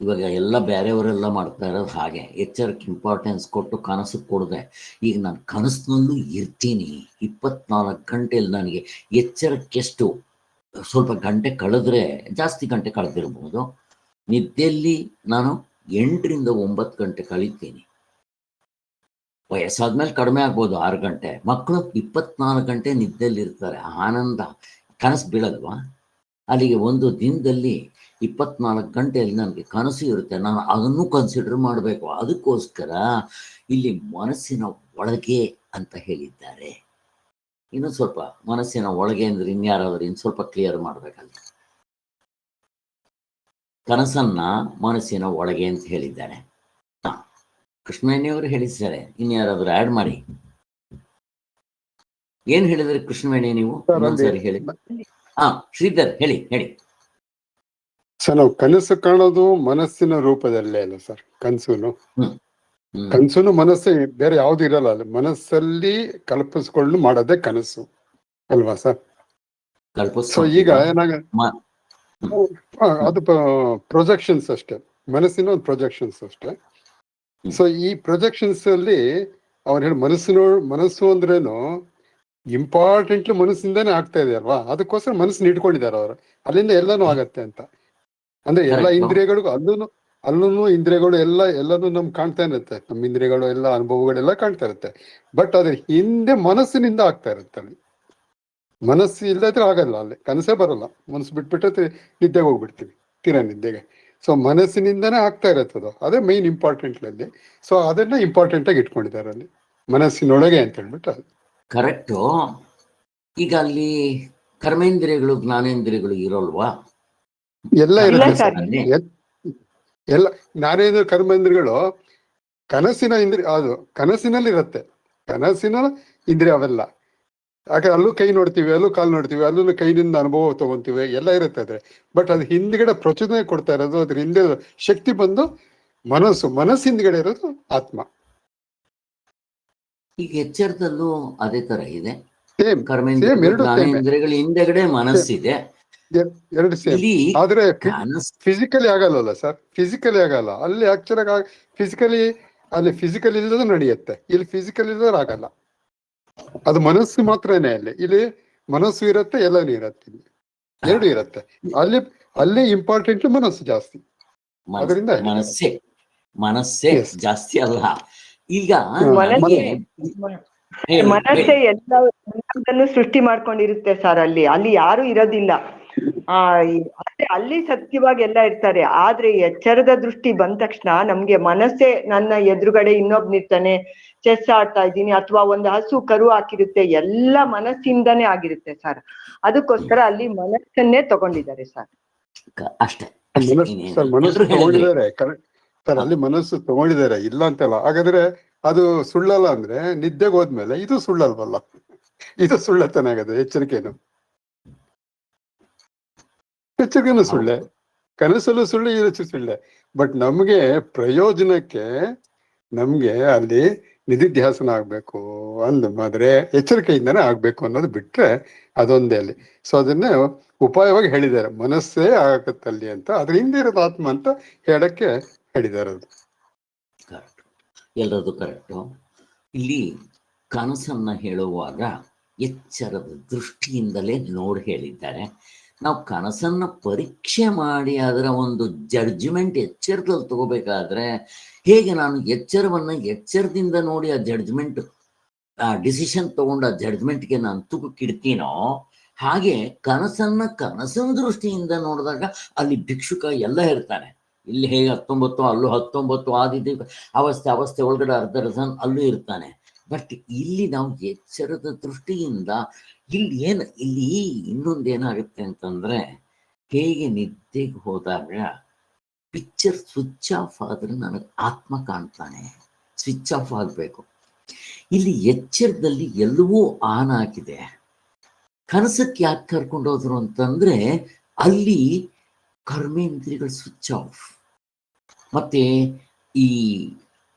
ಇವಾಗ ಎಲ್ಲ ಬೇರೆಯವರೆಲ್ಲ ಮಾಡ್ತಾ ಇರೋದು ಹಾಗೆ, ಎಚ್ಚರಕ್ಕೆ ಇಂಪಾರ್ಟೆನ್ಸ್ ಕೊಟ್ಟು ಕನಸಿಗೆ ಕೊಡದೆ. ಈಗ ನಾನು ಕನಸಿನಲ್ಲೂ ಇರ್ತೀನಿ 24 ಗಂಟೆಯಲ್ಲಿ. ನನಗೆ ಎಚ್ಚರಕ್ಕೆಷ್ಟು ಸ್ವಲ್ಪ ಗಂಟೆ ಕಳೆದ್ರೆ ಜಾಸ್ತಿ ಗಂಟೆ ಕಳೆದಿರ್ಬೋದು. ನಿದ್ದೆಯಲ್ಲಿ ನಾನು 8 ರಿಂದ 9 ಗಂಟೆ ಕಳೀತೀನಿ. ವಯಸ್ಸಾದ್ಮೇಲೆ ಕಡಿಮೆ ಆಗ್ಬೋದು 6 ಗಂಟೆ. ಮಕ್ಕಳು 24 ಗಂಟೆ ನಿದ್ದೆಯಲ್ಲಿರ್ತಾರೆ. ಆನಂದ. ಕನಸು ಬೀಳಲ್ವಾ? ಅಲ್ಲಿಗೆ ಒಂದು ದಿನದಲ್ಲಿ 24 ಗಂಟೆಯಲ್ಲಿ ನನಗೆ ಕನಸು ಇರುತ್ತೆ. ನಾನು ಅದನ್ನು ಕನ್ಸಿಡರ್ ಮಾಡಬೇಕು. ಅದಕ್ಕೋಸ್ಕರ ಇಲ್ಲಿ ಮನಸ್ಸಿನ ಒಳಗೆ ಅಂತ ಹೇಳಿದ್ದಾರೆ. ಇನ್ನು ಸ್ವಲ್ಪ ಮನಸ್ಸಿನ ಒಳಗೆ ಅಂದ್ರೆ ಇನ್ಯಾರಾದ್ರೂ ಇನ್ನು ಸ್ವಲ್ಪ ಕ್ಲಿಯರ್ ಮಾಡ್ಬೇಕಲ್ಲ. ಕನಸನ್ನ ಮನಸ್ಸಿನ ಒಳಗೆ ಅಂತ ಹೇಳಿದ್ದಾರೆ. ಕೃಷ್ಣವೇಣಿಯವರು ಹೇಳಿದ್ದಾರೆ. ಇನ್ಯಾರಾದ್ರೂ ಆ್ಯಡ್ ಮಾಡಿ. ಏನ್ ಹೇಳಿದ್ರಿ ಕೃಷ್ಣವೇಣಿ ನೀವು? ಇನ್ನೊಂದ್ಸರಿ ಹೇಳಿ. ಶ್ರೀಧರ್ ಹೇಳಿ. ಸರ್, ನಾವು ಕನಸು ಕಾಣೋದು ಮನಸ್ಸಿನ ರೂಪದಲ್ಲೇ ಅಲ್ಲ ಸರ್. ಕನಸುನು ಮನಸ್ಸೇ, ಬೇರೆ ಯಾವ್ದು ಇರಲ್ಲ. ಅಲ್ಲಿ ಮನಸ್ಸಲ್ಲಿ ಕಲ್ಪಿಸ್ಕೊಂಡು ಮಾಡೋದೇ ಕನಸು ಅಲ್ವಾ ಸರ್? ಸೊ ಈಗ ಅದು ಪ್ರೊಜೆಕ್ಷನ್ಸ್ ಅಷ್ಟೇ, ಮನಸ್ಸಿನ ಒಂದು ಪ್ರೊಜೆಕ್ಷನ್ಸ್ ಅಷ್ಟೇ. ಸೊ ಈ ಪ್ರೊಜೆಕ್ಷನ್ಸ್ ಅಲ್ಲಿ ಅವ್ರು ಹೇಳಿ ಮನಸ್ಸು ಅಂದ್ರೇನು ಇಂಪಾರ್ಟೆಂಟ್ಲಿ ಮನಸ್ಸಿಂದಾನೇ ಆಗ್ತಾ ಇದೆ ಅಲ್ವಾ? ಅದಕ್ಕೋಸ್ಕರ ಮನಸ್ಸನ್ನ ಇಟ್ಕೊಂಡಿದ್ದಾರೆ ಅವರು. ಅಲ್ಲಿಂದ ಎಲ್ಲಾನು ಆಗತ್ತೆ ಅಂತ. ಅಂದ್ರೆ ಎಲ್ಲ ಇಂದ್ರಿಯಗಳಿಗೂ ಅಲ್ಲೂ ಇಂದ್ರಿಯಗಳು ಎಲ್ಲನೂ ನಮ್ಗೆ ಕಾಣ್ತಾ ಇರುತ್ತೆ. ನಮ್ಮ ಇಂದ್ರಿಯಗಳು ಎಲ್ಲ ಅನುಭವಗಳೆಲ್ಲ ಕಾಣ್ತಾ ಇರುತ್ತೆ. ಬಟ್ ಅದ್ರ ಹಿಂದೆ ಮನಸ್ಸಿನಿಂದ ಆಗ್ತಾ ಇರುತ್ತೆ. ಅಲ್ಲಿ ಮನಸ್ಸು ಇಲ್ಲದ್ರೆ ಆಗಲ್ಲ, ಅಲ್ಲಿ ಕನಸೇ ಬರಲ್ಲ. ಮನಸ್ಸು ಬಿಟ್ಬಿಟ್ಟೆ ನಿದ್ದೆಗೆ ಹೋಗ್ಬಿಡ್ತೀವಿ, ತೀರಾ ನಿದ್ದೆಗೆ. ಸೊ ಮನಸ್ಸಿನಿಂದನೇ ಆಗ್ತಾ ಇರುತ್ತದು. ಅದೇ ಮೈನ್ ಇಂಪಾರ್ಟೆಂಟ್ ಅಲ್ಲಿ. ಸೊ ಅದನ್ನ ಇಂಪಾರ್ಟೆಂಟ್ ಆಗಿ ಇಟ್ಕೊಂಡಿದ್ದಾರೆ ಅಲ್ಲಿ, ಮನಸ್ಸಿನೊಳಗೆ ಅಂತ ಹೇಳ್ಬಿಟ್ಟು. ಕರೆಕ್ಟು. ಈಗ ಅಲ್ಲಿ ಕರ್ಮೇಂದ್ರಿಯಗಳು ಜ್ಞಾನೇಂದ್ರಿಯಗಳು ಇರೋಲ್ವಾ? ಎಲ್ಲ ಇರುತ್ತೆ. ಎಲ್ಲ ಜ್ಞಾನೇಂದ್ರ ಕರ್ಮೇಂದ್ರಿಯಗಳು ಕನಸಿನ ಇಂದ್ರಿಯ, ಅದು ಕನಸಿನಲ್ಲಿ ಇರುತ್ತೆ. ಕನಸಿನ ಇಂದ್ರಿಯ ಅವೆಲ್ಲ. ಯಾಕಂದ್ರೆ ಅಲ್ಲೂ ಕೈ ನೋಡ್ತೀವಿ, ಅಲ್ಲೂ ಕಾಲು ನೋಡ್ತೀವಿ, ಅಲ್ಲೂ ಕೈನಿಂದ ಅನುಭವ ತಗೊಂತೀವಿ, ಎಲ್ಲ ಇರುತ್ತೆ ಅದ್ರೆ. ಬಟ್ ಅದು ಹಿಂದ್ಗಡೆ ಪ್ರಚೋದನೆ ಕೊಡ್ತಾ ಇರೋದು, ಅದ್ರ ಹಿಂದೆ ಶಕ್ತಿ ಬಂದು ಮನಸ್ಸು ಹಿಂದ್ಗಡೆ ಇರೋದು ಆತ್ಮ. ಈಗ ಎಚ್ಚರದಲ್ಲೂ ಅದೇ ತರ ಇದೆ. ಕರ್ಮೇಂದ್ರಿಯಗಳ ಹಿಂದೆಗಡೆ ಮನಸ್ಸಿದೆ. ಎರಡು ಸೇಮ್. ಆದ್ರೆ ಫಿಸಿಕಲಿ ಆಗಲ್ಲ ಸರ್, ಫಿಸಿಕಲಿ ಆಗಲ್ಲ. ಅಲ್ಲಿ ಆಕ್ಚುಲಿ ಫಿಸಿಕಲಿ ಇಲ್ಲದ ನಡೆಯುತ್ತೆ, ಇಲ್ಲಿ ಫಿಸಿಕಲ್ ಇಲ್ಲದ್ರೆ ಆಗಲ್ಲ. ಅದು ಮನಸ್ಸು ಮಾತ್ರನೇ. ಇಲ್ಲಿ ಮನಸ್ಸು ಇರುತ್ತೆ, ಎಲ್ಲನೂ ಇರುತ್ತೆ. ಇಲ್ಲಿ ಎರಡು ಇರುತ್ತೆ. ಅಲ್ಲಿ ಇಂಪಾರ್ಟೆಂಟ್ ಮನಸ್ಸು ಜಾಸ್ತಿ. ಅದರಿಂದ ಮನಸ್ಸೇ ಜಾಸ್ತಿ ಅಲ್ಲ. ಈಗ ಮನಸ್ಸೇ ಎಲ್ಲದನ್ನು ಸೃಷ್ಟಿ ಮಾಡ್ಕೊಂಡಿರುತ್ತೆ ಸರ್. ಅಲ್ಲಿ ಯಾರು ಇರೋದಿಲ್ಲ. ಅದೇ ಅಲ್ಲಿ ಸತ್ಯವಾಗಿ ಎಲ್ಲ ಇರ್ತಾರೆ. ಆದ್ರೆ ಎಚ್ಚರದ ದೃಷ್ಟಿ ಬಂದ ತಕ್ಷಣ ನಮ್ಗೆ ಮನಸ್ಸೇ ನನ್ನ ಎದುರುಗಡೆ ಇನ್ನೊಬ್ನಿರ್ತಾನೆ, ಚೆಸ್ ಆಡ್ತಾ ಇದ್ದೀನಿ, ಅಥವಾ ಒಂದು ಹಸು ಕರು ಹಾಕಿರುತ್ತೆ, ಎಲ್ಲ ಮನಸ್ಸಿಂದನೇ ಆಗಿರುತ್ತೆ ಸರ್. ಅದಕ್ಕೋಸ್ಕರ ಅಲ್ಲಿ ಮನಸ್ಸನ್ನೇ ತಗೊಂಡಿದ್ದಾರೆ ಸರ್. ಅಷ್ಟೇ. ಮನಸ್ಸು ತಗೊಂಡಿದ್ದಾರೆ ಸರ್, ಅಲ್ಲಿ ಮನಸ್ಸು ತಗೊಂಡಿದ್ದಾರೆ, ಇಲ್ಲ ಅಂತಲ್ಲ. ಹಾಗಾದ್ರೆ ಅದು ಸುಳ್ಳಲ್ಲ ಅಂದ್ರೆ ನಿದ್ದೆಗೆ ಹೋದ್ಮೇಲೆ ಇದು ಸುಳ್ಳಲ್ವಲ್ಲ? ಇದು ಸುಳ್ಳತನ ಆಗದೆ. ಎಚ್ಚರಿಕೆನು ಸುಳ್ಳೆ, ಕನಸಲ್ಲೂ ಸುಳ್ಳು, ಇರಚು ಸುಳ್ಳೆ. ಬಟ್ ನಮ್ಗೆ ಪ್ರಯೋಜನಕ್ಕೆ ನಮ್ಗೆ ಅಲ್ಲಿ ನಿಧಿಧ್ಯಾಸನ ಆಗ್ಬೇಕು ಅಂದ್ರೆ ಎಚ್ಚರಿಕೆಯಿಂದನೇ ಆಗ್ಬೇಕು ಅನ್ನೋದು ಬಿಟ್ರೆ ಅದೊಂದೇ ಅಲ್ಲಿ. ಸೊ ಅದನ್ನೇ ಉಪಾಯವಾಗಿ ಹೇಳಿದ್ದಾರೆ, ಮನಸ್ಸೇ ಆಗತ್ತಲ್ಲಿ ಅಂತ. ಅದ್ರ ಹಿಂದೆ ಇರೋದು ಆತ್ಮ ಅಂತ ಹೇಳಕ್ಕೆ ಹೇಳಿದ್ದಾರೆ. ಅದು ಕರೆಕ್ಟ್, ಎಲ್ಲರದು ಕರೆಕ್ಟು. ಇಲ್ಲಿ ಕನಸನ್ನ ಹೇಳುವಾಗ ಎಚ್ಚರದ ದೃಷ್ಟಿಯಿಂದಲೇ ನೋಡಿ ಹೇಳಿದ್ದಾರೆ. ನಾವು ಕನಸನ್ನ ಪರೀಕ್ಷೆ ಮಾಡಿ ಅದರ ಒಂದು ಜಡ್ಜ್ಮೆಂಟ್ ಎಚ್ಚರದಲ್ಲಿ ತಗೋಬೇಕಾದ್ರೆ ಹೇಗೆ ನಾನು ಎಚ್ಚರದಿಂದ ನೋಡಿ ಆ ಜಡ್ಜ್ಮೆಂಟ್, ಆ ಡಿಸಿಷನ್ ತಗೊಂಡು ಆ ಜಡ್ಜ್ಮೆಂಟ್ಗೆ ನಾನು ತೂಕಕ್ಕಿಡ್ತೀನೋ, ಹಾಗೆ ಕನಸಿನ ದೃಷ್ಟಿಯಿಂದ ನೋಡಿದಾಗ ಅಲ್ಲಿ ಭಿಕ್ಷುಕ ಎಲ್ಲ ಇರ್ತಾನೆ. ಇಲ್ಲಿ ಹೇಗೆ 19 ಅಲ್ಲೂ 19 ಆದಿದ್ದೀವಿ ಅವಸ್ಥೆ ಒಳಗಡೆ ಅರ್ಧ ರಸನ್ ಅಲ್ಲೂ ಇರ್ತಾನೆ. ಬಟ್ ಇಲ್ಲಿ ನಾವು ಎಚ್ಚರದ ದೃಷ್ಟಿಯಿಂದ ಇಲ್ಲಿ ಇನ್ನೊಂದೇನಾಗುತ್ತೆ ಅಂತಂದ್ರೆ, ಹೇಗೆ ನಿದ್ದೆಗೆ ಹೋದಾಗ ಪಿಕ್ಚರ್ ಸ್ವಿಚ್ ಆಫ್ ಆದ್ರೆ ನನಗೆ ಆತ್ಮ ಕಾಣ್ತಾನೆ, ಸ್ವಿಚ್ ಆಫ್ ಆಗಬೇಕು. ಇಲ್ಲಿ ಎಚ್ಚರದಲ್ಲಿ ಎಲ್ಲವೂ ಆನ್ ಆಗಿದೆ. ಕನಸಕ್ಕೆ ಯಾಕೆ ಕರ್ಕೊಂಡೋದ್ರು ಅಂತಂದ್ರೆ ಅಲ್ಲಿ ಕರ್ಮೇಂದ್ರಿಯಗಳು ಸ್ವಿಚ್ ಆಫ್. ಮತ್ತೆ ಈ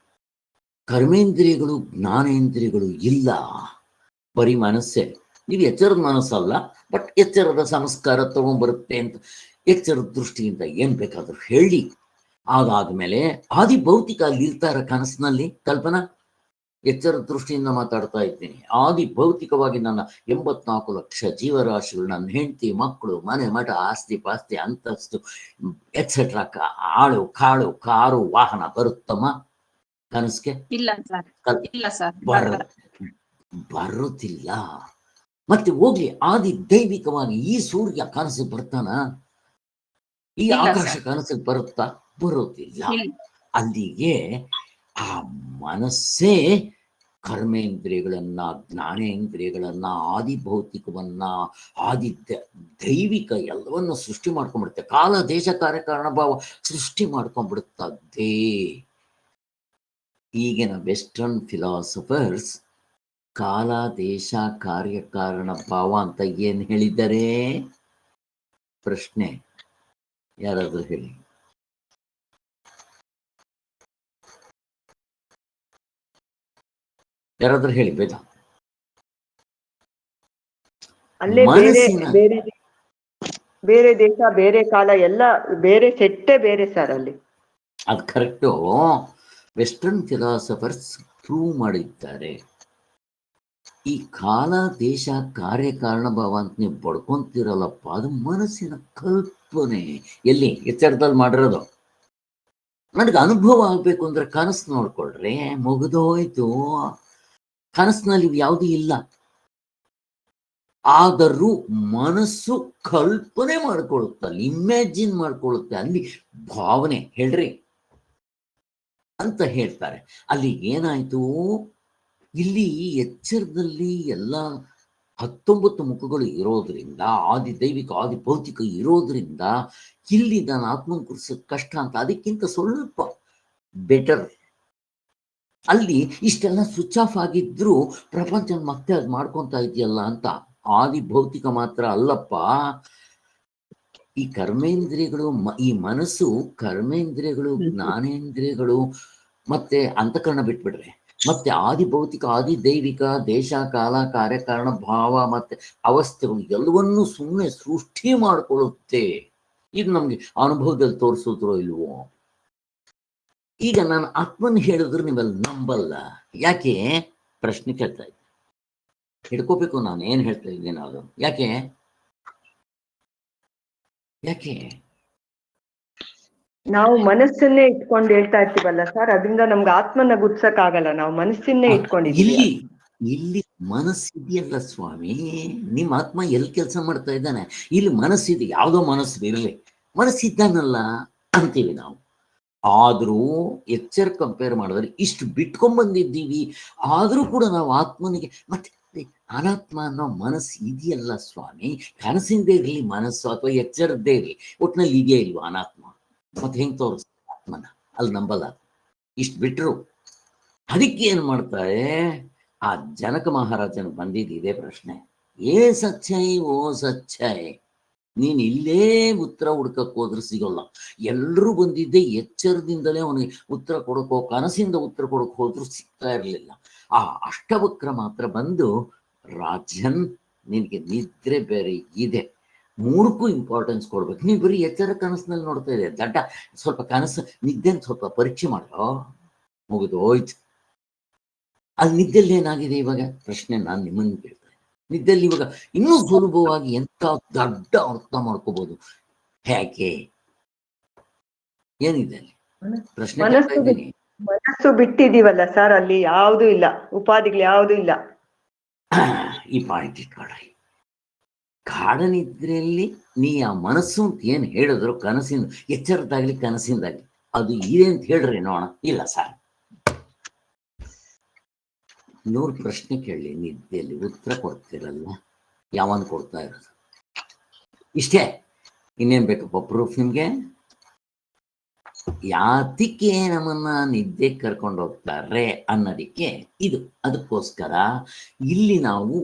ಕರ್ಮೇಂದ್ರಿಯಗಳು ಜ್ಞಾನೇಂದ್ರಿಯಗಳು ಇಲ್ಲ, ಬರೀ ಮನಸ್ಸೇ. ನೀವು ಎಚ್ಚರದ ಮನಸ್ಸಲ್ಲ, ಬಟ್ ಎಚ್ಚರದ ಸಂಸ್ಕಾರ ತಗೊಂಡ್ಬರುತ್ತೆ ಅಂತ ಎಚ್ಚರದ ದೃಷ್ಟಿಯಿಂದ ಏನ್ ಬೇಕಾದ್ರೂ ಹೇಳಿ. ಅದಾದ್ಮೇಲೆ ಆದಿ ಭೌತಿಕ ಅಲ್ಲಿ ಇರ್ತಾರ ಕನಸಿನಲ್ಲಿ. ಕಲ್ಪನಾ, ಎಚ್ಚರದ ದೃಷ್ಟಿಯಿಂದ ಮಾತಾಡ್ತಾ ಇದ್ದೀನಿ. ಆದಿ ಭೌತಿಕವಾಗಿ ನನ್ನ 84 ಲಕ್ಷ ಜೀವರಾಶಿಗಳು, ನನ್ನ ಹೆಂಡತಿ, ಮಕ್ಕಳು, ಮನೆ, ಮಠ, ಆಸ್ತಿ ಪಾಸ್ತಿ, ಅಂತಸ್ತು, ಎಕ್ಸೆಟ್ರಾ, ಆಳು ಕಾಳು, ಕಾರು, ವಾಹನ ಬರುತ್ತಮ್ಮ ಕನಸ್ಗೆ? ಬರುತ್ತಿಲ್ಲ. ಮತ್ತೆ ಹೋಗ್ಲಿ, ಆದಿ ದೈವಿಕವಾಗಿ ಈ ಸೂರ್ಯ ಕನಸಿಗೆ ಬರ್ತಾನ? ಈ ಆಕಾಶ ಕನಸಿಗೆ ಬರುತ್ತಿಲ್ಲ. ಅಲ್ಲಿಗೆ ಆ ಮನಸ್ಸೇ ಕರ್ಮೇಂದ್ರಿಯಗಳನ್ನ, ಜ್ಞಾನೇಂದ್ರಿಯಗಳನ್ನ, ಆದಿ ಭೌತಿಕವನ್ನ, ಆದಿ ದೈವಿಕ ಎಲ್ಲವನ್ನ ಸೃಷ್ಟಿ ಮಾಡ್ಕೊಂಡ್ಬಿಡುತ್ತೆ. ಕಾಲ, ದೇಶ, ಕಾರ್ಯಕಾರಣ ಭಾವ ಸೃಷ್ಟಿ ಮಾಡ್ಕೊಂಡ್ಬಿಡುತ್ತದೆ. ಈಗಿನ ವೆಸ್ಟರ್ನ್ ಫಿಲಾಸಫರ್ಸ್ ಕಾಲ, ದೇಶ, ಕಾರ್ಯಕಾರಣ ಭಾವ ಅಂತ ಏನ್ ಹೇಳಿದ್ದಾರೆ? ಪ್ರಶ್ನೆ, ಯಾರಾದ್ರೂ ಹೇಳಿ. ಯಾರಾದ್ರೂ ಹೇಳಿ ಬೇಗ. ಅಲ್ಲೇ ಬೇರೆ ದೇಶ, ಬೇರೆ ಕಾಲ, ಎಲ್ಲ ಬೇರೆ ಸೆಟ್ಟೇ ಬೇರೆ ಸರ್ ಅಲ್ಲಿ. ಅದು ಕರೆಕ್ಟು. ವೆಸ್ಟರ್ನ್ ಫಿಲಾಸಫರ್ಸ್ ಪ್ರೂವ್ ಮಾಡಿದ್ದಾರೆ. ಈ ಕಾಲ, ದೇಶ, ಕಾರ್ಯಕಾರಣ ಭಾವ ಅಂತ ನೀವು ಬಡ್ಕೊಂತೀರಲ್ಲಪ್ಪ, ಅದು ಮನಸ್ಸಿನ ಕಲ್ಪನೆ. ಎಲ್ಲಿ? ಎಚ್ಚರದಲ್ಲಿ ಮಾಡಿರೋದು. ನನಗೆ ಅನುಭವ ಆಗ್ಬೇಕು ಅಂದ್ರೆ ಕನಸು ನೋಡ್ಕೊಳ್ರಿ, ಮುಗಿದೋಯ್ತು. ಕನಸಿನಲ್ಲಿ ಯಾವುದೂ ಇಲ್ಲ. ಆದರೂ ಮನಸ್ಸು ಕಲ್ಪನೆ ಮಾಡ್ಕೊಳ್ಳುತ್ತೆ, ಅಲ್ಲಿ ಇಮ್ಯಾಜಿನ್ ಮಾಡ್ಕೊಳ್ಳುತ್ತೆ, ಅಲ್ಲಿ ಭಾವನೆ ಹೇಳ್ರಿ ಅಂತ ಹೇಳ್ತಾರೆ. ಅಲ್ಲಿ ಏನಾಯ್ತು? ಇಲ್ಲಿ ಎಚ್ಚರದಲ್ಲಿ ಎಲ್ಲ 19 ಮುಖಗಳು ಇರೋದ್ರಿಂದ, ಆದಿ ದೈವಿಕ, ಆದಿ ಭೌತಿಕ ಇರೋದ್ರಿಂದ ಇಲ್ಲಿ ನಾನು ಆತ್ಮ ಕುರಿಸೋದು ಕಷ್ಟ ಅಂತ. ಅದಕ್ಕಿಂತ ಸ್ವಲ್ಪ ಬೆಟರ್ ಅಲ್ಲಿ ಇಷ್ಟೆಲ್ಲ ಸ್ವಿಚ್ ಆಫ್ ಆಗಿದ್ರು ಪ್ರಪಂಚ ಮತ್ತೆ ಅದು ಮಾಡ್ಕೊಂತ ಇದೆಯಲ್ಲ ಅಂತ. ಆದಿ ಭೌತಿಕ ಮಾತ್ರ ಅಲ್ಲಪ್ಪ, ಈ ಕರ್ಮೇಂದ್ರಿಯಗಳು, ಈ ಮನಸ್ಸು, ಕರ್ಮೇಂದ್ರಿಯಗಳು, ಜ್ಞಾನೇಂದ್ರಿಯಗಳು, ಮತ್ತೆ ಅಂತಃಕರಣ ಬಿಟ್ಬಿಡ್ರೆ, ಮತ್ತೆ ಆದಿ ಭೌತಿಕ, ಆದಿ ದೈವಿಕ, ದೇಶ, ಕಾಲ, ಕಾರ್ಯಕಾರಣ ಭಾವ ಮತ್ತೆ ಅವಸ್ಥೆಗಳು ಎಲ್ಲವನ್ನೂ ಸುಮ್ಮನೆ ಸೃಷ್ಟಿ ಮಾಡಿಕೊಳ್ಳುತ್ತೆ. ಇದು ನಮ್ಗೆ ಅನುಭವದಲ್ಲಿ ತೋರಿಸಿದ್ರು ಇಲ್ವೋ? ಈಗ ನಾನು ಆತ್ಮನ್ ಹೇಳಿದ್ರು ನೀವೆಲ್ಲ ನಂಬಲ್ಲ. ಯಾಕೆ? ಪ್ರಶ್ನೆ ಕೇಳ್ತಾ ಇದ್ದೆ. ಹಿಡ್ಕೋಬೇಕು ನಾನು ಏನ್ ಹೇಳ್ತಾ ಇದ್ದೇನೆ ಅದು. ಯಾಕೆ ನಾವು ಮನಸ್ಸನ್ನೇ ಇಟ್ಕೊಂಡು ಹೇಳ್ತಾ ಇರ್ತೀವಲ್ಲ ಸರ್, ಅದರಿಂದ ನಮ್ಗೆ ಆತ್ಮನ ಗುರ್ಸಕ್ ಆಗಲ್ಲ. ನಾವು ಮನಸ್ಸನ್ನೇ ಇಟ್ಕೊಂಡಿದ್ದೀವಿ. ಇಲ್ಲಿ ಮನಸ್ಸಿದೆಯಲ್ಲ ಸ್ವಾಮಿ, ನಿಮ್ಮ ಆತ್ಮ ಎಲ್ಲಿ ಕೆಲಸ ಮಾಡ್ತಾ ಇದ್ದಾನೆ? ಇಲ್ಲಿ ಮನಸ್ಸಿದೆ, ಯಾವುದೋ ಮನಸ್ಸು ಇರಲಿ, ಮನಸ್ಸಿದ್ದಾನಲ್ಲ ಅಂತೀವಿ ನಾವು. ಆದರೂ ಎಚ್ಚರ ಕಂಪೇರ್ ಮಾಡಿದ್ರೆ ಇಷ್ಟು ಬಿಟ್ಕೊಂಡ್ಬಂದಿದ್ದೀವಿ, ಆದರೂ ಕೂಡ ನಾವು ಆತ್ಮನಿಗೆ ಮತ್ತೆ ಅನಾತ್ಮ ಅನ್ನೋ ಮನಸ್ಸು ಇದೆಯಲ್ಲ ಸ್ವಾಮಿ, ಕನಸಿಂದೇ ಇರಲಿ ಮನಸ್ಸು ಅಥವಾ ಎಚ್ಚರದ್ದೇ ಇರಲಿ, ಒಟ್ಟಿನಲ್ಲಿ ಇದೆಯೇ ಇಲ್ವ ಅನಾತ್ಮ? ಮತ್ತೆ ಹೆಂಗೆ ತೋರಿಸ್ತಾರೆ ಆತ್ಮನ? ಅಲ್ಲಿ ನಂಬಲ್ಲ. ಇಷ್ಟು ಬಿಟ್ಟರು ಅದಕ್ಕೆ ಏನು ಮಾಡ್ತಾರೆ, ಆ ಜನಕ ಮಹಾರಾಜನ ಬಂದಿದ್ದು ಇದೇ ಪ್ರಶ್ನೆ, ಏ ಸಚ್ಚೈ ಓ ಸಚ್ಚೈ, ನೀನ್ ಇಲ್ಲೇ ಉತ್ತರ ಹುಡ್ಕಕ್ ಹೋದ್ರೆ ಸಿಗೋಲ್ಲ. ಎಲ್ರೂ ಬಂದಿದ್ದೆ ಎಚ್ಚರದಿಂದಲೇ ಅವನಿಗೆ ಉತ್ತರ ಕೊಡಕೋ, ಕನಸಿಂದ ಉತ್ತರ ಕೊಡಕ್ ಹೋದ್ರು ಸಿಗ್ತಾ ಇರಲಿಲ್ಲ. ಆ ಅಷ್ಟವಕ್ರ ಮಾತ್ರ ಬಂದು, ರಾಜನ್ ನಿನಗೆ ನಿದ್ರೆ ಬೇರೆ ಇದೆ, ಮೂರಕ್ಕೂ ಇಂಪಾರ್ಟೆನ್ಸ್ ಕೊಡ್ಬೇಕು. ನೀವು ಬರೀ ಎಚ್ಚರ ಕನಸಿನಲ್ಲಿ ನೋಡ್ತಾ ಇದೆ, ದಡ್ಡ ಸ್ವಲ್ಪ ಕನಸು ನಿದ್ದೆನ ಸ್ವಲ್ಪ ಪರೀಕ್ಷೆ ಮಾಡೋ, ಮುಗಿದು ಹೋಯ್ತು. ಅಲ್ಲಿ ನಿದ್ದೆಲ್ಲಿ ಏನಾಗಿದೆ ಇವಾಗ? ಪ್ರಶ್ನೆ ನಾನು ನಿಮ್ಮನ್ನು ಕೇಳ್ತೇನೆ. ನಿದ್ದೆಯಲ್ಲಿ ಇವಾಗ ಇನ್ನೂ ಸುಲಭವಾಗಿ ಎಂತ ದೊಡ್ಡ ಅರ್ಥ ಮಾಡ್ಕೋಬಹುದು. ಹೇಗೆ? ಏನಿದೆ ಅಲ್ಲಿ ಪ್ರಶ್ನೆ ಕೇಳ್ತಾ ಇದ್ದೀನಿ. ಮನಸ್ಸು ಬಿಟ್ಟಿದೀವಲ್ಲ ಸರ್, ಅಲ್ಲಿ ಯಾವ್ದು ಇಲ್ಲ, ಉಪಾಧಿಗಳು ಯಾವ್ದು ಇಲ್ಲ. ಈ ಪಾಯಿಂಟ್ ಇಟ್ಕೊಳ್ರಿ. ಗಾಢ ನಿದ್ರೆಯಲ್ಲಿ ನೀ ಆ ಮನಸ್ಸು ಅಂತ ಏನ್ ಹೇಳಿದ್ರು, ಕನಸಿಂದ ಎಚ್ಚರದಾಗ್ಲಿ ಕನಸಿಂದಾಗ್ಲಿ ಅದು ಇದೆ ಅಂತ ಹೇಳ್ರಿ ನೋಡೋಣ. ಇಲ್ಲ ಸರ್, 100 ಪ್ರಶ್ನೆ ಕೇಳಿ ನಿದ್ದೆಯಲ್ಲಿ ಉತ್ತರ ಕೊಡ್ತಿರಲ್ಲ, ಯಾವನ್ ಕೊಡ್ತಾ ಇರೋದು? ಇಷ್ಟೇ, ಇನ್ನೇನ್ ಬೇಕಪ್ಪ ಪ್ರೂಫ್ ನಿಮ್ಗೆ? ಯಾತಿಗೆ ನಮ್ಮನ್ನ ನಿದ್ದೆ ಕರ್ಕೊಂಡು ಹೋಗ್ತಾರೆ ಅನ್ನೋದಕ್ಕೆ ಇದು. ಅದಕ್ಕೋಸ್ಕರ ಇಲ್ಲಿ ನಾವು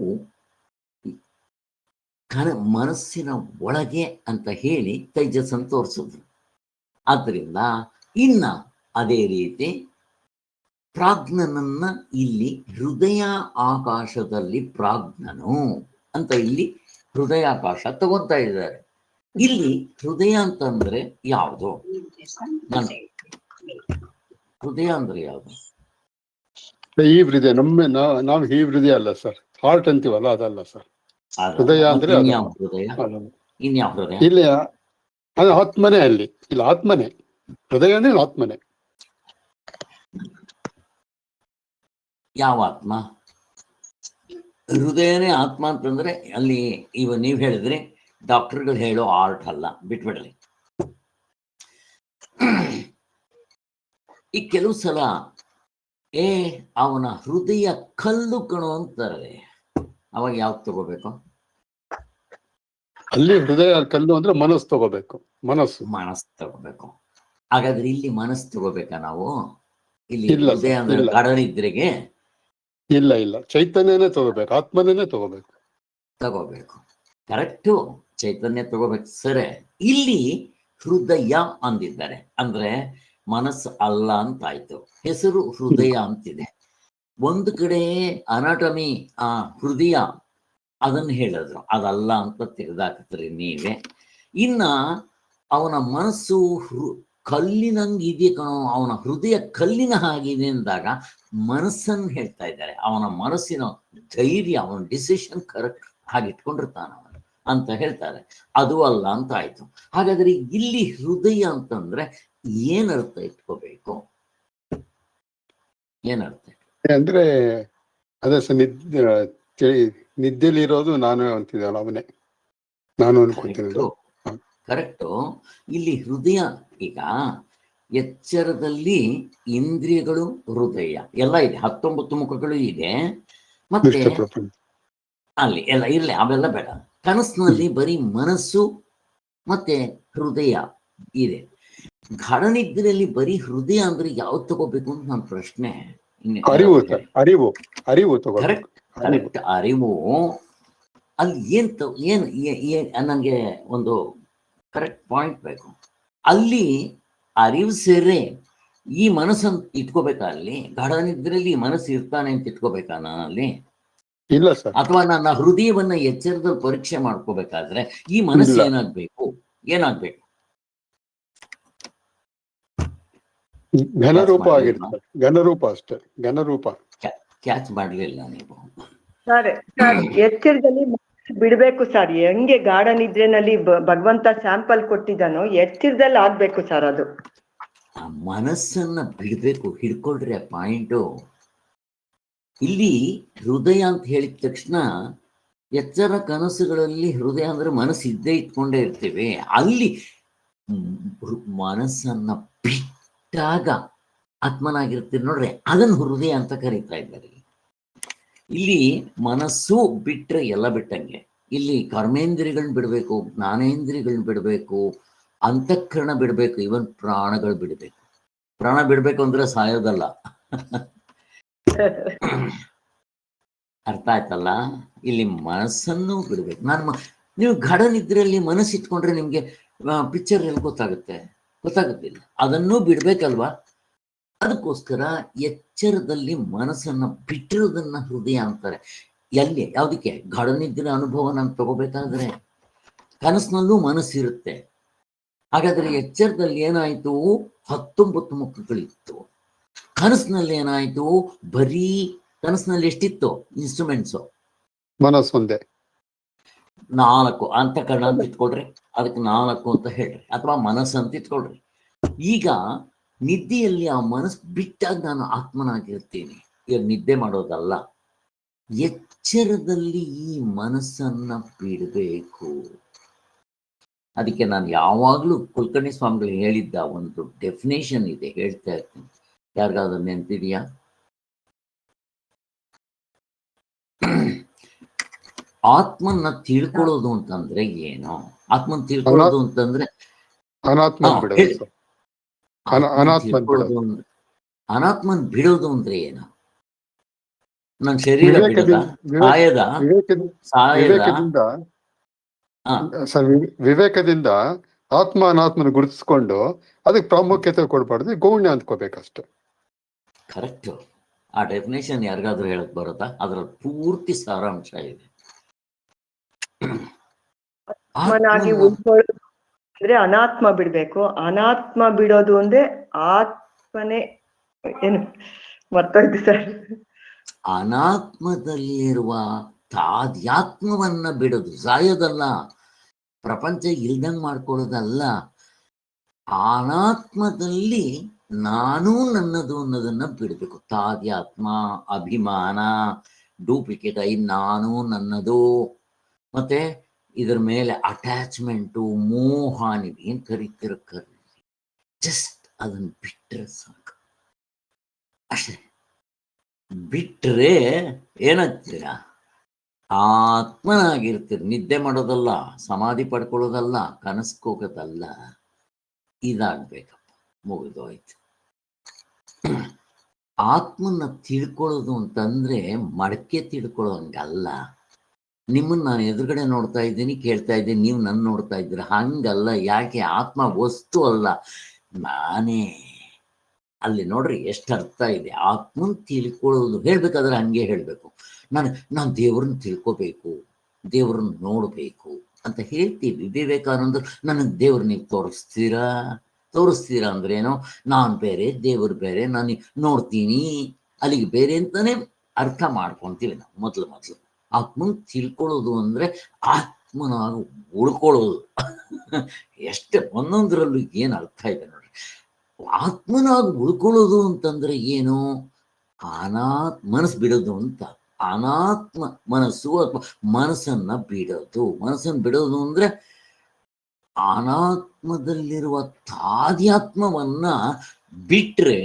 ಮನಸ್ಸಿನ ಒಳಗೆ ಅಂತ ಹೇಳಿ ತೈಜಸ್ಸನ್ನು ತೋರಿಸಿದ್ರು. ಆದ್ದರಿಂದ ಇನ್ನ ಅದೇ ರೀತಿ ಪ್ರಾಜ್ಞನನ್ನ ಇಲ್ಲಿ ಹೃದಯ ಆಕಾಶದಲ್ಲಿ ಪ್ರಾಜ್ಞನು ಅಂತ ಇಲ್ಲಿ ಹೃದಯಾಕಾಶ ತಗೊಂತಾ ಇದ್ದಾರೆ. ಇಲ್ಲಿ ಹೃದಯ ಅಂತಂದ್ರೆ ಯಾವುದು? ಹೃದಯ ಅಂದ್ರೆ ಯಾವುದು? ಈ ಹೃದಯ ನಾವು ಈ ಹೃದಯ ಅಲ್ಲ ಸರ್, ಹಾರ್ಟ್ ಅಂತೀವಲ್ಲ ಅದಲ್ಲ ಸರ್. ಹೃದಯ ಅಂದ್ರೆ ಹೃದಯ ಇನ್ಯಾವ ಹೃದಯ? ಇಲ್ಲಿ ಅದು ಆತ್ಮನೇ, ಅಲ್ಲಿ ಇಲ್ಲ ಆತ್ಮನೇ. ಹೃದಯ ಅಂದ್ರೆ ಆತ್ಮನೇ. ಯಾವ ಆತ್ಮ? ಹೃದಯನೇ ಆತ್ಮ ಅಂತಂದ್ರೆ ಅಲ್ಲಿ ಇವ ನೀವ್ ಹೇಳಿದ್ರೆ ಡಾಕ್ಟರ್ಗಳು ಹೇಳೋ ಆರ್ಟ್ ಅಲ್ಲ, ಬಿಟ್ಬಿಡ್ರಿ. ಈ ಕೆಲವು ಸಲ ಅವನ ಹೃದಯ ಕಲ್ಲು ಕಣು ಅಂತಾರೆ, ಅವಾಗ ಯಾವ್ದು ತಗೋಬೇಕು? ಅಲ್ಲಿ ಹೃದಯ ಕಲ್ಲು ಅಂದ್ರೆ ಮನಸ್ಸು ತಗೋಬೇಕು. ಮನಸ್ಸು ತಗೋಬೇಕು. ಹಾಗಾದ್ರೆ ಇಲ್ಲಿ ಮನಸ್ಸು ತಗೋಬೇಕಾ ನಾವು? ಇಲ್ಲಿ ಇಲ್ಲ ಹೃದಯ ಅಂದ್ರೆ ಗಾಢ ನಿದ್ರೆಗೆ ಇಲ್ಲ ಚೈತನ್ಯನೇ ತಗೋಬೇಕು, ಆತ್ಮನೇ ತಗೋಬೇಕು. ಕರೆಕ್ಟು, ಚೈತನ್ಯ ತಗೋಬೇಕು. ಸರಿ, ಇಲ್ಲಿ ಹೃದಯ ಅಂದಿದ್ದಾರೆ ಅಂದ್ರೆ ಮನಸ್ಸು ಅಲ್ಲ ಅಂತಾಯ್ತು, ಹೆಸರು ಹೃದಯ ಅಂತಿದೆ. ಒಂದು ಕಡೆ ಅನಾಟಮಿ ಹೃದಯ ಅದನ್ನು ಹೇಳಿದ್ರು, ಅದಲ್ಲ ಅಂತ ತೆಗೆದಾಕ್ತ್ರಿ ನೀವೇ. ಇನ್ನ ಅವನ ಮನಸ್ಸು ಕಲ್ಲಿನಂಗೆ ಇದೆ ಕಣೋ, ಅವನ ಹೃದಯ ಕಲ್ಲಿನ ಹಾಗಿದೆ ಅಂದಾಗ ಮನಸ್ಸನ್ನು ಹೇಳ್ತಾ ಇದ್ದಾರೆ. ಅವನ ಮನಸ್ಸಿನ ಧೈರ್ಯ, ಅವನ ಡಿಸಿಷನ್ ಕರೆಕ್ಟ್ ಹಾಗಿಟ್ಕೊಂಡಿರ್ತಾನ ಅವನು ಅಂತ ಹೇಳ್ತಾರೆ. ಅದು ಅಲ್ಲ ಅಂತ ಆಯ್ತು. ಹಾಗಾದ್ರೆ ಇಲ್ಲಿ ಹೃದಯ ಅಂತಂದ್ರೆ ಏನರ್ಥ ಇಟ್ಕೋಬೇಕು? ಏನರ್ಥ ಅಂದ್ರೆ ಅದೇ ನಿದ್ದೆಲಿ ಇರೋದು ನಾನು ಅಂತಿದ್ದಲ್ಲ, ಅವನೇ ನಾನು ಅನ್ಕೊಂತೀನಿ. ಕರೆಕ್ಟು. ಇಲ್ಲಿ ಹೃದಯ, ಈಗ ಎಚ್ಚರದಲ್ಲಿ ಇಂದ್ರಿಯಗಳು, ಹೃದಯ ಎಲ್ಲ ಇದೆ, 19 ಮುಖಗಳು ಇದೆ. ಮತ್ತೆ ಅಲ್ಲಿ ಎಲ್ಲ ಇರ್ಲಿ, ಅವೆಲ್ಲ ಬೇಡ. ಕನಸಿನಲ್ಲಿ ಬರೀ ಮನಸ್ಸು ಮತ್ತೆ ಹೃದಯ ಇದೆ. ಗಾಢ ನಿದ್ರೆಯಲ್ಲಿ ಬರೀ ಹೃದಯ ಅಂದ್ರೆ ಯಾವ್ದು ತಗೋಬೇಕು ಅಂತ ನನ್ನ ಪ್ರಶ್ನೆ. ಅರಿವು ಕರೆಕ್ಟ್, ಅರಿವು. ಅಲ್ಲಿ ಏನ್ ನನಗೆ ಒಂದು ಕರೆಕ್ಟ್ ಪಾಯಿಂಟ್ ಬೇಕು. ಅಲ್ಲಿ ಅರಿವು ಸೇರೆ ಈ ಮನಸ್ಸನ್ನು ಇಟ್ಕೋಬೇಕಾ? ಅಲ್ಲಿ ಗಾಢ ನಿದ್ರೆಯಲ್ಲಿ ಮನಸ್ಸು ಇರ್ತಾನೆ ಅಂತ ಇಟ್ಕೋಬೇಕಾ ನಾನು ಅಲ್ಲಿ? ಇಲ್ಲ ಸರ್. ಅಥವಾ ನನ್ನ ಹೃದಯವನ್ನ ಎಚ್ಚರದಲ್ಲಿ ಪರೀಕ್ಷೆ ಮಾಡ್ಕೋಬೇಕಾದ್ರೆ ಈ ಮನಸ್ಸು ಏನಾಗ್ಬೇಕು? ಘನರೂಪ ಆಗಿರ್ತದೆ. ಘನರೂಪ ಅಷ್ಟೇ, ಘನರೂಪ. ಕ್ಯಾಚ್ ಮಾಡ್ಲಿಲ್ಲ ನೀವು ಸರ್. ಎಚ್ಚರದಲ್ಲಿ ಬಿಡ್ಬೇಕು ಸರ್. ಹೆಂಗೆ ಗಾಢ ನಿದ್ರೆನಲ್ಲಿ ಭಗವಂತ ಸ್ಯಾಂಪಲ್ ಕೊಟ್ಟಿದ್ದಾನೋ ಎಚ್ಚರದಲ್ಲಿ ಆಗ್ಬೇಕು ಸರ್. ಅದು ಆ ಮನಸ್ಸನ್ನ ಬಿಡ್ಬೇಕು. ಹಿಡ್ಕೊಳ್ರಿ ಆ ಪಾಯಿಂಟು. ಇಲ್ಲಿ ಹೃದಯ ಅಂತ ಹೇಳಿದ ತಕ್ಷಣ ಎಚ್ಚರ ಕನಸುಗಳಲ್ಲಿ ಹೃದಯ ಅಂದ್ರೆ ಮನಸ್ಸು ಇದ್ದೇ ಇಟ್ಕೊಂಡೇ ಇರ್ತೇವೆ. ಅಲ್ಲಿ ಮನಸ್ಸನ್ನ ಬಿಟ್ಟಾಗ ಆತ್ಮನಾಗಿರ್ತೀರಿ ನೋಡ್ರಿ, ಅದನ್ನು ಹೃದಯ ಅಂತ ಕರೀತಾ ಇದ್ದಾರೆ. ಇಲ್ಲಿ ಮನಸ್ಸು ಬಿಟ್ರೆ ಎಲ್ಲ ಬಿಟ್ಟಂಗೆ. ಇಲ್ಲಿ ಕರ್ಮೇಂದ್ರಿಗಳನ್ನ ಬಿಡಬೇಕು, ಜ್ಞಾನೇಂದ್ರಿಗಳನ್ನ ಬಿಡಬೇಕು, ಅಂತಃಕರಣ ಬಿಡಬೇಕು, ಇವನ್ ಪ್ರಾಣಗಳು ಬಿಡಬೇಕು. ಪ್ರಾಣ ಬಿಡಬೇಕು ಅಂದ್ರೆ ಸಾಯೋದಲ್ಲ. ಅರ್ಥ ಆಯ್ತಲ್ಲ? ಇಲ್ಲಿ ಮನಸ್ಸನ್ನು ಬಿಡಬೇಕು. ನೀವು ಗಾಢ ನಿದ್ರೆಯಲ್ಲಿ ಮನಸ್ಸು ಇಟ್ಕೊಂಡ್ರೆ ನಿಮ್ಗೆ ಪಿಕ್ಚರ್ ಎಲ್ಲಿ ಗೊತ್ತಾಗುತ್ತಿಲ್ಲ. ಅದನ್ನೂ ಬಿಡ್ಬೇಕಲ್ವಾ? ಅದಕ್ಕೋಸ್ಕರ ಎಚ್ಚರದಲ್ಲಿ ಮನಸ್ಸನ್ನ ಬಿಟ್ಟಿರೋದನ್ನ ಹೃದಯ ಅಂತಾರೆ. ಎಲ್ಲಿ ಯಾವುದಕ್ಕೆ? ಗಾಢ ನಿದ್ರೆ ಅನುಭವ ನಾನು ತಗೋಬೇಕಾದ್ರೆ ಕನಸಿನಲ್ಲೂ ಮನಸ್ಸಿರುತ್ತೆ. ಹಾಗಾದ್ರೆ ಎಚ್ಚರದಲ್ಲಿ ಏನಾಯ್ತು? 19 ಮುಖಗಳಿತ್ತು. ಕನಸಿನಲ್ಲಿ ಏನಾಯ್ತು? ಬರೀ ಕನಸಿನಲ್ಲಿ ಎಷ್ಟಿತ್ತು ಇನ್ಸ್ಟ್ರೂಮೆಂಟ್ಸು? ಮನಸ್ಸು ಒಂದೇ. 4 ಅಂತಃಕರಣ ಅಂತ ಇಟ್ಕೊಳ್ರಿ, ಅದಕ್ಕೆ 4 ಅಂತ ಹೇಳ್ರಿ, ಅಥವಾ ಮನಸ್ಸು ಅಂತ ಇಟ್ಕೊಳ್ರಿ. ಈಗ ನಿದ್ದೆಯಲ್ಲಿ ಆ ಮನಸ್ಸು ಬಿಟ್ಟಾಗ ನಾನು ಆತ್ಮನಾಗಿರ್ತೀನಿ. ಈಗ ನಿದ್ದೆ ಮಾಡೋದಲ್ಲ, ಎಚ್ಚರದಲ್ಲಿ ಈ ಮನಸ್ಸನ್ನ ಬಿಡಬೇಕು. ಅದಕ್ಕೆ ನಾನು ಯಾವಾಗಲೂ ಕುಲಕರ್ಣಿ ಸ್ವಾಮಿಗಳು ಹೇಳಿದ್ದ ಒಂದು ಡೆಫಿನೇಷನ್ ಇದೆ, ಹೇಳ್ತಾ ಇರ್ತೀನಿ. ಯಾರಿಗಾದ್ರೂ ನೆನಪಿದೆಯಾ? ಆತ್ಮನ್ನ ತಿಳ್ಕೊಳ್ಳೋದು ಅಂತಂದ್ರೆ ಏನು? ಆತ್ಮನ್ ತಿಳ್ಕೊಳ್ಳೋದು ಅಂತಂದ್ರೆ ಅನಾತ್ಮನ್ ಬಿಡೋದು ಅಂದ್ರೆ ಏನು? ನನ್ನ ಶರೀರ ವಿವೇಕದಿಂದ ಆತ್ಮ ಅನಾತ್ಮನ ಗುರುತಿಸ್ಕೊಂಡು ಅದಕ್ಕೆ ಪ್ರಾಮುಖ್ಯತೆ ಕೊಡ್ಬಾರ್ದು, ಗೌಣ್ಯ ಅಂದ್ಕೋಬೇಕಷ್ಟೆ. ಕರೆಕ್ಟ್. ಆ ಡೆಫಿನೇಷನ್ ಯಾರಿಗಾದ್ರೂ ಹೇಳಕ್ ಬರುತ್ತಾ? ಅದರ ಪೂರ್ತಿ ಸಾರಾಂಶ ಇದೆ. ಅಂದ್ರೆ ಅನಾತ್ಮ ಬಿಡ್ಬೇಕು. ಅನಾತ್ಮ ಬಿಡೋದು ಅಂದ್ರೆ ಆತ್ಮನೇ ಏನು ಮರ್ತೋಯ್ತು ಸರ್. ಅನಾತ್ಮದಲ್ಲಿರುವ ತಾದ್ಯಾತ್ಮವನ್ನ ಬಿಡೋದು, ಸಾಯೋದಲ್ಲ, ಪ್ರಪಂಚ ಇಲ್ದಂಗ್ ಮಾಡ್ಕೊಳ್ಳೋದಲ್ಲ. ಅನಾತ್ಮದಲ್ಲಿ ನಾನು ನನ್ನದು ಅನ್ನೋದನ್ನ ಬಿಡಬೇಕು. ತಾದ್ಯಾತ್ಮ, ಅಭಿಮಾನ, ಡೂಪ್ಲಿಕೇಟ್ ಐ, ನಾನು ನನ್ನದು, ಮತ್ತೆ ಇದ್ರ ಮೇಲೆ ಅಟ್ಯಾಚ್ಮೆಂಟು, ಮೋಹ, ನೀವೇನ್ ಕರೀತಿರ ಕರಿ, ಜಸ್ಟ್ ಅದನ್ನ ಬಿಟ್ಟರೆ ಸಾಕು ಅಷ್ಟೇ. ಬಿಟ್ಟರೆ ಏನಾಗ್ತೀರಾ? ಆತ್ಮನಾಗಿರ್ತೀರಿ. ನಿದ್ದೆ ಮಾಡೋದಲ್ಲ, ಸಮಾಧಿ ಪಡ್ಕೊಳ್ಳೋದಲ್ಲ, ಕನಸ್ಕೋಗೋದಲ್ಲ, ಇದಾಗ್ಬೇಕಪ್ಪ. ಮುಗಿದೋಯ್ತು. ಆತ್ಮನ್ನ ತಿಳ್ಕೊಳ್ಳೋದು ಅಂತಂದ್ರೆ ಮಡಕೆ ತಿಳ್ಕೊಳ್ಳೋ ಹಂಗಲ್ಲ. ನಿಮ್ಮನ್ನ ನಾನು ಎದುರುಗಡೆ ನೋಡ್ತಾ ಇದ್ದೀನಿ, ಕೇಳ್ತಾ ಇದ್ದೀನಿ, ನೀವು ನನ್ನ ನೋಡ್ತಾ ಇದ್ದೀರ, ಹಂಗಲ್ಲ. ಯಾಕೆ? ಆತ್ಮ ವಸ್ತು ಅಲ್ಲ, ನಾನೇ. ಅಲ್ಲಿ ನೋಡ್ರಿ ಎಷ್ಟು ಅರ್ಥ ಇದೆ. ಆತ್ಮನ್ ತಿಳ್ಕೊಳ್ಳೋದು ಹೇಳ್ಬೇಕಾದ್ರೆ ಹಂಗೆ ಹೇಳ್ಬೇಕು. ನಾನು ದೇವ್ರನ್ನ ತಿಳ್ಕೋಬೇಕು, ದೇವ್ರನ್ನ ನೋಡ್ಬೇಕು ಅಂತ ಹೇಳ್ತೀವಿ. ವಿವೇಕಾನಂದರು ನನಗೆ ದೇವ್ರ ನೀವು ತೋರಿಸ್ತೀರಾ ಅಂದ್ರೆ ಏನೋ, ನಾನು ಬೇರೆ ದೇವ್ರು ಬೇರೆ, ನಾನು ನೋಡ್ತೀನಿ ಅಲ್ಲಿಗೆ ಬೇರೆ ಅಂತಾನೆ ಅರ್ಥ ಮಾಡ್ಕೊಂತೀವಿ ನಾವು. ಮೊದಲು ಆತ್ಮನ್ ತಿಳ್ಕೊಳ್ಳೋದು ಅಂದ್ರೆ ಆತ್ಮನಾಗಿ ಉಳ್ಕೊಳ್ಳೋದು. ಎಷ್ಟು ಒಂದೊಂದರಲ್ಲೂ ಏನು ಅರ್ಥ ಇದೆ ನೋಡ್ರಿ. ಆತ್ಮನಾಗಿ ಉಳ್ಕೊಳ್ಳೋದು ಅಂತಂದ್ರೆ ಏನು? ಮನಸ್ಸು ಬಿಡೋದು ಅಂತ. ಅನಾತ್ಮ ಮನಸ್ಸು ಅಥವಾ ಮನಸ್ಸನ್ನ ಬಿಡೋದು. ಮನಸ್ಸನ್ನು ಬಿಡೋದು ಅಂದ್ರೆ ಅನಾತ್ಮದಲ್ಲಿರುವ ತಾದ್ಯಾತ್ಮವನ್ನ ಬಿಟ್ರೆ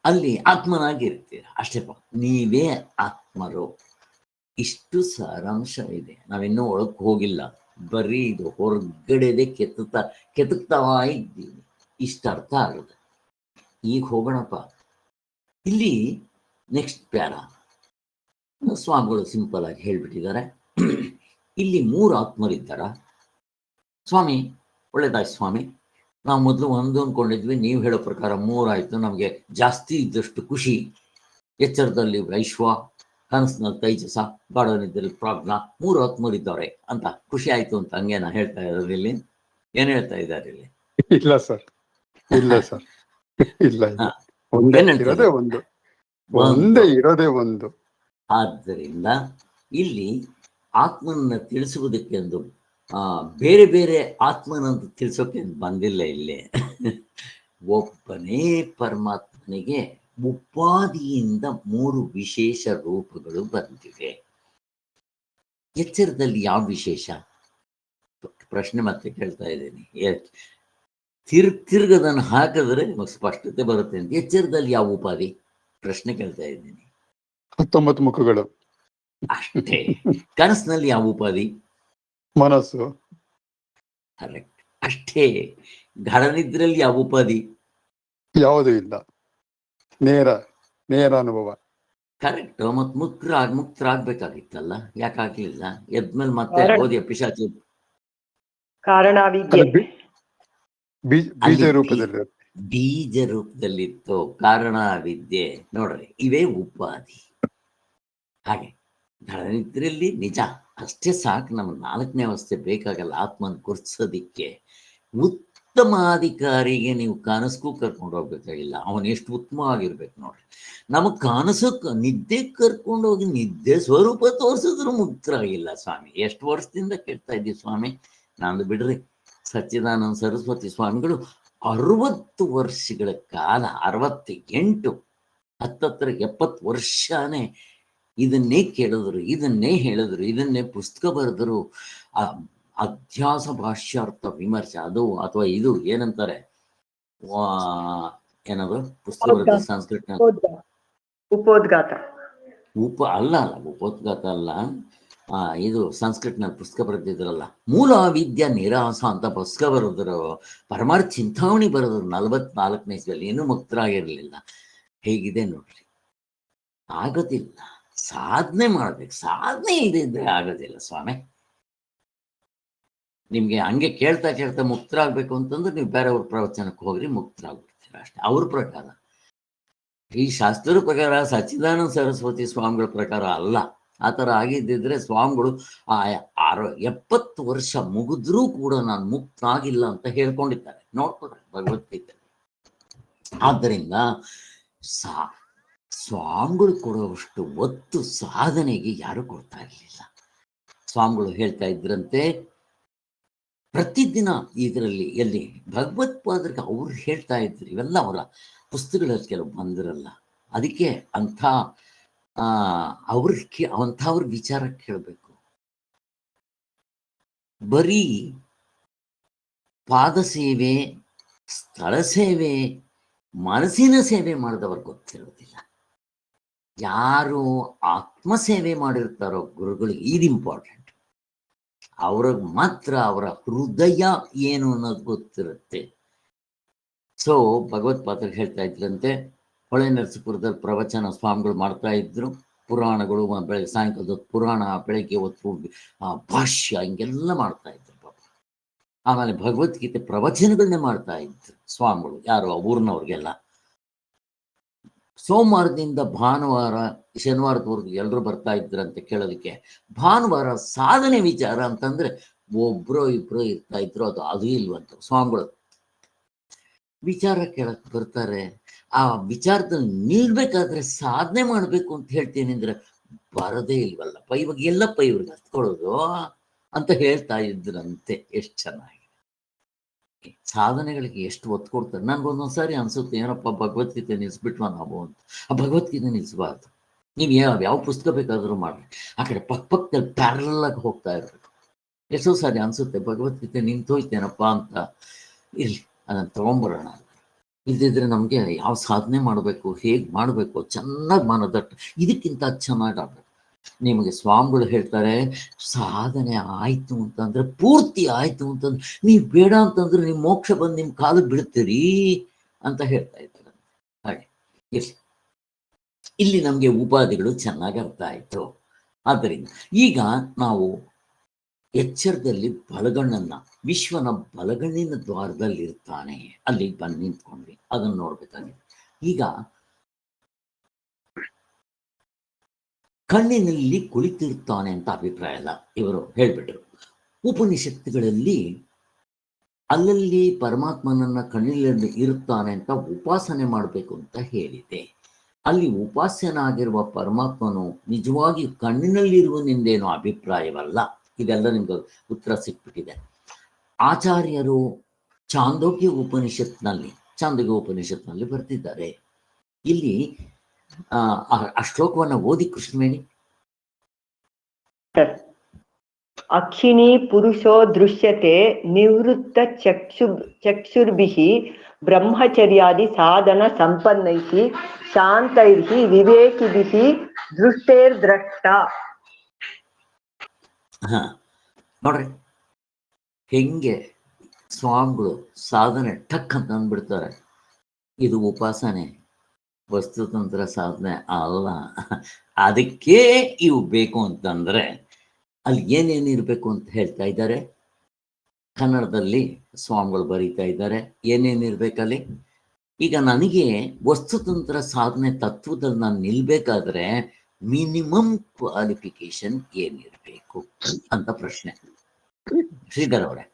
ಅಲ್ಲಿ ಆತ್ಮನಾಗಿರ್ತೀರ ಅಷ್ಟೇಪ್ಪ. ನೀವೇ ಆತ್ಮರು. ಇಷ್ಟು ಸಾರಾಂಶ ಇದೆ. ನಾವಿನ್ನೂ ಒಳಕ್ಕೆ ಹೋಗಿಲ್ಲ, ಬರೀ ಇದು ಹೊರಗಡೆದೆ ಕೆತ್ತುತ್ತಾ ಇದ್ದೀವಿ. ಇಷ್ಟ ಅರ್ಥ ಆಗುತ್ತೆ. ಈಗ ಹೋಗೋಣಪ್ಪ. ಇಲ್ಲಿ ನೆಕ್ಸ್ಟ್ ಪ್ಯಾರ ಸ್ವಾಮಿಗಳು ಸಿಂಪಲ್ ಆಗಿ ಹೇಳ್ಬಿಟ್ಟಿದ್ದಾರೆ. ಇಲ್ಲಿ 3 ಆತ್ಮರಿದ್ದಾರ. ಸ್ವಾಮಿ ಒಳ್ಳೇದಾಯ್ತು ಸ್ವಾಮಿ, ನಾವು ಮೊದಲು 1 ಅಂದ್ಕೊಂಡಿದ್ವಿ, ನೀವು ಹೇಳೋ ಪ್ರಕಾರ 3 ಆಯ್ತು. ನಮಗೆ ಜಾಸ್ತಿ ಇದ್ದಷ್ಟು ಖುಷಿ. ಎಚ್ಚರದಲ್ಲಿ ವೈಶ್ವ, ಕನಸಿನಲ್ಲಿ ತೈಜಸ, ಗಾಢನಿದ್ದಲ್ಲಿ ಪ್ರಾಜ್ಞಾ, 3 ಆತ್ಮರಿದ್ದಾರೆ ಅಂತ ಖುಷಿ ಆಯ್ತು ಅಂತ ಹಂಗೇನ ಹೇಳ್ತಾ ಇರೋದು? ಇಲ್ಲಿ ಏನ್ ಹೇಳ್ತಾ ಇದ್ದಾರೆ ಇಲ್ಲಿ? ಇಲ್ಲ ಸರ್, ಇಲ್ಲ ಸರ್, ಇಲ್ಲ. ಒಂದೇ ಇರೋದೇ ಒಂದು. ಆದ್ದರಿಂದ ಇಲ್ಲಿ ಆತ್ಮನನ್ನ ತಿಳಿಸುವುದಕ್ಕೆ ಒಂದು ಬೇರೆ ಬೇರೆ ಆತ್ಮನಂತ ತಿಳಿಸೋಕೆ ಬಂದಿಲ್ಲ. ಇಲ್ಲಿ ಒಬ್ಬನೇ ಪರಮಾತ್ಮನಿಗೆ ಉಪಾದಿಯಿಂದ 3 ವಿಶೇಷ ರೂಪಗಳು ಬಂದಿವೆ. ಎಚ್ಚರದಲ್ಲಿ ಯಾವ ವಿಶೇಷ? ಪ್ರಶ್ನೆ ಮತ್ತೆ ಕೇಳ್ತಾ ಇದ್ದೀನಿ. ತಿರ್ಗದನ್ನು ಹಾಕಿದ್ರೆ ನಿಮಗೆ ಸ್ಪಷ್ಟತೆ ಬರುತ್ತೆ ಅಂತ. ಎಚ್ಚರದಲ್ಲಿ ಯಾವ ಉಪಾಧಿ? ಪ್ರಶ್ನೆ ಕೇಳ್ತಾ ಇದ್ದೀನಿ. 19 ಮುಖಗಳು. ಅಷ್ಟೇ. ಕನಸಿನಲ್ಲಿ ಯಾವ ಉಪಾಧಿ? ಮನಸ್ಸು. ಕರೆಕ್ಟ್. ಅಷ್ಟೇ. ಗಾಢನಿದ್ರಲ್ಲಿ ಯಾವ ಉಪಾಧಿ? ಯಾವುದೂ ಇಲ್ಲ, ನೇರ ಅನುಭವ. ಕರೆಕ್ಟ್. ಮತ್ ಮುಕ್ತರಾಗ್ಬೇಕಾಗಿತ್ತಲ್ಲ, ಯಾಕಾಗ್ಲಿಲ್ಲ? ಎದ್ಮೇಲೆ ಮತ್ತೆ ಓದಿಯ ಪಿಶಾಚಿ ಕಾರಣಾವಿದ್ಯೆ ಬೀಜ ರೂಪದಲ್ಲಿ. ಬೀಜ ರೂಪದಲ್ಲಿತ್ತು ಕಾರಣ ವಿದ್ಯೆ. ನೋಡ್ರಿ, ಇವೇ ಉಪಾಧಿ. ಹಾಗೆ ಗಾಢನಿದ್ರೆಯಲ್ಲಿ ನಿಜ ಅಷ್ಟೇ ಸಾಕು. ನಮ್ಗೆ 4ನೇ ಅವಸ್ಥೆ ಬೇಕಾಗಲ್ಲ ಆತ್ಮನ್ ಗುರ್ತಿಸೋದಿಕ್ಕೆ. ಉತ್ತಮಾಧಿಕಾರಿಗೆ ನೀವು ಕನಸ್ಗೂ ಕರ್ಕೊಂಡು ಹೋಗ್ಬೇಕಾಗಿಲ್ಲ. ಅವನು ಎಷ್ಟು ಉತ್ತಮವಾಗಿರ್ಬೇಕು ನೋಡ್ರಿ. ನಮಗ್ ಕನಸಕ್ಕೆ ನಿದ್ದೆ ಕರ್ಕೊಂಡು ಹೋಗಿ ನಿದ್ದೆ ಸ್ವರೂಪ ತೋರಿಸಿದ್ರು ಮುಕ್ತರಾಗಿಲ್ಲ ಸ್ವಾಮಿ. ಎಷ್ಟು ವರ್ಷದಿಂದ ಕೇಳ್ತಾ ಇದ್ದೀವಿ ಸ್ವಾಮಿ. ನಂದು ಬಿಡ್ರಿ, ಸಚ್ಚಿದಾನಂದ ಸರಸ್ವತಿ ಸ್ವಾಮಿಗಳು 60 ವರ್ಷಗಳ ಕಾಲ, 68 ಹತ್ತತ್ರ 70 ವರ್ಷನೇ ಇದನ್ನೇ ಕೇಳಿದ್ರು, ಇದನ್ನೇ ಹೇಳಿದ್ರು, ಇದನ್ನೇ ಪುಸ್ತಕ ಬರೆದರು. ಅಧ್ಯಾಸ ಭಾಷ್ಯಾರ್ಥ ವಿಮರ್ಶೆ ಅದು ಅಥವಾ ಇದು ಏನಂತಾರೆ, ಏನದು ಪುಸ್ತಕ ಬರೆದ್ರು ಸಂಸ್ಕೃತ ಉಪೋದ್ಘಾತ. ಉಪೋದ್ಘಾತ ಅಲ್ಲ, ಇದು ಸಂಸ್ಕೃತನಲ್ಲಿ ಪುಸ್ತಕ ಬರೆದಿದ್ರಲ್ಲ, ಮೂಲ ವಿದ್ಯಾ ನಿರಾಸ ಅಂತ ಪುಸ್ತಕ ಬರೆದ್ರು. ಪರಮಾರ್ಥ ಚಿಂತಾವಣಿ ಬರೆದ್ರು 44ನೇ ಇಸ್ವಿಯಲ್ಲಿ. ಇನ್ನೂ ಮುಕ್ತರಾಗಿರ್ಲಿಲ್ಲ. ಹೇಗಿದೆ ನೋಡ್ರಿ. ಆಗೋದಿಲ್ಲ. ಸಾಧನೆ ಮಾಡ್ಬೇಕು. ಸಾಧನೆ ಇದ್ರೆ ಆಗೋದಿಲ್ಲ ಸ್ವಾಮಿ. ನಿಮ್ಗೆ ಹಂಗೆ ಕೇಳ್ತಾ ಮುಕ್ತರಾಗ್ಬೇಕು ಅಂತಂದ್ರೆ ನೀವು ಬೇರೆಯವ್ರ ಪ್ರವಚನಕ್ಕೆ ಹೋಗ್ರಿ, ಮುಕ್ತರಾಗ್ಬಿಡ್ತೀರ ಅಷ್ಟೇ. ಅವ್ರ ಪ್ರಕಾರ, ಈ ಶಾಸ್ತ್ರದ ಪ್ರಕಾರ, ಸಚ್ಚಿದಾನಂದ ಸರಸ್ವತಿ ಸ್ವಾಮಿಗಳ ಪ್ರಕಾರ ಅಲ್ಲ. ಆ ಥರ ಆಗಿದ್ದಿದ್ರೆ ಸ್ವಾಮಿಗಳು 70 ವರ್ಷ ಮುಗಿದ್ರೂ ಕೂಡ ನಾನು ಮುಕ್ತನಾಗಿಲ್ಲ ಅಂತ ಹೇಳ್ಕೊಂಡಿದ್ದಾರೆ. ನೋಡ್ಕೊಡ್ರಿ ಭಗವದ್ಗೀತೆ. ಆದ್ದರಿಂದ ಸ್ವಾಮಿಗಳು ಕೊಡುವಷ್ಟು ಒತ್ತು ಸಾಧನೆಗೆ ಯಾರು ಕೊಡ್ತಾ ಇರಲಿಲ್ಲ. ಸ್ವಾಮಿಗಳು ಹೇಳ್ತಾ ಇದ್ರಂತೆ ಪ್ರತಿದಿನ ಇದರಲ್ಲಿ, ಎಲ್ಲಿ ಭಗವತ್ಪಾದರಿಗೆ ಅವ್ರು ಹೇಳ್ತಾ ಇದ್ರು. ಇವೆಲ್ಲ ಅವರ ಪುಸ್ತಕಗಳಲ್ಲಿ ಕೆಲವು ಬಂದಿರಲ್ಲ. ಅದಕ್ಕೆ ಅಂಥವ್ರ ವಿಚಾರ ಕೇಳಬೇಕು. ಬರೀ ಪಾದ ಸೇವೆ, ಸ್ಥಳ ಸೇವೆ, ಮನಸ್ಸಿನ ಸೇವೆ ಮಾಡಿದವ್ರು ಗೊತ್ತಿರೋದಿಲ್ಲ. ಯಾರು ಆತ್ಮ ಸೇವೆ ಮಾಡಿರ್ತಾರೋ ಗುರುಗಳಿಗೆ ಇದು ಇಂಪಾರ್ಟೆಂಟ್. ಅವ್ರಿಗೆ ಮಾತ್ರ ಅವರ ಹೃದಯ ಏನು ಅನ್ನೋದು ಗೊತ್ತಿರುತ್ತೆ. ಸೊ ಭಗವತ್ಪಾದರು ಹೇಳ್ತಾ ಇದ್ರಂತೆ, ಹೊಳೆ ನರಸೀಪುರದಲ್ಲಿ ಪ್ರವಚನ ಸ್ವಾಮಿಗಳು ಮಾಡ್ತಾ ಇದ್ರು. ಪುರಾಣಗಳು ಬೆಳಗ್ಗೆ ಸಾಯಂಕಾಲದ ಪುರಾಣ, ಬೆಳಗ್ಗೆ ಹೊತ್ತು ಭಾಷ್ಯ, ಹಿಂಗೆಲ್ಲ ಮಾಡ್ತಾ ಇದ್ರು ಪಾಪ. ಆಮೇಲೆ ಭಗವದ್ಗೀತೆ ಪ್ರವಚನಗಳನ್ನೇ ಮಾಡ್ತಾ ಇದ್ರು ಸ್ವಾಮಿಗಳು. ಯಾರು ಊರಿನವ್ರಿಗೆಲ್ಲ. ಸೋಮವಾರದಿಂದ ಭಾನುವಾರ, ಶನಿವಾರದವರೆಗೂ ಎಲ್ಲರೂ ಬರ್ತಾ ಇದ್ರಂತೆ ಕೇಳೋದಕ್ಕೆ. ಭಾನುವಾರ ಸಾಧನೆ ವಿಚಾರ ಅಂತಂದ್ರೆ ಒಬ್ರೋ ಇಬ್ರೋ ಇರ್ತಾ ಇದ್ರು. ಅದು ಇಲ್ವಂತ. ಸ್ವಾಮಿಗಳು ವಿಚಾರ ಕೇಳಕ್ ಬರ್ತಾರೆ. ಆ ವಿಚಾರದಲ್ಲಿ ನಿಲ್ಬೇಕಾದ್ರೆ ಸಾಧನೆ ಮಾಡ್ಬೇಕು ಅಂತ ಹೇಳ್ತೀನಿ ಅಂದ್ರೆ ಬರದೇ ಇಲ್ವಲ್ಲಪ್ಪ, ಇವಾಗ ಎಲ್ಲಪ್ಪ ಇವ್ರಿಗೆ ಹತ್ಕೊಳ್ಳೋದು ಅಂತ ಹೇಳ್ತಾ ಇದ್ರಂತೆ. ಎಷ್ಟು ಚೆನ್ನಾಗಿ ಸಾಧನೆಗಳಿಗೆ ಎಷ್ಟು ಒತ್ತು ಕೊಡ್ತಾರೆ. ನನ್ಗೊಂದೊಂದ್ಸಾರಿ ಅನ್ಸುತ್ತೆ, ಏನಪ್ಪ ಭಗವದ್ಗೀತೆ ನಿಲ್ಸ್ಬಿಟ್ವಾ ನಾವು ಅಂತ. ಆ ಭಗವದ್ಗೀತೆ ನಿಲ್ಸಬಾರ್ದು. ನೀವು ಯಾವ ಪುಸ್ತಕ ಬೇಕಾದ್ರೂ ಮಾಡ್ರಿ, ಆ ಕಡೆ ಪಕ್ಕದಲ್ಲಿ ಪ್ಯಾರಲ್ ಆಗಿ ಹೋಗ್ತಾ ಇರ್ಬೇಕು. ಎಷ್ಟೋ ಸಾರಿ ಅನ್ಸುತ್ತೆ ಭಗವದ್ಗೀತೆ ನಿಂತೋಯ್ತೇನಪ್ಪ ಅಂತ. ಇರ್ಲಿ, ಅದನ್ನು ತಗೊಂಬರೋಣ. ಇಲ್ದಿದ್ರೆ ನಮಗೆ ಯಾವ ಸಾಧನೆ ಮಾಡಬೇಕು, ಹೇಗೆ ಮಾಡಬೇಕು ಚೆನ್ನಾಗಿ ಮನದಟ್ಟು, ಇದಕ್ಕಿಂತ ಚೆನ್ನಾಗಿ ಆಗ್ಬೇಕು. ನಿಮಗೆ ಸ್ವಾಮಿಗಳು ಹೇಳ್ತಾರೆ, ಸಾಧನೆ ಆಯ್ತು ಅಂತಂದ್ರೆ, ಪೂರ್ತಿ ಆಯ್ತು ಅಂತಂದ್ರೆ, ನೀವು ಬೇಡ ಅಂತಂದ್ರೆ ನೀವು ಮೋಕ್ಷ ಬಂದು ನಿಮ್ಮ ಕಾಲಕ್ಕೆ ಬಿಡ್ತೀರಿ ಅಂತ ಹೇಳ್ತಾ ಇದ್ದಾರೆ. ಹಾಗೆ ಇಲ್ಲಿ ನಮಗೆ ಉಪಾಧಿಗಳು ಚೆನ್ನಾಗಿ ಅರ್ಥ ಆಯ್ತು. ಆದ್ದರಿಂದ ಈಗ ನಾವು ಎಚ್ಚರದಲ್ಲಿ ಬಲಗಣ್ಣನ್ನ, ವಿಶ್ವನ ಬಲಗಣ್ಣಿನ ದ್ವಾರದಲ್ಲಿ ಇರ್ತಾನೆ, ಅಲ್ಲಿ ಬಂದು ನಿಂತ್ಕೊಂಡ್ವಿ. ಅದನ್ನು ನೋಡ್ಬೇಕಾಗಿದೆ. ಈಗ ಕಣ್ಣಿನಲ್ಲಿ ಕುಳಿತಿರ್ತಾನೆ ಅಂತ ಅಭಿಪ್ರಾಯ ಅಲ್ಲ, ಇವರು ಹೇಳ್ಬಿಟ್ರು. ಉಪನಿಷತ್ತುಗಳಲ್ಲಿ ಅಲ್ಲಲ್ಲಿ ಪರಮಾತ್ಮನನ್ನ ಕಣ್ಣಿನಲ್ಲಿ ಇರುತ್ತಾನೆ ಅಂತ ಉಪಾಸನೆ ಮಾಡಬೇಕು ಅಂತ ಹೇಳಿದೆ. ಅಲ್ಲಿ ಉಪಾಸ್ಯನಾಗಿರುವ ಪರಮಾತ್ಮನು ನಿಜವಾಗಿ ಕಣ್ಣಿನಲ್ಲಿರುವನೆಂದೇನೋ ಅಭಿಪ್ರಾಯವಲ್ಲ. ಇದೆಲ್ಲ ನಿಮ್ಗೆ ಉತ್ತರ ಸಿಕ್ಬಿಟ್ಟಿದೆ. ಆಚಾರ್ಯರು ಚಾಂದೋಗ್ಯ ಉಪನಿಷತ್ನಲ್ಲಿ ಬರ್ತಿದ್ದಾರೆ, ಇಲ್ಲಿ ಆ ಶ್ಲೋಕವನ್ನ ಓದಿ ಕೃಷ್ಣವೇಣಿ. ಅಕ್ಷಿಣಿ ಪುರುಷೋ ದೃಶ್ಯತೆ ನಿವೃತ್ತ ಚಕ್ಷುರ್ಭಿಃ ಬ್ರಹ್ಮಚರ್ಯಾದಿ ಸಾಧನ ಸಂಪನ್ನೈಃ ಶಾಂತೈಃ ವಿವೇಕಿಭಿಃ ದೃಷ್ಟೇರ್ದ್ರಷ್ಟ. ನೋಡ್ರಿ ಹೆಂಗೆ ಸ್ವಾಮಿಗಳು ಸಾಧನೆ ಟಕ್ ಅಂತ ಅಂದ್ಬಿಡ್ತಾರೆ. ಇದು ಉಪಾಸನೆ, ವಸ್ತುತಂತ್ರ ಸಾಧನೆ ಅಲ್ಲ. ಅದಕ್ಕೆ ಇವು ಬೇಕು ಅಂತಂದ್ರೆ ಅಲ್ಲಿ ಏನೇನಿರ್ಬೇಕು ಅಂತ ಹೇಳ್ತಾ ಇದ್ದಾರೆ. ಕನ್ನಡದಲ್ಲಿ ಸ್ವಾಮಿಗಳು ಬರೀತಾ ಇದ್ದಾರೆ ಏನೇನಿರ್ಬೇಕಲ್ಲಿ. ಈಗ ನನಗೆ ವಸ್ತುತಂತ್ರ ಸಾಧನೆ ತತ್ವದಲ್ಲಿ ನಾನು ನಿಲ್ಬೇಕಾದ್ರೆ ಮಿನಿಮಮ್ ಕ್ವಾಲಿಫಿಕೇಶನ್ ಏನಿರಬೇಕು ಅಂತ ಪ್ರಶ್ನೆ. ಶ್ರೀಧರ್ ಅವರೇ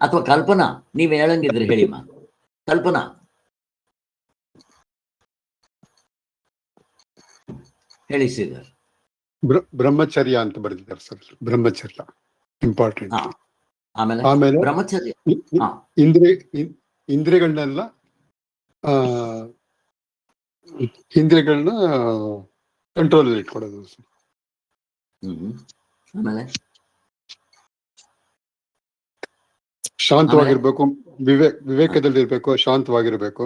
ಅಥವಾ ಕಲ್ಪನಾ, ನೀವ್ ಹೇಳಂಗಿದ್ರೆ ಹೇಳಿಮ್ಮ. ಕಲ್ಪನಾ ಹೇಳಿ. ಶ್ರೀಧರ್ ಬ್ರಹ್ಮಚರ್ಯ ಅಂತ ಬರೆದಿದ್ದಾರೆ ಸರ್. ಬ್ರಹ್ಮಚರ್ಯ ಇಂಪಾರ್ಟೆಂಟ್. ಆಮೇಲೆ ಬ್ರಹ್ಮಚರ್ಯ ಇಂದ್ರಿಯಗಳನ್ನೆಲ್ಲ ಇಂದ್ರಿಯಗಳನ್ನ ಕಂಟ್ರೋಲ್ ಇಟ್ಕೊಡೋದು. ಆಮೇಲೆ ಶಾಂತವಾಗಿರ್ಬೇಕು, ವಿವೇಕದಲ್ಲಿರ್ಬೇಕು, ಶಾಂತವಾಗಿರ್ಬೇಕು.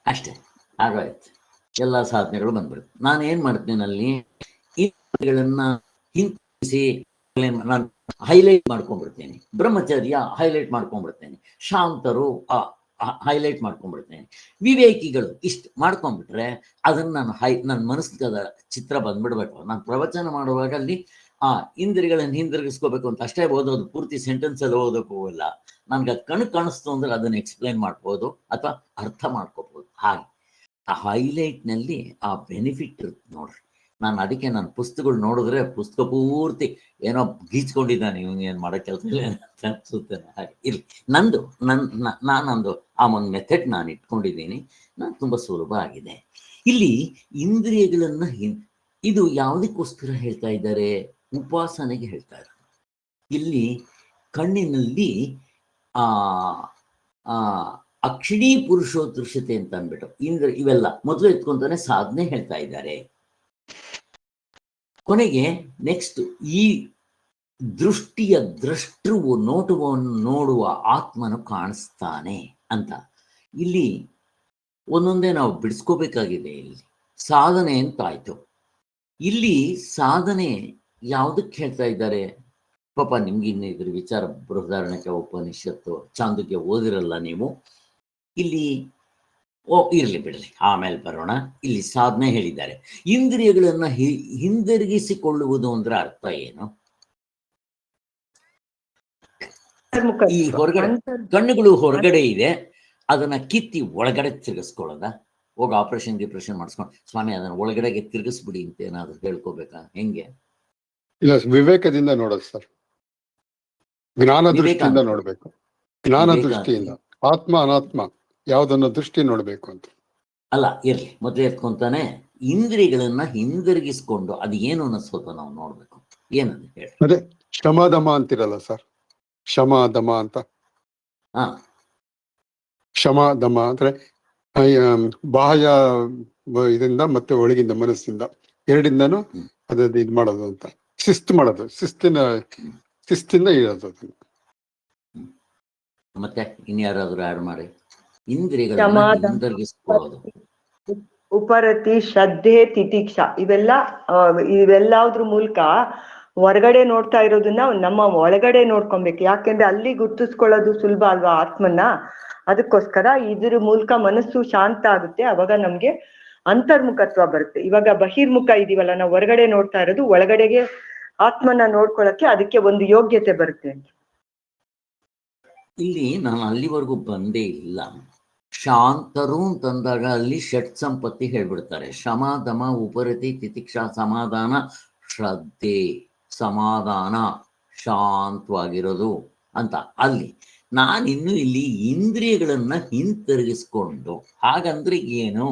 ಅಷ್ಟೇ ಆಗೋಯ್ತು. ಎಲ್ಲ ಸಾಧನೆಗಳು ಬಂದ್ಬಿಡುತ್ತೆ. ನಾನು ಏನ್ ಮಾಡ್ತೀನಿ ಅಲ್ಲಿ ಇಂದ್ರಿಯಗಳನ್ನ ಹಿಂತಿಸಿ ನಾನು ಹೈಲೈಟ್ ಮಾಡ್ಕೊಂಡ್ಬಿಡ್ತೇನೆ. ಬ್ರಹ್ಮಚರ್ಯ ಹೈಲೈಟ್ ಮಾಡ್ಕೊಂಡ್ಬಿಡ್ತೇನೆ. ಶಾಂತರು ಹೈಲೈಟ್ ಮಾಡ್ಕೊಂಡ್ಬಿಡ್ತೇನೆ. ವಿವೇಕಿಗಳು ಇಷ್ಟು ಮಾಡ್ಕೊಂಡ್ಬಿಟ್ರೆ ಅದನ್ನ ನಾನು ನನ್ನ ಮನಸ್ಸಿಗೆ ಚಿತ್ರ ಬಂದ್ಬಿಡ್ಬೇಕು. ನಾನು ಪ್ರವಚನ ಮಾಡುವಾಗ ಅಲ್ಲಿ ಇಂದ್ರಿಯಗಳನ್ನು ಹಿಂದಿರುಗಿಸ್ಕೋಬೇಕು ಅಂತ ಅಷ್ಟೇ ಓದೋದು, ಪೂರ್ತಿ ಸೆಂಟೆನ್ಸ್ ಅಲ್ಲಿ ಓದೋಕೆ ಹೋಗಲ್ಲ. ನನ್ಗೆ ಅದು ಕಣ್ಣು ಕಾಣಿಸ್ತು ಅಂದ್ರೆ ಅದನ್ನ ಎಕ್ಸ್ಪ್ಲೈನ್ ಮಾಡ್ಬೋದು ಅಥವಾ ಅರ್ಥ ಮಾಡ್ಕೋಬಹುದು. ಹಾಗೆ ಆ ಹೈಲೈಟ್ ನಲ್ಲಿ ಆ ಬೆನಿಫಿಟ್ ಇರುತ್ತೆ ನೋಡ್ರಿ. ನಾನು ಅದಕ್ಕೆ ನನ್ನ ಪುಸ್ತಕಗಳು ನೋಡಿದ್ರೆ ಪುಸ್ತಕ ಪೂರ್ತಿ ಏನೋ ಗೀಚ್ಕೊಂಡಿದ್ದಾನೆ, ಇವ್ ಏನ್ ಮಾಡೋ ಕೆಲಸ ಇಲ್ಲ ಅಂತ ಅನ್ಸುತ್ತೆ. ಹಾಗೆ ಇಲ್ಲಿ ನಾನೊಂದು ಆ ಒಂದು ಮೆಥಡ್ ನಾನು ಇಟ್ಕೊಂಡಿದ್ದೀನಿ. ನಾನು ತುಂಬಾ ಸುಲಭ ಆಗಿದೆ. ಇಲ್ಲಿ ಇಂದ್ರಿಯಗಳನ್ನ ಇದು ಯಾವುದಕ್ಕೋಸ್ಕರ ಹೇಳ್ತಾ ಇದ್ದಾರೆ? ಉಪಾಸನೆಗೆ ಹೇಳ್ತಾ ಇದ್ದಾರೆ. ಇಲ್ಲಿ ಕಣ್ಣಿನಲ್ಲಿ ಅಕ್ಷಿಣಿ ಪುರುಷೋದೃಶ್ಯತೆ ಅಂತ ಅಂದ್ಬಿಟ್ಟು ಇವೆಲ್ಲ ಮೊದಲು ಎತ್ಕೊಂತಾನೆ ಸಾಧನೆ ಹೇಳ್ತಾ ಇದ್ದಾರೆ. ಕೊನೆಗೆ ನೆಕ್ಸ್ಟ್ ಈ ದೃಷ್ಟಿಯ ದ್ರಷ್ಟೃವು ನೋಟವನ್ನು ನೋಡುವ ಆತ್ಮನು ಕಾಣಿಸ್ತಾನೆ ಅಂತ ಇಲ್ಲಿ ಒಂದೊಂದೇ ನಾವು ಬಿಡಿಸ್ಕೋಬೇಕಾಗಿದೆ. ಇಲ್ಲಿ ಸಾಧನೆ ಅಂತ ಆಯ್ತು. ಇಲ್ಲಿ ಸಾಧನೆ ಯಾವುದಕ್ಕೆ ಹೇಳ್ತಾ ಇದ್ದಾರೆ? ಪಾಪ ನಿಮ್ಗಿನ್ನ ಇದ್ರ ವಿಚಾರ ಬೃಹದಾರಣ್ಯಕ ಉಪನಿಷತ್ತು ಚಾಂದೋಗ್ಯ ಓದಿರಲ್ಲ ನೀವು. ಇಲ್ಲಿ ಇರ್ಲಿ ಬಿಡಲಿ, ಆಮೇಲೆ ಬರೋಣ. ಇಲ್ಲಿ ಸಾಧನೆ ಹೇಳಿದ್ದಾರೆ. ಇಂದ್ರಿಯಗಳನ್ನ ಹಿಂದಿರುಗಿಸಿಕೊಳ್ಳುವುದು ಅಂದ್ರೆ ಅರ್ಥ ಏನು? ಈ ಹೊರಗಡೆ ಕಣ್ಣುಗಳು ಹೊರಗಡೆ ಇದೆ, ಅದನ್ನ ಕಿತ್ತಿ ಒಳಗಡೆ ತಿರುಗಿಸ್ಕೊಳ್ಳೋದ? ಹೋಗಿ ಆಪರೇಷನ್ ಮಾಡಿಸ್ಕೊಂಡು ಸ್ವಾಮಿ ಅದನ್ನ ಒಳಗಡೆಗೆ ತಿರುಗಿಸ್ಬಿಡಿ ಅಂತ ಏನಾದ್ರು ಹೇಳ್ಕೋಬೇಕಾ? ಹೆಂಗೆ? ಇಲ್ಲ, ವಿವೇಕದಿಂದ ನೋಡೋದು ಸರ್. ಜ್ಞಾನ ದೃಷ್ಟಿಯಿಂದ ನೋಡ್ಬೇಕು. ಜ್ಞಾನ ದೃಷ್ಟಿಯಿಂದ ಆತ್ಮ ಅನಾತ್ಮ ಯಾವ್ದನ್ನ ದೃಷ್ಟಿ ನೋಡ್ಬೇಕು ಅಂತ ಅಲ್ಲ. ಇರ್ಲಿ, ಮೊದಲೇ ಎತ್ಕೊಂತಾನೆ ಇಂದ್ರಿಯಗಳನ್ನ ಹಿಂದಿರುಗಿಸ್ಕೊಂಡು ಅದು ಏನು ಅನ್ನಿಸೋದು ನಾವು ನೋಡ್ಬೇಕು. ಏನದು ಹೇಳಿ. ಅದೇ ಶಮದಮ ಅಂತಿರಲ್ಲ ಸರ್, ಶಮದಮ ಅಂತ. ಶಮದಮ ಅಂದ್ರೆ ಬಾಹ್ಯ ಇದರಿಂದ ಮತ್ತೆ ಒಳಗಿಂದ ಮನಸ್ಸಿಂದ ಎರಡಿಂದನೂ ಅದ್ ಇದ್ ಮಾಡೋದು ಅಂತ. ಶಿಸ್ತು ಮಾಡೋದು, ಶಿಸ್ತಿಂದ ಇರೋದು ಅದನ್ನ. ಮತ್ತೆ ಇನ್ಯಾರಾದ್ರೂ ಆಡ್ ಮಾಡಿ. ಇಂದ್ರಿಯಗಳನ್ನ ಹಿಂದಿರುಗಿಸ್ಕೊಳ್ಳೋದು, ಉಪರತಿ, ಶ್ರದ್ಧೆ, ತಿತಿಕ್ಷಾ ಇವೆಲ್ಲದ್ರ ಮೂಲಕ ಹೊರಗಡೆ ನೋಡ್ತಾ ಇರೋದನ್ನ ನಮ್ಮ ಒಳಗಡೆ ನೋಡ್ಕೊಬೇಕು. ಯಾಕೆಂದ್ರೆ ಅಲ್ಲಿ ಗುರ್ತಿಸ್ಕೊಳ್ಳೋದು ಸುಲಭ ಅಲ್ವಾ ಆತ್ಮನ್ನ. ಅದಕ್ಕೋಸ್ಕರ ಇದ್ರ ಮೂಲಕ ಮನಸ್ಸು ಶಾಂತ ಆಗುತ್ತೆ. ಅವಾಗ ನಮ್ಗೆ ಅಂತರ್ಮುಖತ್ವ ಬರುತ್ತೆ. ಇವಾಗ ಬಹಿರ್ಮುಖ ಇದೀವಲ್ಲ, ನಾವು ಹೊರಗಡೆ ನೋಡ್ತಾ ಇರೋದು, ಒಳಗಡೆಗೆ ಆತ್ಮನ ನೋಡ್ಕೊಳಕ್ಕೆ ಅದಕ್ಕೆ ಒಂದು ಯೋಗ್ಯತೆ ಬರುತ್ತೆ ಅಂತ. ಇಲ್ಲಿ ನಾನು ಅಲ್ಲಿವರೆಗೂ ಬಂದೇ ಇಲ್ಲ. ಶಾಂತರು ಅಂತಂದಾಗ ಅಲ್ಲಿ ಷಟ್ ಸಂಪತ್ತಿ ಹೇಳ್ಬಿಡ್ತಾರೆ. ಶಮ, ದಮ, ಉಪರತಿ, ತಿತಿಕ್ಷಾ, ಸಮಾಧಾನ, ಶ್ರದ್ಧೆ, ಸಮಾಧಾನ, ಶಾಂತವಾಗಿರೋದು ಅಂತ. ಅಲ್ಲಿ ನಾನಿನ್ನು ಇಲ್ಲಿ ಇಂದ್ರಿಯಗಳನ್ನ ಹಿಂತಿರುಗಿಸ್ಕೊಂಡು, ಹಾಗಂದ್ರೆ ಏನು?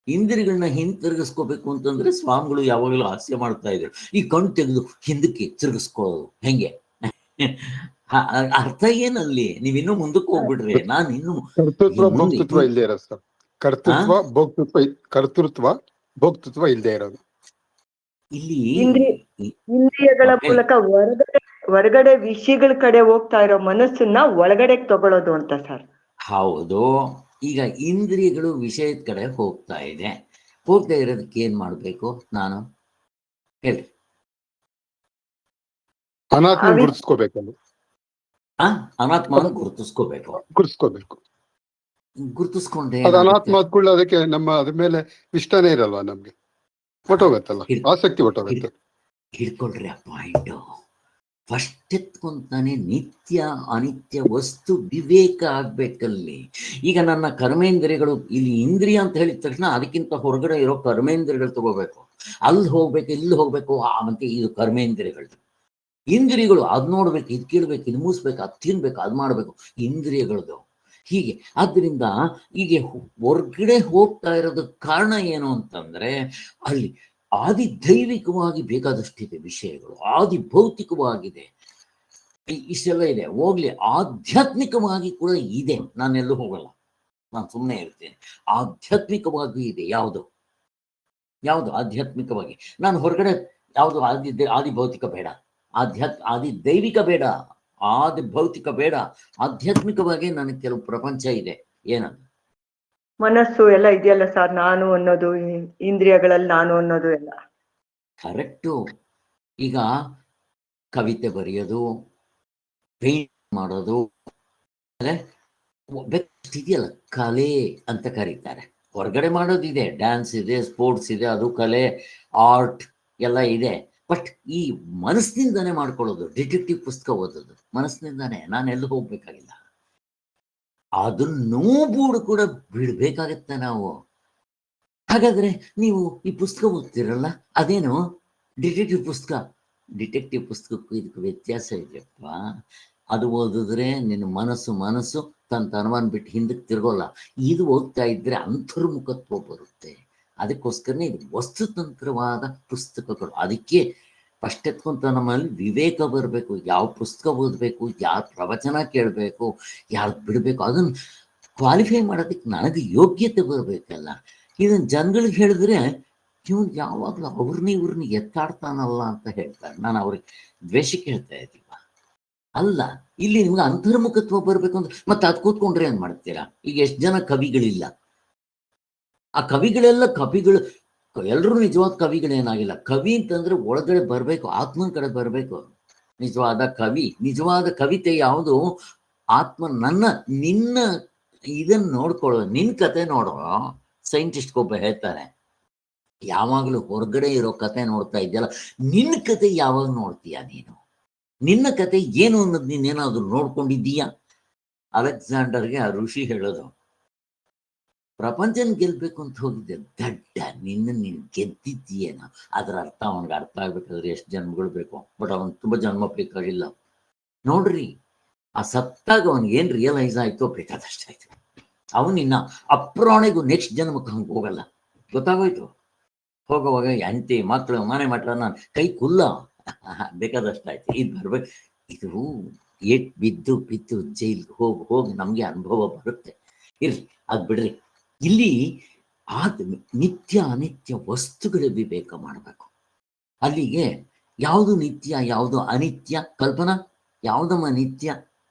ಇಂದ್ರಿಯಗಳನ್ನ ಹಿಂತಿರುಗಿಸ್ಕೋಬೇಕು ಅಂತಂದ್ರೆ ಸ್ವಾಮಿಗಳು ಯಾವಾಗಲೂ ಹಾಸ್ಯ ಮಾಡ್ತಾ ಇದ್ರು. ಈ ಕಣ್ ತೆಗೆದು ಹಿಂದಕ್ಕೆ ತಿರುಗಿಸ್ಕೊಳ್ಳೋದು ಹೆಂಗೆ? ಅರ್ಥ ಏನಲ್ಲಿ? ನೀವಿನ್ನೂ ಮುಂದಕ್ಕೆ ಹೋಗ್ಬಿಡ್ರಿ. ನಾನು ಇನ್ನು ಕರ್ತೃತ್ವ ಭೋಕ್ತೃತ್ವ ಇಲ್ಲೇ ಇರೋದು ಸರ್. ಕರ್ತೃತ್ವ ಭೋಕ್ತೃತ್ವ ಇಲ್ಲದೆ ಇರೋದು. ಇಲ್ಲಿ ಇಂದ್ರಿಯಗಳ ಮೂಲಕ ಹೊರಗಡೆ ವಿಷಯಗಳ ಕಡೆ ಹೋಗ್ತಾ ಇರೋ ಮನಸ್ಸನ್ನ ಒಳಗಡೆ ತಗೊಳ್ಳೋದು ಅಂತ ಸರ್. ಹೌದು. ಈಗ ಇಂದ್ರಿಯಗಳು ವಿಷಯದ ಕಡೆ ಹೋಗ್ತಾ ಇರೋದಕ್ಕೆ ಏನ್ ಮಾಡ್ಬೇಕು ನಾನು ಹೇಳಿ? ಅನಾತ್ಮ ಗುರುತಿಸ್ಕೋಬೇಕಲ್ಲ. ಅನಾತ್ಮನ ಗುರುತಿಸ್ಕೋಬೇಕು. ಗುರುತಿಸ್ಕೊಂಡೆ ಅದು ಅನಾತ್ಮ ಆದ್ಕೊಳ್ಳಿ, ಅದಕ್ಕೆ ನಮ್ಮ ಅದ್ರ ಮೇಲೆ ಇಷ್ಟನೇ ಇರಲ್ವಾ, ನಮ್ಗೆ ಹೊಟ್ಟೋಗತ್ತಲ್ಲ, ಆಸಕ್ತಿ ಹೊಟ್ಟೋಗತ್ತೆ. ಹಿಡ್ಕೊಳ್ರಿ ಆ ಪಾಯಿಂಟ್. ಫಸ್ಟ್ ಎತ್ಕೊಂತಾನೆ ನಿತ್ಯ ಅನಿತ್ಯ ವಸ್ತು ವಿವೇಕ ಆಗ್ಬೇಕಲ್ಲಿ. ಈಗ ನನ್ನ ಕರ್ಮೇಂದ್ರಿಯಗಳು ಇಲ್ಲಿ ಇಂದ್ರಿಯ ಅಂತ ಹೇಳಿದ ತಕ್ಷಣ ಅದಕ್ಕಿಂತ ಹೊರಗಡೆ ಇರೋ ಕರ್ಮೇಂದ್ರಿಯಗಳು ತಗೋಬೇಕು. ಅಲ್ಲಿ ಹೋಗ್ಬೇಕು, ಇಲ್ಲಿ ಹೋಗ್ಬೇಕು, ಮತ್ತೆ ಇದು ಕರ್ಮೇಂದ್ರಿಯಗಳು. ಇಂದ್ರಿಯಗಳು ಅದ್ ನೋಡ್ಬೇಕು, ಇದು ಕೇಳ್ಬೇಕು, ಇದು ಮೂಸ್ಬೇಕು, ಅದು ತಿನ್ಬೇಕು, ಅದು ಮಾಡ್ಬೇಕು, ಇಂದ್ರಿಯಗಳದು ಹೀಗೆ. ಆದ್ರಿಂದ ಈಗ ಹೊರ್ಗಡೆ ಹೋಗ್ತಾ ಇರೋದಕ್ಕೆ ಕಾರಣ ಏನು ಅಂತಂದ್ರೆ ಅಲ್ಲಿ ಆದಿ ದೈವಿಕವಾಗಿ ಬೇಕಾದಷ್ಟಿದೆ ವಿಷಯಗಳು, ಆದಿ ಭೌತಿಕವಾಗಿದೆ, ಇಷ್ಟೆಲ್ಲ ಇದೆ. ಹೋಗ್ಲಿ, ಆಧ್ಯಾತ್ಮಿಕವಾಗಿ ಕೂಡ ಇದೆ. ನಾನೆಲ್ಲೂ ಹೋಗಲ್ಲ, ನಾನು ಸುಮ್ಮನೆ ಇರ್ತೇನೆ. ಆಧ್ಯಾತ್ಮಿಕವಾಗಿ ಇದೆ. ಯಾವುದು ಆಧ್ಯಾತ್ಮಿಕವಾಗಿ? ನಾನು ಹೊರಗಡೆ ಯಾವುದು ಆದಿ ಭೌತಿಕ ಬೇಡ, ಆದಿ ದೈವಿಕ ಬೇಡ, ಆದಿ ಭೌತಿಕ ಬೇಡ, ಆಧ್ಯಾತ್ಮಿಕವಾಗಿ ನನಗೆ ಕೆಲವು ಪ್ರಪಂಚ ಇದೆ. ಏನದು? ಮನಸ್ಸು ಎಲ್ಲ ಇದೆಯಲ್ಲ ಸರ್, ನಾನು ಅನ್ನೋದು, ಇಂದ್ರಿಯಗಳಲ್ಲಿ ನಾನು ಅನ್ನೋದು ಎಲ್ಲ ಕರೆಕ್ಟು. ಈಗ ಕವಿತೆ ಬರೆಯೋದು, ಪೇಂಟ್ ಮಾಡೋದು ಇದೆಯಲ್ಲ, ಕಲೆ ಅಂತ ಕರೀತಾರೆ. ಹೊರಗಡೆ ಮಾಡೋದಿದೆ, ಡ್ಯಾನ್ಸ್ ಇದೆ, ಸ್ಪೋರ್ಟ್ಸ್ ಇದೆ, ಅದು ಕಲೆ, ಆರ್ಟ್ ಎಲ್ಲ ಇದೆ. ಬಟ್ ಈ ಮನಸ್ಸಿನಿಂದಾನೇ ಮಾಡ್ಕೊಳ್ಳೋದು, ಡಿಟೆಕ್ಟಿವ್ ಪುಸ್ತಕ ಓದೋದು ಮನಸ್ಸಿನಿಂದಾನೇ. ನಾನೆಲ್ಲೂ ಹೋಗ್ಬೇಕಾಗಿಲ್ಲ. ಅದನ್ನೂ ಬೂಡು ಕೂಡ ಬಿಡ್ಬೇಕಾಗತ್ತೆ ನಾವು. ಹಾಗಾದ್ರೆ ನೀವು ಈ ಪುಸ್ತಕ ಓದ್ತಿರಲ್ಲ, ಅದೇನು ಡಿಟೆಕ್ಟಿವ್ ಪುಸ್ತಕಕ್ಕೂ ಇದಕ್ಕೂ ವ್ಯತ್ಯಾಸ ಇದೆಯಪ್ಪ. ಅದು ಓದಿದ್ರೆ ನಿನ್ನ ಮನಸ್ಸು ತನ್ನ ತನವನ್ನ ಬಿಟ್ಟು ಹಿಂದಕ್ಕೆ ತಿರ್ಗೋಲ್ಲ. ಇದು ಓದ್ತಾ ಇದ್ರೆ ಅಂತರ್ಮುಖತ್ವ ಬರುತ್ತೆ. ಅದಕ್ಕೋಸ್ಕರನೇ ಇದು ವಸ್ತುತಂತ್ರವಾದ ಪುಸ್ತಕಗಳು. ಅದಕ್ಕೆ ಫಸ್ಟ್ ಎತ್ಕೊಂತ ನಮ್ಮಲ್ಲಿ ವಿವೇಕ ಬರಬೇಕು. ಯಾವ ಪುಸ್ತಕ ಓದಬೇಕು, ಯಾರ ಪ್ರವಚನ ಕೇಳಬೇಕು, ಯಾರು ಬಿಡಬೇಕು, ಅದನ್ನು ಕ್ವಾಲಿಫೈ ಮಾಡೋದಕ್ಕೆ ನನಗೆ ಯೋಗ್ಯತೆ ಬರಬೇಕಲ್ಲ. ಇದನ್ನು ಜನಗಳಿಗೆ ಹೇಳಿದ್ರೆ ಇವನು ಯಾವಾಗಲೂ ಇವ್ರನ್ನ ಎತ್ತಾಡ್ತಾನಲ್ಲ ಅಂತ ಹೇಳ್ತಾರೆ. ನಾನು ಅವ್ರಿಗೆ ದ್ವೇಷಕ್ಕೆ ಹೇಳ್ತಾ ಇದ್ದೀವ ಅಲ್ಲ. ಇಲ್ಲಿ ನಿಮ್ಗೆ ಅಂತರ್ಮುಖತ್ವ ಬರಬೇಕು ಅಂದ್ರೆ ಮತ್ತೆ ಅದು ಕೂತ್ಕೊಂಡ್ರೆ ಏನ್ ಮಾಡ್ತೀರಾ? ಈಗ ಎಷ್ಟು ಜನ ಕವಿಗಳಿಲ್ಲ? ಆ ಕವಿಗಳೆಲ್ಲ ಎಲ್ಲರೂ ನಿಜವಾದ ಕವಿಗಳೇನಾಗಿಲ್ಲ. ಕವಿ ಅಂತಂದ್ರೆ ಒಳಗಡೆ ಬರಬೇಕು, ಆತ್ಮನ ಕಡೆ ಬರಬೇಕು. ನಿಜವಾದ ಕವಿತೆ ಯಾವುದು? ಆತ್ಮ ನಿನ್ನ ಇದನ್ನ ನೋಡ್ಕೊಳ್ಳೋ, ನಿನ್ ಕತೆ ನೋಡೋ. ಸೈಂಟಿಸ್ಟ್ ಒಬ್ಬ ಹೇಳ್ತಾರೆ, ಯಾವಾಗಲೂ ಹೊರಗಡೆ ಇರೋ ಕತೆ ನೋಡ್ತಾ ಇದೆಯಲ್ಲ, ನಿನ್ನ ಕತೆ ಯಾವಾಗ ನೋಡ್ತೀಯ ನೀನು? ನಿನ್ನ ಕತೆ ಏನು ಅನ್ನೋದು ನೀನೇನಾದ್ರೂ ನೋಡ್ಕೊಂಡಿದ್ದೀಯಾ? ಅಲೆಕ್ಸಾಂಡರ್ಗೆ ಆ ಋಷಿ ಹೇಳೋದು, ಪ್ರಪಂಚನ ಗೆಲ್ಬೇಕು ಅಂತ ಹೋಗಿದ್ದೆ, ದಡ್ಡ, ನೀನ್ ಗೆದ್ದಿದ್ದೀಯೇನ? ಅದರ ಅರ್ಥ ಅವನಿಗೆ ಅರ್ಥ ಆಗ್ಬೇಕಾದ್ರೆ ಎಷ್ಟು ಜನ್ಮಗಳು ಬೇಕು. ಬಟ್ ಅವನ್ ತುಂಬಾ ಜನ್ಮ ಬೇಕಾಗಿಲ್ಲ. ನೋಡ್ರಿ, ಆ ಸತ್ತಾಗ ಅವನಿಗೆ ಏನ್ ರಿಯಲೈಸ್ ಆಯ್ತು, ಬೇಕಾದಷ್ಟಾಯ್ತು. ಅವನಿನ್ನ ಅಪ್ರಾಣಿಗೂ ನೆಕ್ಸ್ಟ್ ಜನ್ಮಕ್ಕೆ ಹಂಗೆ ಹೋಗಲ್ಲ. ಗೊತ್ತಾಗೋಯ್ತು. ಹೋಗುವಾಗ ಹೆಂಡತಿ ಮಕ್ಕಳು ಮನೆ ಮಟ್ಟ ನಾನು ಕೈ ಕುಲ್ಲ, ಬೇಕಾದಷ್ಟಾಯ್ತು. ಇದು ಬರ್ಬೇಕು. ಇದು ಬಿದ್ದು ಜೈಲ್ಗೆ ಹೋಗಿ ನಮ್ಗೆ ಅನುಭವ ಬರುತ್ತೆ. ಇರ್ಲಿ, ಅದ್ ಬಿಡ್ರಿ. ಇಲ್ಲಿ ನಿತ್ಯ ಅನಿತ್ಯ ವಸ್ತುಗಳ ವಿವೇಕ ಮಾಡಬೇಕು. ಅಲ್ಲಿಗೆ ಯಾವುದು ನಿತ್ಯ, ಯಾವುದು ಅನಿತ್ಯ? ಕಲ್ಪನಾ, ಯಾವ್ದಮ್ಮ ನಿತ್ಯ,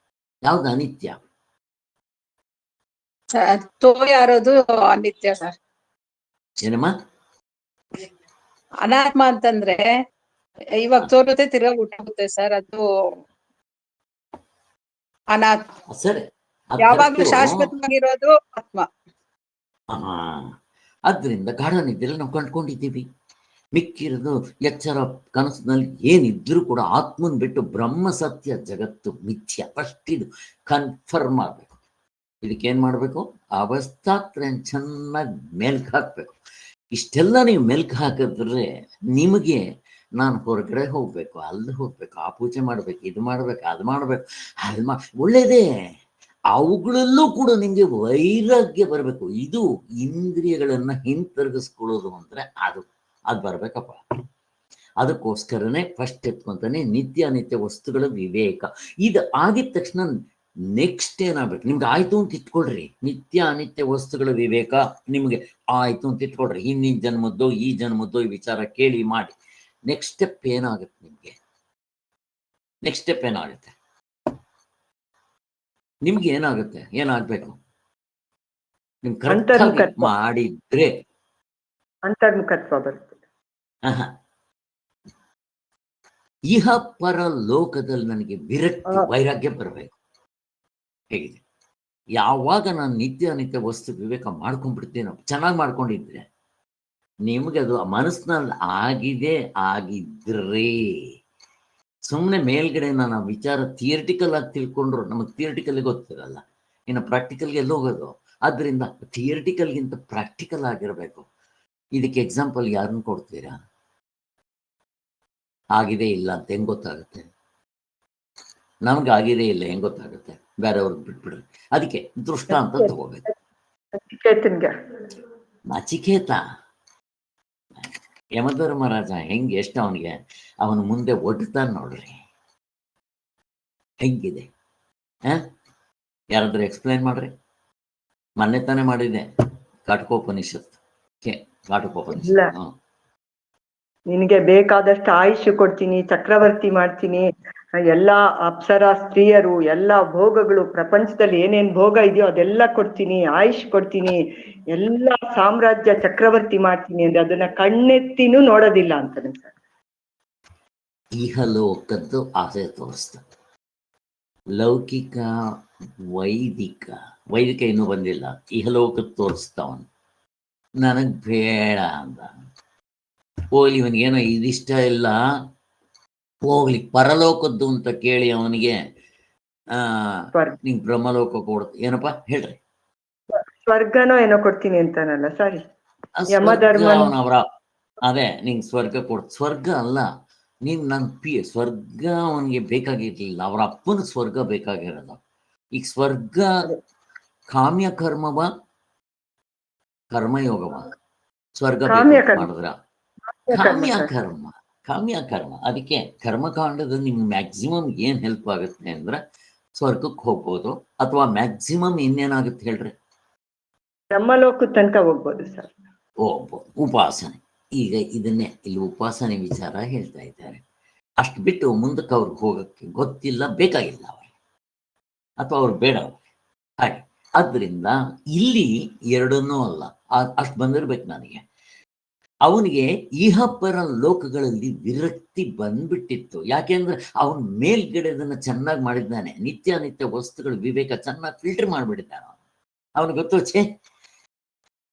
ಯಾವ್ದು ಅನಿತ್ಯ? ಯಾರೋದು ಅನಿತ್ಯ ಸರ್. ಏನಮ್ಮ? ಅನಾತ್ಮ ಅಂತಂದ್ರೆ ಇವಾಗ ತೋರುತ್ತೆ, ತಿರ್ಗಾ ಊಟಗುತ್ತೆ ಸರ್, ಅದು ಅನಾತ್ಮ. ಸರಿ, ಯಾವಾಗ್ಲೂ ಶಾಶ್ವತವಾಗಿರೋದು ಆತ್ಮ. ಆದ್ರಿಂದ ಗಾಢ ನಿದ್ದೆಲ್ಲ ನಾವು ಕಂಡ್ಕೊಂಡಿದ್ದೀವಿ. ಮಿಕ್ಕಿರೋದು ಎಚ್ಚರ ಕನಸಿನಲ್ಲಿ ಏನಿದ್ರು ಕೂಡ ಆತ್ಮನ್ ಬಿಟ್ಟು ಬ್ರಹ್ಮ ಸತ್ಯ, ಜಗತ್ತು ಮಿಥ್ಯ. ಫಸ್ಟ್ ಇದು ಕನ್ಫರ್ಮ್ ಆಗ್ಬೇಕು. ಇದಕ್ಕೇನ್ ಮಾಡ್ಬೇಕು? ಅವಸ್ಥಾತ್ರಯನ್ ಚೆನ್ನಾಗಿ ಮೆಲ್ಕ್ ಹಾಕ್ಬೇಕು. ಇಷ್ಟೆಲ್ಲ ನೀವು ಮೆಲ್ಕ್ ಹಾಕಿದ್ರೆ ನಿಮಗೆ ನಾನು ಹೊರಗಡೆ ಹೋಗ್ಬೇಕು, ಅಲ್ಲಿ ಹೋಗ್ಬೇಕು, ಆ ಪೂಜೆ ಮಾಡ್ಬೇಕು, ಇದು ಮಾಡ್ಬೇಕು, ಅದು ಮಾಡ್ಬೇಕು, ಒಳ್ಳೇದೇ. ಅವುಗಳಲ್ಲೂ ಕೂಡ ನಿಮ್ಗೆ ವೈರಾಗ್ಯ ಬರಬೇಕು. ಇದು ಇಂದ್ರಿಯಗಳನ್ನ ಹಿಂತಿರುಗಿಸ್ಕೊಳ್ಳೋದು ಅಂದ್ರೆ ಅದು ಬರ್ಬೇಕಪ್ಪ. ಅದಕ್ಕೋಸ್ಕರನೇ ಫಸ್ಟ್ ಎತ್ಕೊಂತಾನೆ ನಿತ್ಯ ಅನಿತ್ಯ ವಸ್ತುಗಳ ವಿವೇಕ. ಇದು ಆಗಿದ ತಕ್ಷಣ ನೆಕ್ಸ್ಟ್ ಏನಾಗ್ಬೇಕು ನಿಮ್ಗೆ ಆಯ್ತು ಅಂತ ಇಟ್ಕೊಳ್ರಿ. ನಿತ್ಯ ಅನಿತ್ಯ ವಸ್ತುಗಳ ವಿವೇಕ ನಿಮ್ಗೆ ಆಯ್ತು ಅಂತ ಇಟ್ಕೊಳ್ರಿ. ಹಿಂದಿನ ಜನ್ಮದ್ದು ಈ ಜನ್ಮದ್ದು ಈ ವಿಚಾರ ಕೇಳಿ ಮಾಡಿ. ನೆಕ್ಸ್ಟ್ ಸ್ಟೆಪ್ ಏನಾಗುತ್ತೆ ನಿಮ್ಗೆ? ನೆಕ್ಸ್ಟ್ ಸ್ಟೆಪ್ ಏನಾಗುತ್ತೆ ನಿಮ್ಗೆ? ಏನಾಗುತ್ತೆ? ಏನಾಗ್ಬೇಕು? ನಿಮ್ ಕರೆಕ್ಟ್ ಮಾಡಿದ್ರೆ ಅಂತರ್ಮುಖತ್ವ ಬರುತ್ತೆ. ಇಹ ಪರ ಲೋಕದಲ್ಲಿ ನನಗೆ ವಿರಕ್ತಿ ವೈರಾಗ್ಯ ಬರಬೇಕು. ಹೇಗಿದೆ? ಯಾವಾಗ ನಾನು ನಿತ್ಯ ಅನಿತ್ಯ ವಸ್ತು ವಿವೇಕ ಮಾಡ್ಕೊಂಡ್ಬಿಡ್ತೇನೋ, ಚೆನ್ನಾಗಿ ಮಾಡ್ಕೊಂಡಿದ್ರೆ ನಿಮ್ಗೆ ಅದು ಮನಸ್ಸಿನಲ್ಲಿ ಆಗಿದ್ರೆ ಸುಮ್ಮನೆ ಮೇಲ್ಗಡೆ ನಾನು ವಿಚಾರ ಥಿಯರಿಟಿಕಲ್ ಆಗಿ ತಿಳ್ಕೊಂಡ್ರು ನಮಗೆ ಥಿಯರಿಟಿಕಲ್ ಗೊತ್ತಿರಲ್ಲ, ಇನ್ನು ಪ್ರಾಕ್ಟಿಕಲ್ಗೆ ಎಲ್ಲಿ ಹೋಗೋದು. ಆದ್ರಿಂದ ಥಿಯರಿಟಿಕಲ್ಗಿಂತ ಪ್ರಾಕ್ಟಿಕಲ್ ಆಗಿರಬೇಕು. ಇದಕ್ಕೆ ಎಕ್ಸಾಂಪಲ್ ಯಾರನ್ನು ಕೊಡ್ತೀರಾ? ಆಗಿದೆ ಇಲ್ಲ ಅಂತ ಹೆಂಗ್ ಗೊತ್ತಾಗುತ್ತೆ? ನಮ್ಗೆ ಆಗಿದೆ ಇಲ್ಲ ಹೆಂಗ್ ಗೊತ್ತಾಗುತ್ತೆ? ಬೇರೆಯವ್ರಿಗೆ ಬಿಟ್ಬಿಡ್ರಿ. ಅದಕ್ಕೆ ದೃಷ್ಟಾಂತ ತಗೋಬೇಕು. ನಚಿಕೇತ ಯಮಧರ್ಮರಾಜ ಹೆಂಗೆ ಎಷ್ಟು ಅವನ ಮುಂದೆ ಒಡ್ತಾನೆ ನೋಡ್ರಿ, ಹೆಂಗಿದೆ? ಯಾರಾದ್ರೂ ಎಕ್ಸ್ಪ್ಲೈನ್ ಮಾಡ್ರಿ. ಮೊನ್ನೆ ತಾನೇ ಮಾಡಿದೆ ಕಾಟಕೋಪನಿಷತ್. ನಿನಗೆ ಬೇಕಾದಷ್ಟು ಆಯುಷ್ ಕೊಡ್ತೀನಿ, ಚಕ್ರವರ್ತಿ ಮಾಡ್ತೀನಿ, ಎಲ್ಲಾ ಅಪ್ಸರ ಸ್ತ್ರೀಯರು, ಎಲ್ಲಾ ಭೋಗಗಳು, ಪ್ರಪಂಚದಲ್ಲಿ ಏನೇನ್ ಭೋಗ ಇದೆಯೋ ಅದೆಲ್ಲ ಕೊಡ್ತೀನಿ, ಆಯುಷ್ ಕೊಡ್ತೀನಿ, ಎಲ್ಲಾ ಸಾಮ್ರಾಜ್ಯ ಚಕ್ರವರ್ತಿ ಮಾಡ್ತೀನಿ ಅಂದ್ರೆ ಅದನ್ನ ಕಣ್ಣೆತ್ತಿನೂ ನೋಡೋದಿಲ್ಲ ಅಂತಾನೆ ಸರ್. ಇಹಲೋಕದ್ದು ಆಸೆ ತೋರಿಸ್ತಾರೆ. ಲೌಕಿಕ ವೈದಿಕ ಇನ್ನೂ ಬಂದಿಲ್ಲ. ಇಹಲೋಕದ್ದು ತೋರಿಸ್ತಾವನು. ನನಗ್ ಬೇಡ ಅಂತ ಹೋಗ್ಲಿ, ಇವನಿಗೇನೋ ಇದಿಷ್ಟ ಇಲ್ಲ, ಹೋಗ್ಲಿ ಪರಲೋಕದ್ದು ಅಂತ ಕೇಳಿ ಅವನಿಗೆ ನಿಂಗೆ ಬ್ರಹ್ಮಲೋಕ ಏನಪ್ಪಾ ಹೇಳ್ರಿ, ಸ್ವರ್ಗನೋ ಏನೋ ಕೊಡ್ತೀನಿ ಅಂತಾನಲ್ಲ ಸಾರಿ, ಅವರ ಅದೇ ನಿಂಗೆ ಸ್ವರ್ಗ ಸ್ವರ್ಗ ಅಲ್ಲ, ನೀನ್ ನನ್ ಸ್ವರ್ಗ ಅವನಿಗೆ ಬೇಕಾಗಿರ್ಲಿಲ್ಲ, ಅವ್ರ ಅಪ್ಪನ ಸ್ವರ್ಗ ಬೇಕಾಗಿರೋದು. ಈಗ ಸ್ವರ್ಗ ಕಾಮ್ಯ ಕರ್ಮವ ಕರ್ಮಯೋಗವ? ಸ್ವರ್ಗ ಮಾಡಿದ್ರ ಕಾಮ್ಯ ಕರ್ಮ. ಅದಕ್ಕೆ ಕರ್ಮಕಾಂಡದ ನಿಮ್ಗೆ ಮ್ಯಾಕ್ಸಿಮಮ್ ಏನ್ ಹೆಲ್ಪ್ ಆಗುತ್ತೆ ಅಂದ್ರೆ ಸ್ವರ್ಗಕ್ಕೆ ಹೋಗ್ಬೋದು, ಅಥವಾ ಮ್ಯಾಕ್ಸಿಮಮ್ ಇನ್ನೇನಾಗುತ್ತೆ ಹೇಳ್ರಿ? ಬ್ರಹ್ಮಲೋಕದ ತನಕ ಹೋಗ್ಬೋದು ಸರ್. ಹೋಗ್ಬೋದು. ಉಪಾಸನೆ, ಈಗ ಇದನ್ನೇ ಇಲ್ಲಿ ಉಪಾಸನೆ ವಿಚಾರ ಹೇಳ್ತಾ ಇದ್ದಾರೆ. ಅಷ್ಟು ಬಿಟ್ಟು ಮುಂದಕ್ಕೆ ಅವ್ರಿಗೆ ಹೋಗಕ್ಕೆ ಗೊತ್ತಿಲ್ಲ, ಬೇಕಾಗಿಲ್ಲ ಅವ್ರಿಗೆ, ಅಥವಾ ಅವ್ರು ಬೇಡ ಅವ್ರಿಗೆ. ಹಾಗೆ ಆದ್ರಿಂದ ಇಲ್ಲಿ ಎರಡನ್ನೂ ಅಲ್ಲ, ಅಷ್ಟು ಬಂದಿರ್ಬೇಕು ನನಗೆ. ಅವನಿಗೆ ಇಹಪರ ಲೋಕಗಳಲ್ಲಿ ವಿರಕ್ತಿ ಬಂದ್ಬಿಟ್ಟಿತ್ತು. ಯಾಕೆಂದ್ರೆ ಅವನ್ ಮೇಲ್ಗಡೆ ಅದನ್ನ ಚೆನ್ನಾಗಿ ಮಾಡಿದ್ದಾನೆ, ನಿತ್ಯ ನಿತ್ಯ ವಸ್ತುಗಳ ವಿವೇಕ ಚೆನ್ನಾಗಿ ಫಿಲ್ಟರ್ ಮಾಡಿಬಿಟ್ಟಿದ್ದಾನೆ. ಅವನಿಗೆ ಗೊತ್ತು, ಛೇ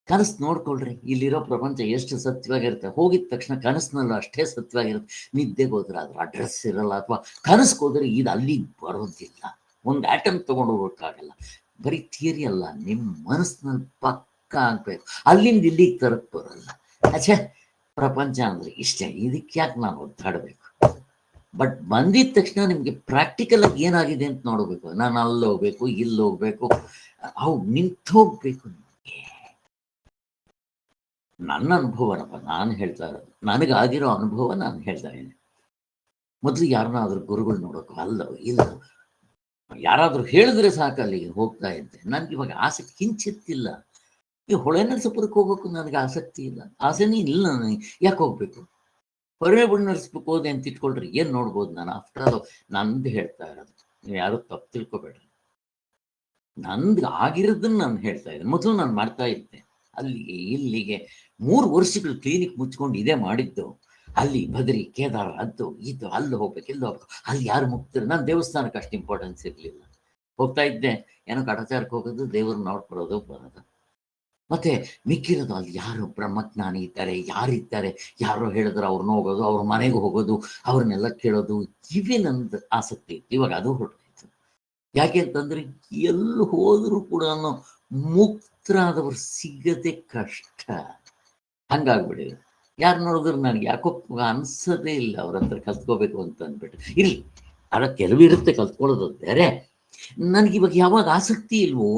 ಕನಸು ನೋಡ್ಕೊಳ್ರಿ, ಇಲ್ಲಿರೋ ಪ್ರಪಂಚ ಎಷ್ಟು ಸತ್ಯವಾಗಿರುತ್ತೆ. ಹೋಗಿದ ತಕ್ಷಣ ಕನಸಿನಲ್ಲೂ ಅಷ್ಟೇ ಸತ್ಯವಾಗಿರುತ್ತೆ. ನಿದ್ದೆಗೆ ಹೋದ್ರೆ ಅದ್ರ ಅಡ್ರೆಸ್ ಇರಲ್ಲ, ಅಥವಾ ಕನಸ್ಗೆ ಹೋದ್ರೆ ಇದು ಅಲ್ಲಿಗೆ ಬರೋದಿಲ್ಲ. ಒಂದು ಆಟಮ್ ತಗೊಂಡು ಹೋಗೋಕ್ಕಾಗಲ್ಲ. ಬರೀ ಥಿಯರಿ ಅಲ್ಲ, ನಿಮ್ಮ ಮನಸ್ಸಿನಲ್ಲಿ ಪಕ್ಕ ಆಗ್ಬೇಕು. ಅಲ್ಲಿಂದ ಇಲ್ಲಿಗೆ ತರಕ್ ಬರಲ್ಲ. ಅಚ್ಚಾ ಪ್ರಪಂಚ ಅಂದ್ರೆ ಇಷ್ಟೇ, ಇದಕ್ಕೆ ಯಾಕೆ ನಾವು ಒದ್ದಾಡಬೇಕು? ಬಟ್ ಬಂದಿದ ತಕ್ಷಣ ನಿಮ್ಗೆ ಪ್ರಾಕ್ಟಿಕಲ್ ಆಗಿ ಏನಾಗಿದೆ ಅಂತ ನೋಡ್ಬೇಕು. ನಾನು ಅಲ್ಲಿ ಹೋಗ್ಬೇಕು, ಇಲ್ಲಿ ಹೋಗ್ಬೇಕು, ಅವು ನಿಂತು ಹೋಗ್ಬೇಕು. ನಿಮ್ಗೆ ನನ್ನ ಅನುಭವನಪ್ಪ ನಾನು ಹೇಳ್ತಾ ಇರೋದು, ನನಗಾಗಿರೋ ಅನುಭವ ನಾನು ಹೇಳ್ತಾ ಇದ್ದೀನಿ. ಮೊದಲು ಯಾರನ್ನಾದ್ರೂ ಗುರುಗಳು ನೋಡೋಕು ಅಲ್ಲೋ ಇಲ್ಲ, ಯಾರಾದ್ರೂ ಹೇಳಿದ್ರೆ ಸಾಕು ಅಲ್ಲಿಗೆ ಹೋಗ್ತಾ ಇದ್ದೆ. ನನ್ಗೆ ಇವಾಗ ಆಸಕ್ತಿ ಕಿಂಚಿತ್ತಿಲ್ಲ. ಈ ಹೊಳೆನರಸೀಪುರಕ್ಕೆ ಹೋಗೋಕ್ಕೂ ನನಗೆ ಆಸಕ್ತಿ ಇಲ್ಲ, ಆಸೆನೇ ಇಲ್ಲ ನನಗೆ. ಯಾಕೆ ಹೋಗ್ಬೇಕು? ಹೊಳೆನರಸೀಪುರಕ್ಕೆ ಹೋದೆ ಅಂತ ಇಟ್ಕೊಳ್ರಿ, ಏನ್ ನೋಡ್ಬೋದು ನಾನು? ಆಫ್ಟರ್ ಆಲ್ ನಂದು ಹೇಳ್ತಾ ಇರೋದು, ನೀವು ಯಾರು ತಪ್ಪು ತಿಳ್ಕೊಬೇಡ್ರಿ. ನಂದು ಆಗಿರೋದನ್ನ ನಾನು ಹೇಳ್ತಾ ಇದ್ದೆ. ಮೊದಲು ನಾನು ಮಾಡ್ತಾ ಇದ್ದೆ, ಅಲ್ಲಿಗೆ ಇಲ್ಲಿಗೆ 3 ವರ್ಷಗಳು ಕ್ಲಿನಿಕ್ ಮುಚ್ಕೊಂಡು ಇದೇ ಮಾಡಿದ್ದು. ಅಲ್ಲಿ ಬದ್ರಿ ಕೇದಾರ ಅದು ಇದು, ಅಲ್ಲಿ ಹೋಗ್ಬೇಕು ಇಲ್ಲಿ ಹೋಗ್ಬೇಕು, ಅಲ್ಲಿ ಯಾರು ಮುಗ್ತಾರೆ. ನಾನು ದೇವಸ್ಥಾನಕ್ಕೆ ಅಷ್ಟು ಇಂಪಾರ್ಟೆನ್ಸ್ ಇರಲಿಲ್ಲ. ಹೋಗ್ತಾ ಇದ್ದೆ, ಏನೋ ಕಟಾಚಾರಕ್ಕೆ ಹೋಗೋದು, ದೇವ್ರನ್ನ ನೋಡ್ಕೊಡೋದು ಬರೋದು. ಮತ್ತೆ ಮಿಕ್ಕಿರೋದು ಅಲ್ಲಿ ಯಾರು ಬ್ರಹ್ಮಜ್ಞಾನಿ ಇದ್ದಾರೆ, ಯಾರಿದ್ದಾರೆ, ಯಾರೋ ಹೇಳಿದ್ರೆ ಅವ್ರನ್ನ ಹೋಗೋದು, ಅವ್ರ ಮನೆಗೆ ಹೋಗೋದು, ಅವ್ರನ್ನೆಲ್ಲ ಕೇಳೋದು, ಇವೇ ನಂದು ಆಸಕ್ತಿ ಇತ್ತು. ಇವಾಗ ಅದು ಹೊರಟಾಯ್ತು. ಯಾಕೆ ಅಂತಂದ್ರೆ ಎಲ್ಲಿ ಹೋದ್ರು ಕೂಡ ಮುಕ್ತರಾದವ್ರು ಸಿಗದೆ ಕಷ್ಟ. ಹಂಗಾಗ್ಬಿಟ್ಟಿದೆ. ಯಾರು ನೋಡಿದ್ರು ನನಗೆ ಯಾಕೋ ಅನ್ಸೋದೇ ಇಲ್ಲ ಅವ್ರ ಹತ್ರ ಕಲ್ತ್ಕೋಬೇಕು ಅಂತ ಅಂದ್ಬಿಟ್ಟು. ಇರ್ಲಿ, ಅದ ಕೆಲವು ಇರುತ್ತೆ ಕಲ್ತ್ಕೊಳ್ಳೋದು ಬೇರೆ. ನನಗೆ ಇವಾಗ ಯಾವಾಗ ಆಸಕ್ತಿ ಇಲ್ವೋ,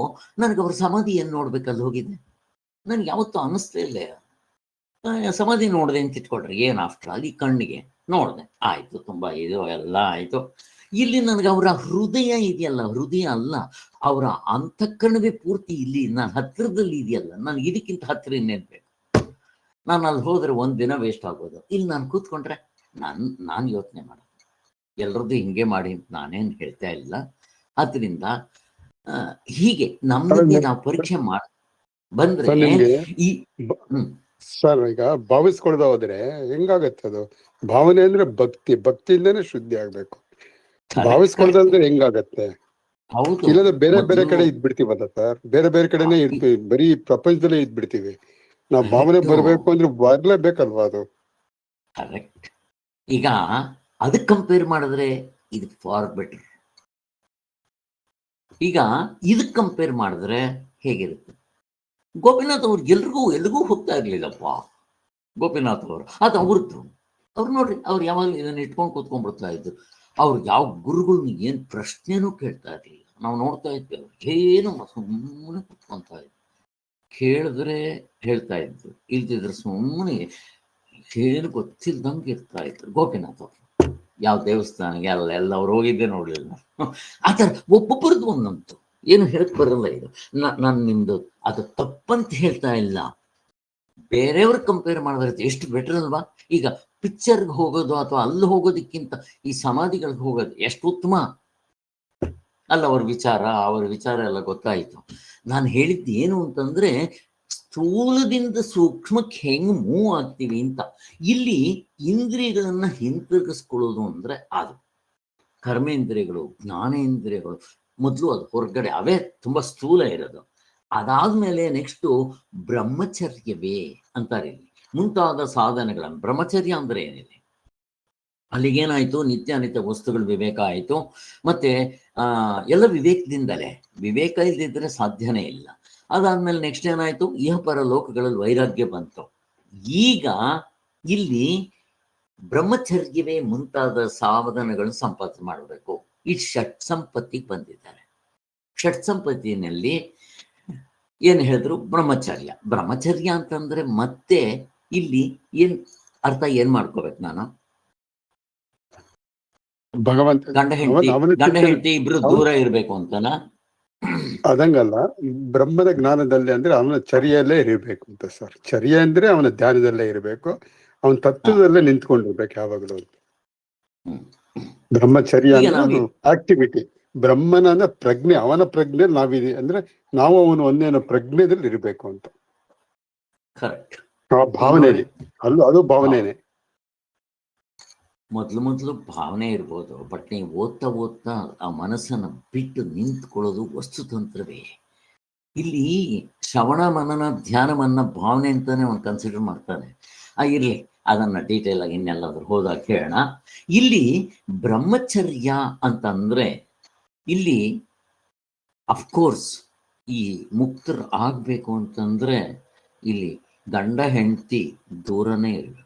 ನನಗೆ ಅವ್ರ ಸಮಾಧಿ ಏನು ನೋಡ್ಬೇಕಲ್ಲಿ ಹೋಗಿದ್ದೆ, ನನ್ಗೆ ಯಾವತ್ತೂ ಅನ್ನಿಸ್ತೇ ಇಲ್ಲ. ಸಮಾಧಿ ನೋಡಿದೆ ಅಂತ ಇಟ್ಕೊಳ್ರಿ, ಏನು ಆಫ್ಟರ್ ಅಲ್ಲಿ ಕಣ್ಣಿಗೆ ನೋಡಿದೆ, ಆಯ್ತು, ತುಂಬಾ ಇದು ಎಲ್ಲ ಆಯ್ತು. ಇಲ್ಲಿ ನನಗೆ ಅವರ ಹೃದಯ ಇದೆಯಲ್ಲ, ಹೃದಯ ಅಲ್ಲ, ಅವರ ಅಂತಃಕರಣವೇ ಪೂರ್ತಿ ಇಲ್ಲಿ ನಾನು ಹತ್ತಿರದಲ್ಲಿ ಇದೆಯಲ್ಲ. ನನಗೆ ಇದಕ್ಕಿಂತ ಹತ್ತಿರ ಇನ್ನೇನು ಬೇಕು? ನಾನು ಅಲ್ಲಿ ಹೋದ್ರೆ ಒಂದ್ ದಿನ ವೇಸ್ಟ್ ಆಗೋದು. ಇಲ್ಲಿ ನಾನು ಕೂತ್ಕೊಂಡ್ರೆ ನಾನು ಯೋಚನೆ ಮಾಡೋದು. ಎಲ್ರದ್ದು ಹಿಂಗೆ ಮಾಡಿ ನಾನೇನು ಹೇಳ್ತಾ ಇಲ್ಲ. ಆದ್ರಿಂದ ಹೀಗೆ ನಮ್ಗೆ ನಾವು ಪರೀಕ್ಷೆ ಬಂದ್ರೆ ಈ ಸರ್ ಈಗ ಭಾವಿಸ್ಕೊಳ್ದ ಹೋದ್ರೆ ಹೆಂಗಾಗತ್ತೆ ಅದು? ಭಾವನೆ ಅಂದ್ರೆ ಭಕ್ತಿಯಿಂದನೇ ಶುದ್ಧಿ ಆಗ್ಬೇಕು. ಭಾವಿಸ್ಕೊಳ್ದಂದ್ರೆ ಹೆಂಗಾಗತ್ತೆ? ಇಲ್ಲಂದ್ರೆ ಬೇರೆ ಬೇರೆ ಕಡೆ ಇದ್ಬಿಡ್ತೀವಲ್ಲ ಸರ್, ಬೇರೆ ಬೇರೆ ಕಡೆನೆ ಇರ್ತೀವಿ, ಬರೀ ಪ್ರಪಂಚದಲ್ಲೇ ಇದ್ಬಿಡ್ತೀವಿ. ನಾವು ಭಾವನೆ ಬರ್ಬೇಕು ಅಂದ್ರೆ ಬರ್ಲೇಬೇಕಲ್ವಾ ಅದು? ಕರೆಕ್ಟ್. ಈಗ ಅದಕ್ಕೆ ಕಂಪೇರ್ ಮಾಡಿದ್ರೆ ಇದು ಫಾರ್ ಬೆಟರ್. ಈಗ ಇದಕ್ಕೆ ಕಂಪೇರ್ ಮಾಡಿದ್ರೆ ಹೇಗಿರುತ್ತೆ? ಗೋಪಿನಾಥ್ ಅವ್ರು ಎಲ್ರಿಗೂ ಹೋಗ್ತಾ ಇರ್ಲಿಲ್ಲಪ್ಪ. ಗೋಪಿನಾಥ್ ಅವರು ಅದು ಅವ್ರದ್ದು. ಅವ್ರು ನೋಡ್ರಿ, ಅವ್ರು ಯಾವಾಗಲೂ ಇದನ್ನ ಇಟ್ಕೊಂಡು ಕೂತ್ಕೊಂಡ್ಬಿಡ್ತಾ ಇದ್ರು. ಅವ್ರು ಯಾವ ಗುರುಗಳನ್ನ ಏನ್ ಪ್ರಶ್ನೆನೂ ಕೇಳ್ತಾ ಇರ್ಲಿಲ್ಲ. ನಾವು ನೋಡ್ತಾ ಇದ್ವಿ, ಅವ್ರು ಏನು ಸುಮ್ಮನೆ ಕೂತ್ಕೊಂತಾ ಇದ್ರು. ಕೇಳಿದ್ರೆ ಹೇಳ್ತಾ ಇದ್ರು, ಇಲ್ದಿದ್ರೆ ಸುಮ್ಮನೆ ಏನು ಗೊತ್ತಿಲ್ದಂಗೆ ಇರ್ತಾ ಇದ್ರು ಗೋಪಿನಾಥ್ ಅವರು. ಯಾವ ದೇವಸ್ಥಾನಕ್ಕೆ ಎಲ್ಲ ಅವ್ರು ಹೋಗಿದ್ದೆ ನೋಡ್ಲಿಲ್ಲ. ಆ ಥರ ಒಬ್ಬೊಬ್ಬರದ್ದು ಒಂದಂತು ಏನು ಹೇಳಕ್ ಬರಲ್ಲ. ಇದು ನಾನು ನಿಮ್ದು ಅದು ತಪ್ಪಂತ ಹೇಳ್ತಾ ಇಲ್ಲ. ಬೇರೆಯವ್ರ ಕಂಪೇರ್ ಮಾಡಿದ್ರೆ ಎಷ್ಟು ಬೆಟರ್ ಅಲ್ವಾ? ಈಗ ಪಿಕ್ಚರ್ಗೆ ಹೋಗೋದು ಅಥವಾ ಅಲ್ಲಿ ಹೋಗೋದಕ್ಕಿಂತ ಈ ಸಮಾಧಿಗಳಿಗೆ ಹೋಗೋದು ಎಷ್ಟು ಉತ್ತಮ ಅಲ್ಲ? ಅವ್ರ ವಿಚಾರ ಎಲ್ಲ ಗೊತ್ತಾಯ್ತು. ನಾನು ಹೇಳಿದ್ದು ಏನು ಅಂತಂದ್ರೆ, ಸ್ಥೂಲದಿಂದ ಸೂಕ್ಷ್ಮಕ್ಕೆ ಹೆಂಗ್ ಮೂವ್ ಆಗ್ತೀವಿ ಅಂತ. ಇಲ್ಲಿ ಇಂದ್ರಿಯಗಳನ್ನ ಹಿಂತಿರುಗಿಸ್ಕೊಳ್ಳೋದು ಅಂದ್ರೆ ಅದು ಕರ್ಮೇಂದ್ರಿಯಗಳು, ಜ್ಞಾನೇಂದ್ರಿಯಗಳು ಮೊದಲು ಅದು ಹೊರಗಡೆ ಅವೇ ತುಂಬಾ ಸ್ಥೂಲ ಇರೋದು. ಅದಾದ್ಮೇಲೆ ನೆಕ್ಸ್ಟು ಬ್ರಹ್ಮಚರ್ಯವೇ ಅಂತಾರೆ ಇಲ್ಲಿ. ಮುಂತಾದ ಸಾಧನೆಗಳ ಬ್ರಹ್ಮಚರ್ಯ ಅಂದ್ರೆ ಏನಿದೆ? ಅಲ್ಲಿಗೇನಾಯ್ತು? ನಿತ್ಯ ಅನಿತ್ಯ ವಸ್ತುಗಳ ವಿವೇಕ ಆಯ್ತು. ಮತ್ತೆ ಎಲ್ಲ ವಿವೇಕದಿಂದಲೇ. ವಿವೇಕ ಇಲ್ದಿದ್ರೆ ಸಾಧ್ಯನೇ ಇಲ್ಲ. ಅದಾದ್ಮೇಲೆ ನೆಕ್ಸ್ಟ್ ಏನಾಯ್ತು? ಇಹಪರ ಲೋಕಗಳಲ್ಲಿ ವೈರಾಗ್ಯ ಬಂತು. ಈಗ ಇಲ್ಲಿ ಬ್ರಹ್ಮಚರ್ಯವೇ ಮುಂತಾದ ಸಾಧನಗಳನ್ನು ಸಂಪಾದನೆ ಮಾಡಬೇಕು. ಈ ಷಟ್ ಸಂಪತ್ತಿಗೆ ಬಂದಿದ್ದಾರೆ. ಷಟ್ ಸಂಪತ್ತಿನಲ್ಲಿ ಏನ್ ಹೇಳಿದ್ರು? ಬ್ರಹ್ಮಚರ್ಯ ಅಂತಂದ್ರೆ ಮತ್ತೆ ಇಲ್ಲಿ ಏನ್ ಅರ್ಥ? ಏನ್ ಮಾಡ್ಕೋಬೇಕು ನಾನು? ಭಗವಂತ ಗಂಡ ಹೆಂಡತಿ ಇಬ್ರು ದೂರ ಇರ್ಬೇಕು ಅಂತನಾ? ಅದಂಗಲ್ಲ, ಬ್ರಹ್ಮದ ಜ್ಞಾನದಲ್ಲಿ ಅಂದ್ರೆ ಅವನ ಚರ್ಯಲ್ಲೇ ಇರಬೇಕು ಅಂತ ಸರ್. ಚರ್ಯ ಅಂದ್ರೆ ಅವನ ಧ್ಯಾನದಲ್ಲೇ ಇರಬೇಕು, ಅವನ ತತ್ವದಲ್ಲೇ ನಿಂತ್ಕೊಂಡಿರ್ಬೇಕು ಯಾವಾಗಲೂ. ಬ್ರಹ್ಮಚರ್ಯ ಅಂದ್ರೆ ಆಕ್ಟಿವಿಟಿ. ಬ್ರಹ್ಮನ ಪ್ರಜ್ಞೆ, ಅವನ ಪ್ರಜ್ಞೆ ನಾವಿದೆ ಅಂದ್ರೆ ನಾವು ಅವನು ಒಂದೇನೋ ಪ್ರಜ್ಞೆದಲ್ಲಿ ಇರಬೇಕು ಅಂತ. ಕರೆಕ್ಟ್. ಆ ಭಾವನೆಯಲ್ಲಿ ಅದು ಭಾವನೆನೆ. ಮೊದಲು ಭಾವನೆ ಇರ್ಬೋದು, ಬಟ್ ನೀವು ಓದ್ತಾ ಆ ಮನಸ್ಸನ್ನ ಬಿಟ್ಟು ನಿಂತ್ಕೊಳ್ಳೋದು ವಸ್ತುತಂತ್ರವೇ. ಇಲ್ಲಿ ಶ್ರವಣ ಮನನ ಧ್ಯಾನವನ್ನ ಭಾವನೆ ಅಂತಾನೆ ಒಂದು ಕನ್ಸಿಡರ್ ಮಾಡ್ತಾನೆ. ಇರ್ಲಿ, ಅದನ್ನ ಡೀಟೇಲ್ ಆಗಿ ಇನ್ನೆಲ್ಲಾದ್ರೂ ಹೋದಾಗ ಕೇಳೋಣ. ಇಲ್ಲಿ ಬ್ರಹ್ಮಚರ್ಯ ಅಂತಂದ್ರೆ ಇಲ್ಲಿ ಅಫ್ಕೋರ್ಸ್ ಈ ಮುಕ್ತರು ಆಗ್ಬೇಕು ಅಂತಂದ್ರೆ ಇಲ್ಲಿ ಗಂಡ ಹೆಂಡತಿ ದೂರನೇ ಇರಬೇಕು,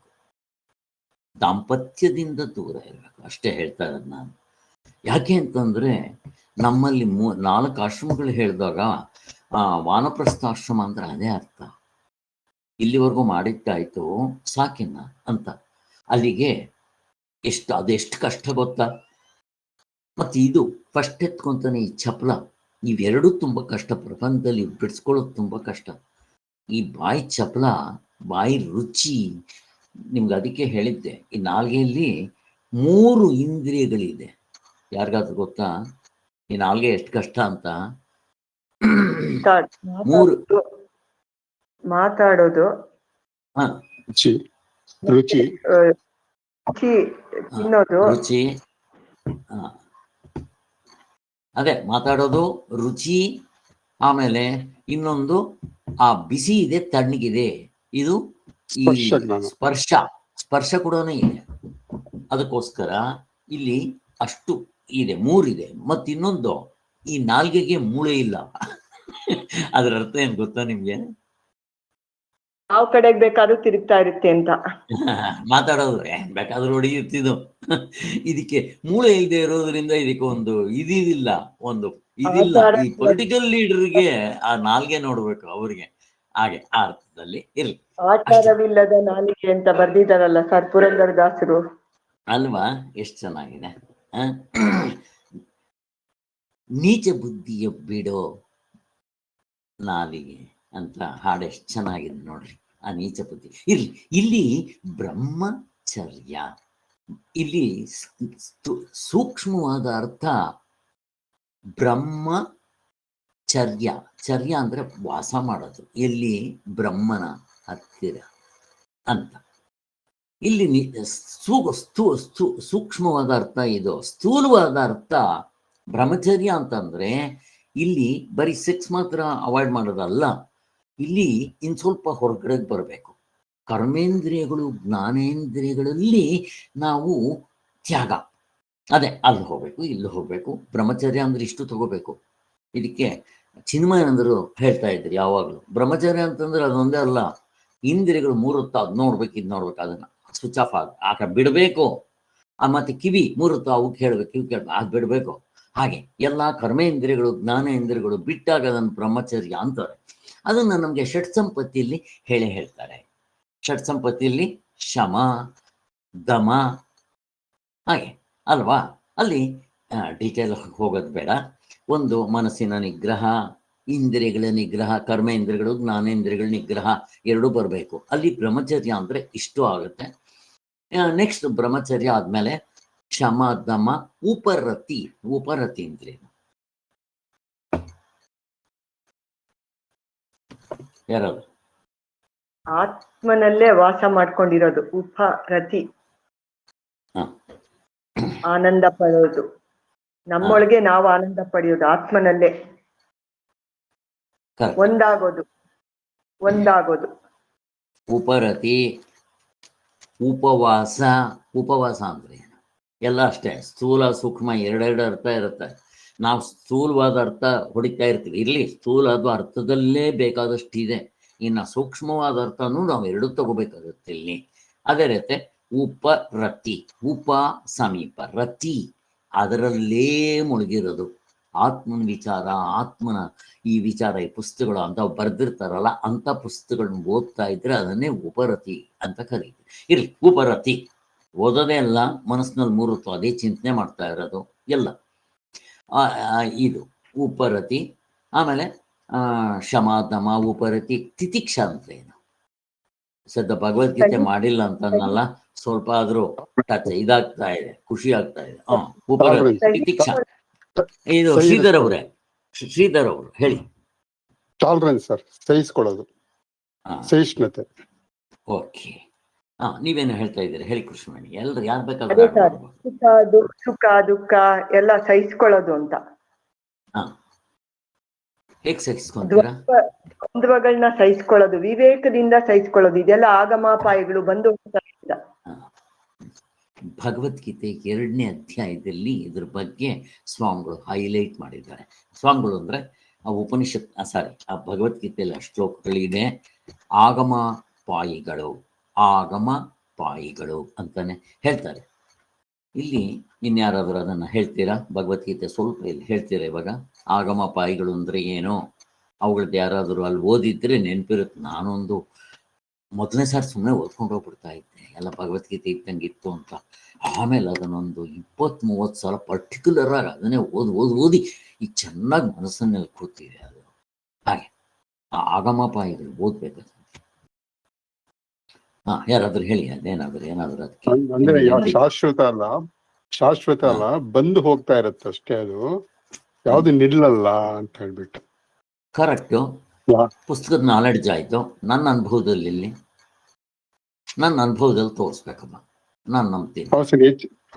ದಾಂಪತ್ಯದಿಂದ ದೂರ ಇರಬೇಕು, ಅಷ್ಟೇ ಹೇಳ್ತಾ ಇರೋದು ನಾನು. ಯಾಕೆ ಅಂತಂದ್ರೆ ನಮ್ಮಲ್ಲಿ 4 ಆಶ್ರಮಗಳು ಹೇಳಿದಾಗ ವಾನಪ್ರಸ್ಥಾಶ್ರಮ ಅಂದ್ರೆ ಅದೇ ಅರ್ಥ. ಇಲ್ಲಿವರೆಗೂ ಮಾಡಿದ್ದಾಯ್ತು ಸಾಕಿನ್ನ ಅಂತ. ಅಲ್ಲಿಗೆ ಅದೆಷ್ಟು ಕಷ್ಟ ಗೊತ್ತಾ? ಮತ್ತೆ ಇದು ಫಸ್ಟ್ ಎತ್ಕೊಂತಾನೆ ಈ ಚಪಲ, ಇವೆರಡೂ ತುಂಬಾ ಕಷ್ಟ. ಪ್ರಪಂಚದಲ್ಲಿ ಬಿಡಿಸ್ಕೊಳ್ಳೋದು ತುಂಬಾ ಕಷ್ಟ. ಈ ಬಾಯಿ ಚಪಲ, ಬಾಯಿ ರುಚಿ. ನಿಮ್ಗೆ ಅದಕ್ಕೆ ಹೇಳಿದ್ದೆ, ಈ ನಾಲ್ಗೆಯಲ್ಲಿ 3 ಇಂದ್ರಿಯಗಳಿದೆ. ಯಾರಿಗಾದ್ರೂ ಗೊತ್ತಾ ಈ ನಾಲ್ಗೆ ಎಷ್ಟು ಕಷ್ಟ ಅಂತ? 3 ಮಾತಾಡೋದು, ರುಚಿ, ತಿನ್ನೋದು, ರುಚಿ. ಅದೇ ಮಾತಾಡೋದು, ರುಚಿ, ಆಮೇಲೆ ಇನ್ನೊಂದು ಆ ಬಿಸಿ ಇದೆ, ತಣ್ಣಗಿದೆ, ಇದು ಈ ಸ್ಪರ್ಶ ಕೂಡ ಇದೆ. ಅದಕ್ಕೋಸ್ಕರ ಇಲ್ಲಿ ಅಷ್ಟು ಇದೆ, 3 ಇದೆ. ಮತ್ತಿನ್ನೊಂದು, ಈ ನಾಲ್ಗೆಗೆ ಮೂಳೆ ಇಲ್ಲ. ಅದರ ಅರ್ಥ ಏನ್ ಗೊತ್ತಾ ನಿಮ್ಗೆ? ಯಾವ ಕಡೆಗೆ ಬೇಕಾದ್ರೂ ತಿರುಗ್ತಾ ಇರುತ್ತೆ ಅಂತ. ಮಾತಾಡೋದ್ರೆ ಬೇಕಾದ್ರೂ ಹೊಡೆಯುತ್ತಿದ್ದು. ಇದಕ್ಕೆ ಮೂಳೆ ಇಲ್ಲದೆ ಇರೋದ್ರಿಂದ ಇದಕ್ಕೆ ಒಂದು ಇದಿಲ್ಲ, ಒಂದು ಇದಿಲ್ಲ. ಈ ಪೊಲಿಟಿಕಲ್ ಲೀಡರ್ಗೆ ಆ ನಾಲ್ಗೆ ನೋಡ್ಬೇಕು ಅವ್ರಿಗೆ. ಹಾಗೆ ಆ ಅರ್ಥದಲ್ಲಿ ಇರ್ಲಿ. ಆಚಾರವಿಲ್ಲದ ನಾಲಿಗೆ ಅಂತ ಬರ್ದಿದಾರಲ್ಲ ಸರ್ ಪುರಂದರದಾಸರು. ಅಲ್ವಾ? ಎಷ್ಟು ಚೆನ್ನಾಗಿದೆ. ಆ? ನೀಚ ಬುದ್ಧಿಯ ಬಿಡೋ ನಾಲಿಗೆ ಅಂತ ಹಾಡು ಎಷ್ಟು ಚೆನ್ನಾಗಿದೆ ನೋಡ್ರಿ. ಆ ನೀಚ ಬುದ್ಧಿ ಇರ್ಲಿ. ಇಲ್ಲಿ ಬ್ರಹ್ಮಚರ್ಯ, ಇಲ್ಲಿ ಸೂಕ್ಷ್ಮವಾದ ಅರ್ಥ ಬ್ರಹ್ಮಚರ್ಯ. ಚರ್ಯ ಅಂದ್ರೆ ವಾಸ ಮಾಡೋದು, ಎಲ್ಲಿ? ಬ್ರಹ್ಮನ ಹತ್ತಿರ ಅಂತ. ಇಲ್ಲಿ ಸೂಕ್ಷ್ಮವಾದ ಅರ್ಥ ಇದು. ಸ್ಥೂಲವಾದ ಅರ್ಥ ಬ್ರಹ್ಮಚರ್ಯ ಅಂತಂದ್ರೆ ಇಲ್ಲಿ ಬರೀ ಸೆಕ್ಸ್ ಮಾತ್ರ ಅವಾಯ್ಡ್ ಮಾಡೋದಲ್ಲ, ಇಲ್ಲಿ ಇನ್ ಸ್ವಲ್ಪ ಹೊರಗಡೆಗೆ ಬರಬೇಕು. ಕರ್ಮೇಂದ್ರಿಯಗಳು ಜ್ಞಾನೇಂದ್ರಿಯಗಳಲ್ಲಿ ನಾವು ತ್ಯಾಗ, ಅದೇ ಅಲ್ಲಿ ಹೋಗ್ಬೇಕು ಇಲ್ಲಿ ಹೋಗ್ಬೇಕು. ಬ್ರಹ್ಮಚರ್ಯ ಅಂದ್ರೆ ಇಷ್ಟು ತಗೋಬೇಕು. ಇದಕ್ಕೆ ಚಿನ್ಮಯನಂದರು ಹೇಳ್ತಾ ಇದ್ರು ಯಾವಾಗಲೂ, ಬ್ರಹ್ಮಚರ್ಯ ಅಂತಂದ್ರೆ ಅದೊಂದೇ ಅಲ್ಲ, ಇಂದ್ರಿಯಗಳು 3 ಹೊತ್ತು ಅದ್ ನೋಡ್ಬೇಕು ಇದು ನೋಡ್ಬೇಕು, ಅದನ್ನ ಸ್ವಿಚ್ ಆಫ್ ಆಗ ಬಿಡಬೇಕು. ಮತ್ತೆ ಕಿವಿ 3 ಹೊತ್ತು ಅವಕ್ಕೆ ಹೇಳ್ಬೇಕು ಇವು ಕೇಳ್ಬೇಕು, ಅದು ಬಿಡಬೇಕು. ಹಾಗೆ ಎಲ್ಲ ಕರ್ಮೇಂದ್ರಿಯಗಳು ಜ್ಞಾನೇಂದ್ರಿಯಗಳು ಬಿಟ್ಟಾಗ ಅದನ್ನು ಬ್ರಹ್ಮಚರ್ಯ ಅಂತಾರೆ. ಅದನ್ನು ನಮಗೆ ಷಟ್ ಸಂಪತ್ತಿಯಲ್ಲಿ ಹೇಳ್ತಾರೆ. ಷಟ್ ಸಂಪತ್ತಿಯಲ್ಲಿ ಶಮ, ದಮ, ಹಾಗೆ ಅಲ್ವಾ? ಅಲ್ಲಿ ಡೀಟೇಲ್ ಹೋಗೋದು ಬೇಡ. ಒಂದು ಮನಸ್ಸಿನ ನಿಗ್ರಹ, ಇಂದ್ರಿಯಗಳ ನಿಗ್ರಹ, ಕರ್ಮೇಂದ್ರಿಯಗಳು ಜ್ಞಾನೇಂದ್ರಿಯಗಳ ನಿಗ್ರಹ ಎರಡೂ ಬರಬೇಕು. ಅಲ್ಲಿ ಬ್ರಹ್ಮಚರ್ಯ ಅಂದ್ರೆ ಇಷ್ಟು ಆಗುತ್ತೆ. ನೆಕ್ಸ್ಟ್ ಬ್ರಹ್ಮಚರ್ಯ ಆದ್ಮೇಲೆ ಶಮ, ದಮ, ಉಪರತಿ. ಉಪರತಿ ಅಂದ್ರೆ ಯಾರದು? ಆತ್ಮನಲ್ಲೇ ವಾಸ ಮಾಡ್ಕೊಂಡಿರೋದು ಉಪರತಿ. ಆನಂದ ಪಡೆಯೋದು, ನಮ್ಮೊಳಗೆ ನಾವು ಆನಂದ ಪಡೆಯೋದು ಆತ್ಮನಲ್ಲೇ. ಒಂದಾಗೋದು. ಉಪರತಿ, ಉಪವಾಸ. ಉಪವಾಸ ಅಂದ್ರೆ ಏನು? ಎಲ್ಲ ಅಷ್ಟೇ, ಸ್ಥೂಲ ಸೂಕ್ಷ್ಮ ಎರಡೆರಡು ಅರ್ಥ ಇರುತ್ತೆ. ನಾವು ಸ್ಥೂಲವಾದ ಅರ್ಥ ಹೊಡಿತಾ ಇರ್ತೀವಿ, ಇರ್ಲಿ, ಸ್ಥೂಲದ ಅರ್ಥದಲ್ಲೇ ಬೇಕಾದಷ್ಟಿದೆ. ಇನ್ನು ಸೂಕ್ಷ್ಮವಾದ ಅರ್ಥನೂ ನಾವು ಎರಡೂ ತಗೋಬೇಕಾಗುತ್ತೆ ಇಲ್ಲಿ. ಅದೇ ರೀತಿ ಉಪರತಿ, ಉಪ ಸಮೀಪ, ರತಿ ಅದರಲ್ಲೇ ಮುಳುಗಿರೋದು. ಆತ್ಮನ ವಿಚಾರ, ಆತ್ಮನ ಈ ವಿಚಾರ, ಈ ಪುಸ್ತಕಗಳು ಅಂತ ಬರೆದಿರ್ತಾರಲ್ಲ, ಅಂಥ ಪುಸ್ತಕಗಳನ್ನ ಓದ್ತಾ ಇದ್ರೆ ಅದನ್ನೇ ಉಪರತಿ ಅಂತ ಕರೀತೀವಿ. ಇರ್ಲಿ, ಉಪರತಿ ಓದೋದೇ ಅಲ್ಲ, ಮನಸ್ಸಿನಲ್ಲಿ 3 ಹೊತ್ತು ಅದೇ ಚಿಂತನೆ ಮಾಡ್ತಾ ಇರೋದು ಎಲ್ಲ. ಇದು ಉಪರತಿ. ಆಮೇಲೆ ಶಮ, ದಮ, ಉಪರತಿ. ತಿತಿಕ್ಷ ಅಂದ್ರೆ ಏನು? ಸದ್ಯ ಭಗವದ್ಗೀತೆ ಮಾಡಿಲ್ಲ ಅಂತನಲ್ಲ, ಸ್ವಲ್ಪ ಆದ್ರೂ ಟಚ್ ಇದಾಗ್ತಾ ಇದೆ, ಖುಷಿ ಆಗ್ತಾ ಇದೆ. ಉಪರತಿ, ತಿತಿಕ್ಷ. ಇದು ಶ್ರೀಧರ್ ಅವರೇ ಹೇಳಿ. ಟಾಲರೆನ್ಸ್ ಸರ್, ಸಹಿಸ್ಕೊಳ್ಳೋದು, ಸಹಿಷ್ಣುತೆ. ಓಕೆ, ನೀವೇನು ಹೇಳ್ತಾ ಇದ್ದೀರಿ ಹೇಳಿ ಕೃಷ್ಣಮಣಿ. ಎಲ್ರು ಯಾರು ಅದೇ ಬೇಕಾದ್ರೆ ಸರ್, ಸುಖ ದುಃಖ ಎಲ್ಲ ಸಹಿಸ್ಕೊಳ್ಳೋದು ಅಂತ. ಹೇಗೆ ಸಹಿಸ್ಕೊಂತೀರಾ? ದ್ವಂದ್ವಗಳನ್ನ ಸಹಿಸ್ಕೊಳ್ಳೋದು, ವಿವೇಕದಿಂದ ಸಹಿಸ್ಕೊಳ್ಳೋದು, ಇದೆಲ್ಲ ಆಗಮಾಪಾಯಗಳು ಬಂದು. ಭಗವದ್ಗೀತೆ 2ನೇ ಅಧ್ಯಾಯದಲ್ಲಿ ಇದ್ರ ಬಗ್ಗೆ ಸ್ವಾಮಿಗಳು ಹೈಲೈಟ್ ಮಾಡಿದ್ದಾರೆ. ಸ್ವಾಮಿಗಳು ಅಂದ್ರೆ ಆ ಉಪನಿಷತ್ ಆ ಭಗವದ್ಗೀತೆಯಲ್ಲಿ ಶ್ಲೋಕಗಳಿದೆ. ಆಗಮ ಪಾಯಿಗಳು ಅಂತಾನೆ ಹೇಳ್ತಾರೆ. ಇಲ್ಲಿ ಇನ್ಯಾರಾದ್ರೂ ಅದನ್ನ ಹೇಳ್ತೀರಾ? ಭಗವದ್ಗೀತೆ ಸ್ವಲ್ಪ ಇಲ್ಲಿ ಹೇಳ್ತೀರಾ ಇವಾಗ? ಆಗಮ ಪಾಯಿಗಳು ಅಂದ್ರೆ ಏನು? ಅವುಗಳದ್ದು ಯಾರಾದರೂ ಅಲ್ಲಿ ಓದಿದ್ರೆ ನೆನಪಿರುತ್ತೆ. ನಾನೊಂದು ಮೊದಲನೇ ಸಾರಿ ಸುಮ್ಮನೆ ಓದ್ಕೊಂಡು ಹೋಗ್ಬಿಡ್ತಾ ಇದ್ದೆ, ಎಲ್ಲ ಭಗವದ್ಗೀತೆ ಇದ್ದಂಗೆ ಇತ್ತು ಅಂತ. ಆಮೇಲೆ ಅದನ್ನೊಂದು 20-30 ಸಲ ಪರ್ಟಿಕ್ಯುಲರ್ ಆಗಿ ಅದನ್ನೇ ಓದಿ ಈಗ ಚೆನ್ನಾಗಿ ಮನಸ್ಸನ್ನೆಲ್ಲ ಕೂತಿದೆ ಅದು. ಹಾಗೆ ಆ ಆಗಮಪಾಯಿಗಳು ಓದ್ಬೇಕು. ಯಾರಾದ್ರೂ ಹೇಳಿ ಅದೇನಾದ್ರು ಏನಾದ್ರು ಅದಕ್ಕೆ. ಅಂದ್ರೆ ಶಾಶ್ವತ ಅಲ್ಲ, ಬಂದು ಹೋಗ್ತಾ ಇರತ್ತೆ ಅಷ್ಟೇ, ಅದು ಯಾವ್ದು ನಿಲ್ಲಲ್ಲ ಅಂತ ಹೇಳ್ಬಿಟ್ಟು. ಕರೆಕ್ಟು. ಪುಸ್ತಕದ ನಾಲೆಡ್ಜ್ ಆಯ್ತು. ನನ್ನ ಅನುಭವದಲ್ಲಿ ತೋರಿಸ್ಬೇಕಮ್ಮ, ನಾನು ನಂಬ್ತೀನಿ.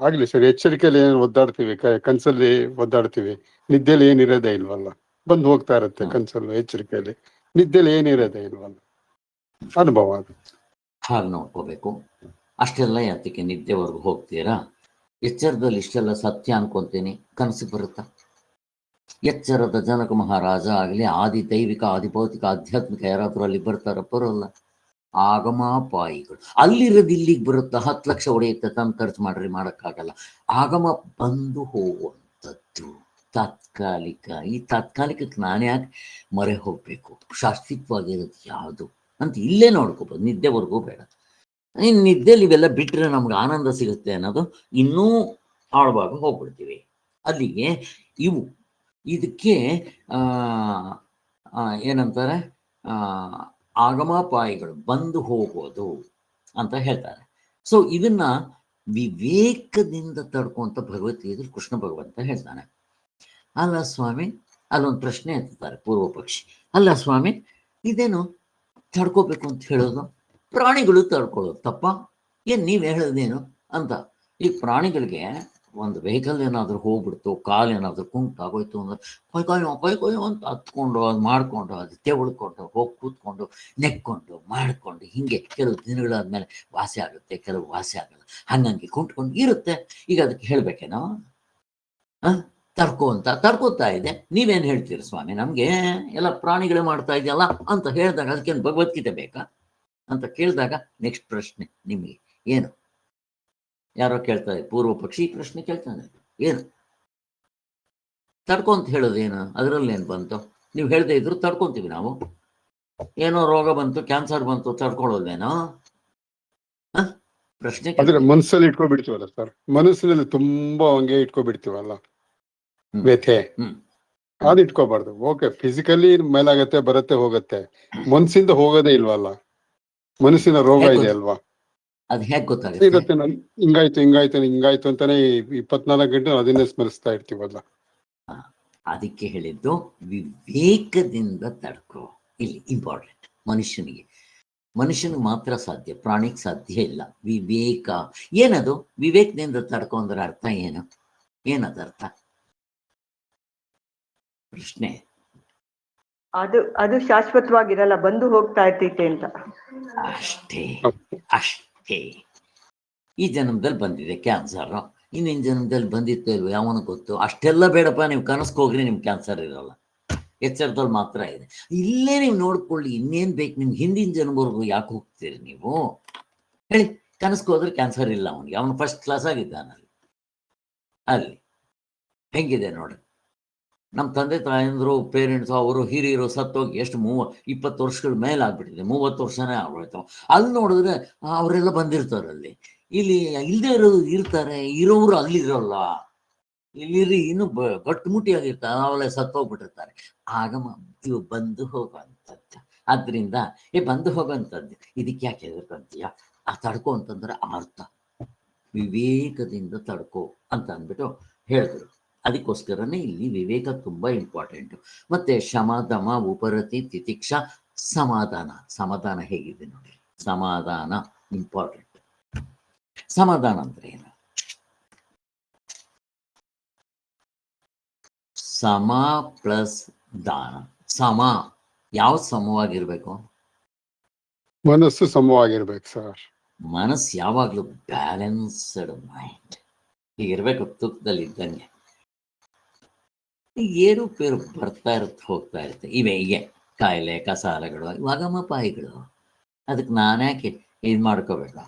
ಆಗ್ಲಿ ಸರ್, ಎಚ್ಚರಿಕೆಯಲ್ಲಿ ಏನು ಒದ್ದಾಡ್ತೀವಿ, ಕನ್ಸಲ್ಲಿ ಒದ್ದಾಡ್ತೀವಿ, ನಿದ್ದೆಯಲ್ಲಿ ಏನಿರೋದೇ ಇಲ್ವಲ್ಲ, ಬಂದು ಹೋಗ್ತಾ ಇರತ್ತೆ ಕನ್ಸಲ್ಲಿ, ಎಚ್ಚರಿಕೆಯಲ್ಲಿ, ನಿದ್ದೆಯಲ್ಲಿ ಏನಿರೋದೇ ಇಲ್ವಲ್ಲ, ಅನುಭವ ಅದು. ಹಾಗೆ ನೋಡ್ಕೋಬೇಕು. ಅಷ್ಟೆಲ್ಲ ಯಾತಕ್ಕೆ ನಿದ್ದೆವರೆಗೂ ಹೋಗ್ತೀರಾ? ಎಚ್ಚರದಲ್ಲಿ ಇಷ್ಟೆಲ್ಲ ಸತ್ಯ ಅನ್ಕೊಂತೀನಿ, ಕನಸು ಬರುತ್ತಾ? ಎಚ್ಚರದ ಜನಕ ಮಹಾರಾಜ ಆಗಲಿ, ಆದಿ ದೈವಿಕ, ಆದಿಭೌತಿಕ, ಆಧ್ಯಾತ್ಮಿಕ ಯಾರಾದ್ರೂ ಅಲ್ಲಿ ಬರಲ್ಲ. ಆಗಮಾಪಾಯಿಗಳು ಅಲ್ಲಿರೋದು ಇಲ್ಲಿಗೆ ಬರುತ್ತಾ? 10 ಲಕ್ಷ ಹೊಡೆಯುತ್ತೆ, ತಂದು ಖರ್ಚು ಮಾಡ್ರಿ, ಮಾಡೋಕ್ಕಾಗಲ್ಲ. ಆಗಮ ಬಂದು ಹೋಗುವಂಥದ್ದು ತಾತ್ಕಾಲಿಕ. ಈ ತಾತ್ಕಾಲಿಕಕ್ಕೆ ನಾನು ಯಾಕೆ ಮೊರೆ ಹೋಗ್ಬೇಕು? ಶಾಶ್ವತವಾಗಿರೋದು ಯಾವುದು ಅಂತ ಇಲ್ಲೇ ನೋಡ್ಕೋಬೋದು, ನಿದ್ದೆವರೆಗೂ ಬೇಡ. ಇನ್ನು ನಿದ್ದೆಲಿ ಇವೆಲ್ಲ ಬಿಟ್ಟರೆ ನಮ್ಗೆ ಆನಂದ ಸಿಗುತ್ತೆ ಅನ್ನೋದು ಇನ್ನೂ ಆಳವಾಗಿ ಹೋಗ್ಬಿಡ್ತೀವಿ. ಅಲ್ಲಿಗೆ ಇವು ಇದಕ್ಕೆ ಏನಂತಾರೆ, ಆಗಮಾಪಾಯಿಗಳು ಬಂದು ಹೋಗೋದು ಅಂತ ಹೇಳ್ತಾರೆ. ಸೊ ಇದನ್ನ ವಿವೇಕದಿಂದ ತಡ್ಕೊಂತ ಭಗವದ್ಗೀತೆಯಲ್ಲಿ ಕೃಷ್ಣ ಭಗವಂತ ಹೇಳ್ತಾನೆ. ಅಲ್ಲ ಸ್ವಾಮಿ, ಅಲ್ಲೊಂದು ಪ್ರಶ್ನೆ ಎತ್ತಾರೆ ಪೂರ್ವ ಪಕ್ಷಿ, ಅಲ್ಲ ಸ್ವಾಮಿ ಇದೇನು ತಡ್ಕೋಬೇಕು ಅಂತ ಹೇಳೋದು, ಪ್ರಾಣಿಗಳು ತಡ್ಕೊಳ್ಳೋದು ತಪ್ಪ, ಏನು ನೀವು ಹೇಳೋದೇನು ಅಂತ. ಈ ಪ್ರಾಣಿಗಳಿಗೆ ಒಂದು ವೆಹಿಕಲ್ ಏನಾದರೂ ಹೋಗ್ಬಿಡ್ತು, ಕಾಲು ಏನಾದರೂ ಕುಂಟಾಗೋಯ್ತು ಅಂದ್ರೆ ಕೊಯ್ಕೊಯ್ಯೋ ಅಂತ ಹತ್ಕೊಂಡು ಅದು ಮಾಡಿಕೊಂಡು ಅದು ತೆವಳ್ಕೊಂಡು ಹೋಗಿ ಕೂತ್ಕೊಂಡು ನೆಕ್ಕೊಂಡು ಮಾಡಿಕೊಂಡು ಹಿಂಗೆ ಕೆಲವು ದಿನಗಳಾದ್ಮೇಲೆ ವಾಸಿ ಆಗುತ್ತೆ, ಕೆಲವು ವಾಸಿ ಆಗಲ್ಲ, ಹಂಗಂಗೆ ಕುಂಟ್ಕೊಂಡು ಇರುತ್ತೆ. ಈಗ ಅದಕ್ಕೆ ಹೇಳ್ಬೇಕೇನೋ ತಡ್ಕೋತಾ ಇದೆ, ನೀವೇನು ಹೇಳ್ತೀರಿ ಸ್ವಾಮಿ, ನಮಗೆ ಎಲ್ಲ ಪ್ರಾಣಿಗಳೇ ಮಾಡ್ತಾ ಇದೆಯಲ್ಲ ಅಂತ ಹೇಳಿದಾಗ ಅದಕ್ಕೇನು ಭಗವದ್ಗೀತೆ ಬೇಕಾ ಅಂತ ಕೇಳಿದಾಗ ನೆಕ್ಸ್ಟ್ ಪ್ರಶ್ನೆ ನಿಮಗೆ ಏನು, ಯಾರೋ ಕೇಳ್ತಾರೆ, ಪೂರ್ವ ಪಕ್ಷಿ ಪ್ರಶ್ನೆ ಕೇಳ್ತಾನೆ, ಏನು ತಡ್ಕೊಂತ ಹೇಳೋದೇನು, ಅದರಲ್ಲೇನು ಬಂತು, ನೀವು ಹೇಳದೇ ಇದ್ರು ತಡ್ಕೊಂತೀವಿ ನಾವು, ಏನೋ ರೋಗ ಬಂತು, ಕ್ಯಾನ್ಸರ್ ಬಂತು, ತಡ್ಕೊಳ್ಳೋದೇನೋ ಪ್ರಶ್ನೆ. ಆದ್ರೆ ಮನಸ್ಸಲ್ಲಿ ಇಟ್ಕೊಬಿಡ್ತೀವಲ್ಲ ಸರ್, ಮನಸ್ಸಿನಲ್ಲಿ ತುಂಬಾ ಹಂಗೆ ಇಟ್ಕೊಬಿಡ್ತೀವಲ್ಲ ವ್ಯಥೆ, ಅದು ಇಟ್ಕೋಬಾರ್ದು. ಓಕೆ, ಫಿಸಿಕಲಿ ಮೇಲಾಗತ್ತೆ ಬರುತ್ತೆ ಹೋಗತ್ತೆ, ಮನ್ಸಿಂದ ಹೋಗೋದೇ ಇಲ್ವಲ್ಲ, ಮನಸ್ಸಿನ ರೋಗ ಇದೆ ಅಲ್ವಾ, ಅದು ಹೇಗೆ ಗೊತ್ತಾಗುತ್ತೆ? ಇರುತ್ತೆ, ಹಿಂಗಾಯ್ತು ಅಂತಾನೆ 24 ಗಂಟೆ ಅದನ್ನೇ ಸ್ಮರಿಸ್ತಾ ಇರ್ತೀವಲ್ಲ. ಅದಕ್ಕೆ ಹೇಳಿದ್ದು ವಿವೇಕದಿಂದ ತಡ್ಕೋ. ಇಲ್ಲಿ ಇಂಪಾರ್ಟೆಂಟ್, ಮನುಷ್ಯನಿಗೆ ಮಾತ್ರ ಸಾಧ್ಯ, ಪ್ರಾಣಿಗೆ ಸಾಧ್ಯ ಇಲ್ಲ. ವಿವೇಕ ಏನದು? ವಿವೇಕದಿಂದ ತಡ್ಕೊ ಅಂದ್ರೆ ಅರ್ಥ ಏನು? ಏನದ ಅರ್ಥ? ಪ್ರಶ್ನೆ. ಅದು ಶಾಶ್ವತವಾಗಿರಲ್ಲ, ಬಂದು ಹೋಗ್ತಾ ಇರ್ತೈತೆ ಅಂತ ಅಷ್ಟೇ. ಈ ಜನ್ಮದಲ್ಲಿ ಬಂದಿದೆ ಕ್ಯಾನ್ಸರ್, ಇನ್ನಿನ ಜನ್ಮದಲ್ಲಿ ಬಂದಿತ್ತು ಇಲ್ವ ಯಾವನ ಗೊತ್ತು. ಅಷ್ಟೆಲ್ಲ ಬೇಡಪ್ಪ, ನೀವು ಕನಸ್ಗೆ ಹೋಗ್ರಿ, ನಿಮ್ಗೆ ಕ್ಯಾನ್ಸರ್ ಇರಲ್ಲ, ಎಚ್ಚರದಲ್ಲಿ ಮಾತ್ರ ಇದೆ. ಇಲ್ಲೇ ನೀವು ನೋಡ್ಕೊಳ್ಳಿ, ಇನ್ನೇನು ಬೇಕು ನಿಮ್ಗೆ, ಹಿಂದಿನ ಜನ್ಮವರೆಗೂ ಯಾಕೆ ಹೋಗ್ತೀರಿ ನೀವು ಹೇಳಿ? ಕನಸ್ಗೆ ಹೋದ್ರೆ ಕ್ಯಾನ್ಸರ್ ಇಲ್ಲ ಅವನಿಗೆ, ಅವನು ಫಸ್ಟ್ ಕ್ಲಾಸ್ ಆಗಿದ್ದಾನಲ್ಲಿ. ಅಲ್ಲಿ ಹೆಂಗಿದೆ ನೋಡ್ರಿ, ನಮ್ಮ ತಂದೆ ತಾಯಂದರು ಪೇರೆಂಟ್ಸು ಅವರು ಹಿರಿಯರು ಸತ್ತೋಗಿ ಎಷ್ಟು 20 ವರ್ಷಗಳ ಮೇಲೆ ಆಗ್ಬಿಟ್ಟಿದೆ, 30 ವರ್ಷನೇ ಆಗ್ಬಿಡ್ತಾವೆ. ಅಲ್ಲಿ ನೋಡಿದ್ರೆ ಅವರೆಲ್ಲ ಬಂದಿರ್ತಾರೆ ಅಲ್ಲಿ. ಇಲ್ಲಿ ಇಲ್ಲದೆ ಇರ್ತಾರೆ, ಇರೋರು ಅಲ್ಲಿರೋಲ್ಲ, ಇಲ್ಲಿರಿ ಇನ್ನೂ ಗಟ್ಟುಮುಟ್ಟಿಯಾಗಿರ್ತಾರೆ, ಅವೆಲ್ಲ ಸತ್ತೋಗ್ಬಿಟ್ಟಿರ್ತಾರೆ. ಆಗ ಇವು ಬಂದು ಹೋಗುವಂಥದ್ದು. ಆದ್ರಿಂದ ಬಂದು ಹೋಗುವಂಥದ್ದು. ಇದಕ್ಕೆ ಯಾಕೆ ಹೆದರ್ಕೊಂತೀಯ? ಆ ತಡ್ಕೋ ಅಂತಂದ್ರೆ ಅರ್ಥ ವಿವೇಕದಿಂದ ತಡ್ಕೋ ಅಂತ ಅಂದ್ಬಿಟ್ಟು ಹೇಳಿದ್ರು. ಅದಕ್ಕೋಸ್ಕರನೇ ಇಲ್ಲಿ ವಿವೇಕ ತುಂಬಾ ಇಂಪಾರ್ಟೆಂಟು. ಮತ್ತೆ ಶಮ ದಮ ಉಪರತಿ ತಿತಿಕ್ಷ ಸಮಾಧಾನ ಹೇಗಿದೆ ನೋಡಿ, ಸಮಾಧಾನ ಇಂಪಾರ್ಟೆಂಟ್. ಸಮಾಧಾನ ಅಂದ್ರೆ ಏನು? ಸಮ ಪ್ಲಸ್ ದಾನ. ಯಾವ ಸಮವಾಗಿರ್ಬೇಕು? ಮನಸ್ಸು ಸಮವಾಗಿರ್ಬೇಕು ಸರ್. ಮನಸ್ಸು ಯಾವಾಗ್ಲೂ ಬ್ಯಾಲೆನ್ಸ್ಡ್ ಮೈಂಡ್ ಹೀಗಿರ್ಬೇಕು, ತೂಕದಲ್ಲಿ ಇದ್ದಂಗೆ. ಏರುಪೇರು ಬರ್ತಾ ಇರುತ್ತೆ, ಹೋಗ್ತಾ ಇರುತ್ತೆ. ಹೀಗೆ ಕಾಯಿಲೆ ಕಸಾಲೆಗಳು ಆಗಮಪಾಯಿಗಳು. ಅದಕ್ಕೆ ನಾನ್ಯಾಕೆ ಇದು ಮಾಡ್ಕೋಬೇಕು?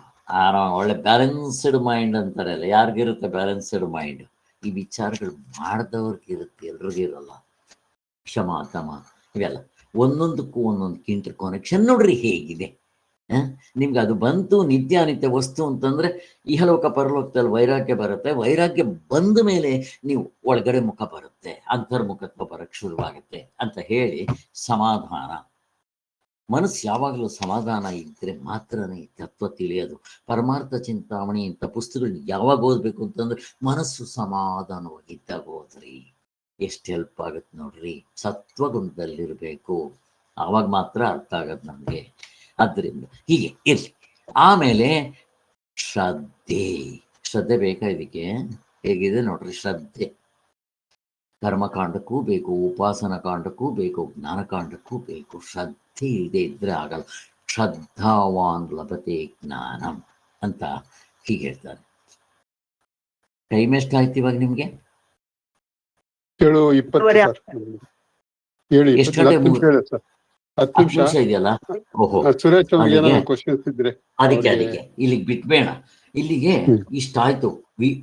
ಒಳ್ಳೆ ಬ್ಯಾಲೆನ್ಸ್ಡ್ ಮೈಂಡ್ ಅಂತಾರಲ್ಲ, ಯಾರಿಗಿರುತ್ತೆ ಬ್ಯಾಲೆನ್ಸ್ಡ್ ಮೈಂಡ್? ಈ ವಿಚಾರಗಳು ಮಾಡಿದವ್ರಿಗಿರುತ್ತೆ, ಎಲ್ರಿಗಿರಲ್ಲ. ಕ್ಷಮ ತಮ ಇವೆಲ್ಲ ಒಂದೊಂದಕ್ಕೂ ಒಂದೊಂದು ಇಂಟರ್ ಕನೆಕ್ಷನ್. ನೋಡ್ರಿ ಹೇಗಿದೆ. ನಿಮ್ಗೆ ಅದು ಬಂತು, ನಿತ್ಯ ಅನಿತ್ಯ ವಸ್ತು ಅಂತಂದ್ರೆ ಇಹಲೋಕ ಪರಲೋಕದಲ್ಲಿ ವೈರಾಗ್ಯ ಬರುತ್ತೆ. ವೈರಾಗ್ಯ ಬಂದ ಮೇಲೆ ನೀವು ಒಳಗಡೆ ಮುಖ ಬರುತ್ತೆ, ಅಂತರ್ಮುಖತ್ವ ಬರಕ್ಕೆ ಶುರುವಾಗುತ್ತೆ ಅಂತ ಹೇಳಿ ಸಮಾಧಾನ. ಮನಸ್ಸು ಯಾವಾಗಲೂ ಸಮಾಧಾನ ಇದ್ರೆ ಮಾತ್ರನೇ ತತ್ವ ತಿಳಿಯೋದು. ಪರಮಾರ್ಥ ಚಿಂತಾಮಣಿ ಇಂಥ ಪುಸ್ತಕಗಳನ್ನ ಯಾವಾಗ ಓದ್ಬೇಕು ಅಂತಂದ್ರೆ ಮನಸ್ಸು ಸಮಾಧಾನವಾಗಿದ್ದಾಗ ಓದ್ರಿ, ಎಷ್ಟು ಹೆಲ್ಪ್ ಆಗುತ್ತೆ ನೋಡ್ರಿ. ಸತ್ವಗುಣದಲ್ಲಿರ್ಬೇಕು, ಆವಾಗ ಮಾತ್ರ ಅರ್ಥ ಆಗದು ನಮ್ಗೆ. ಆದ್ದರಿಂದ ಹೀಗೆ ಇರ್ಲಿ. ಆಮೇಲೆ ಶ್ರದ್ಧೆ ಬೇಕಾ ಇದಕ್ಕೆ? ಹೇಗಿದೆ ನೋಡ್ರಿ ಶ್ರದ್ಧೆ. ಕರ್ಮಕಾಂಡಕ್ಕೂ ಬೇಕು, ಉಪಾಸನ ಕಾಂಡಕ್ಕೂ ಬೇಕು, ಜ್ಞಾನಕಾಂಡಕ್ಕೂ ಬೇಕು. ಶ್ರದ್ಧೆ ಇಲ್ಲದೆ ಇದ್ರೆ ಆಗಲ್ಲ. ಶ್ರದ್ಧಾವಾನ್ ಲಭತೆ ಜ್ಞಾನಂ ಅಂತ ಹೀಗೆ ಹೇಳ್ತಾರೆ. ಟೈಮ್ ಎಷ್ಟಾಯ್ತು ಇವಾಗ ನಿಮ್ಗೆ? 7:20 10 ನಿಮಿಷ ಇದೆಯಲ್ಲ. ಓಹೋ, ಸುರೇಶ್ ಕ್ವಶನ್ಸ್ ಇದ್ರೆ ಅದಕ್ಕೆ ಇಲ್ಲಿಗೆ ಬಿಟ್ಬೇಡ. ಇಲ್ಲಿಗೆ ಇಷ್ಟ ಆಯ್ತು.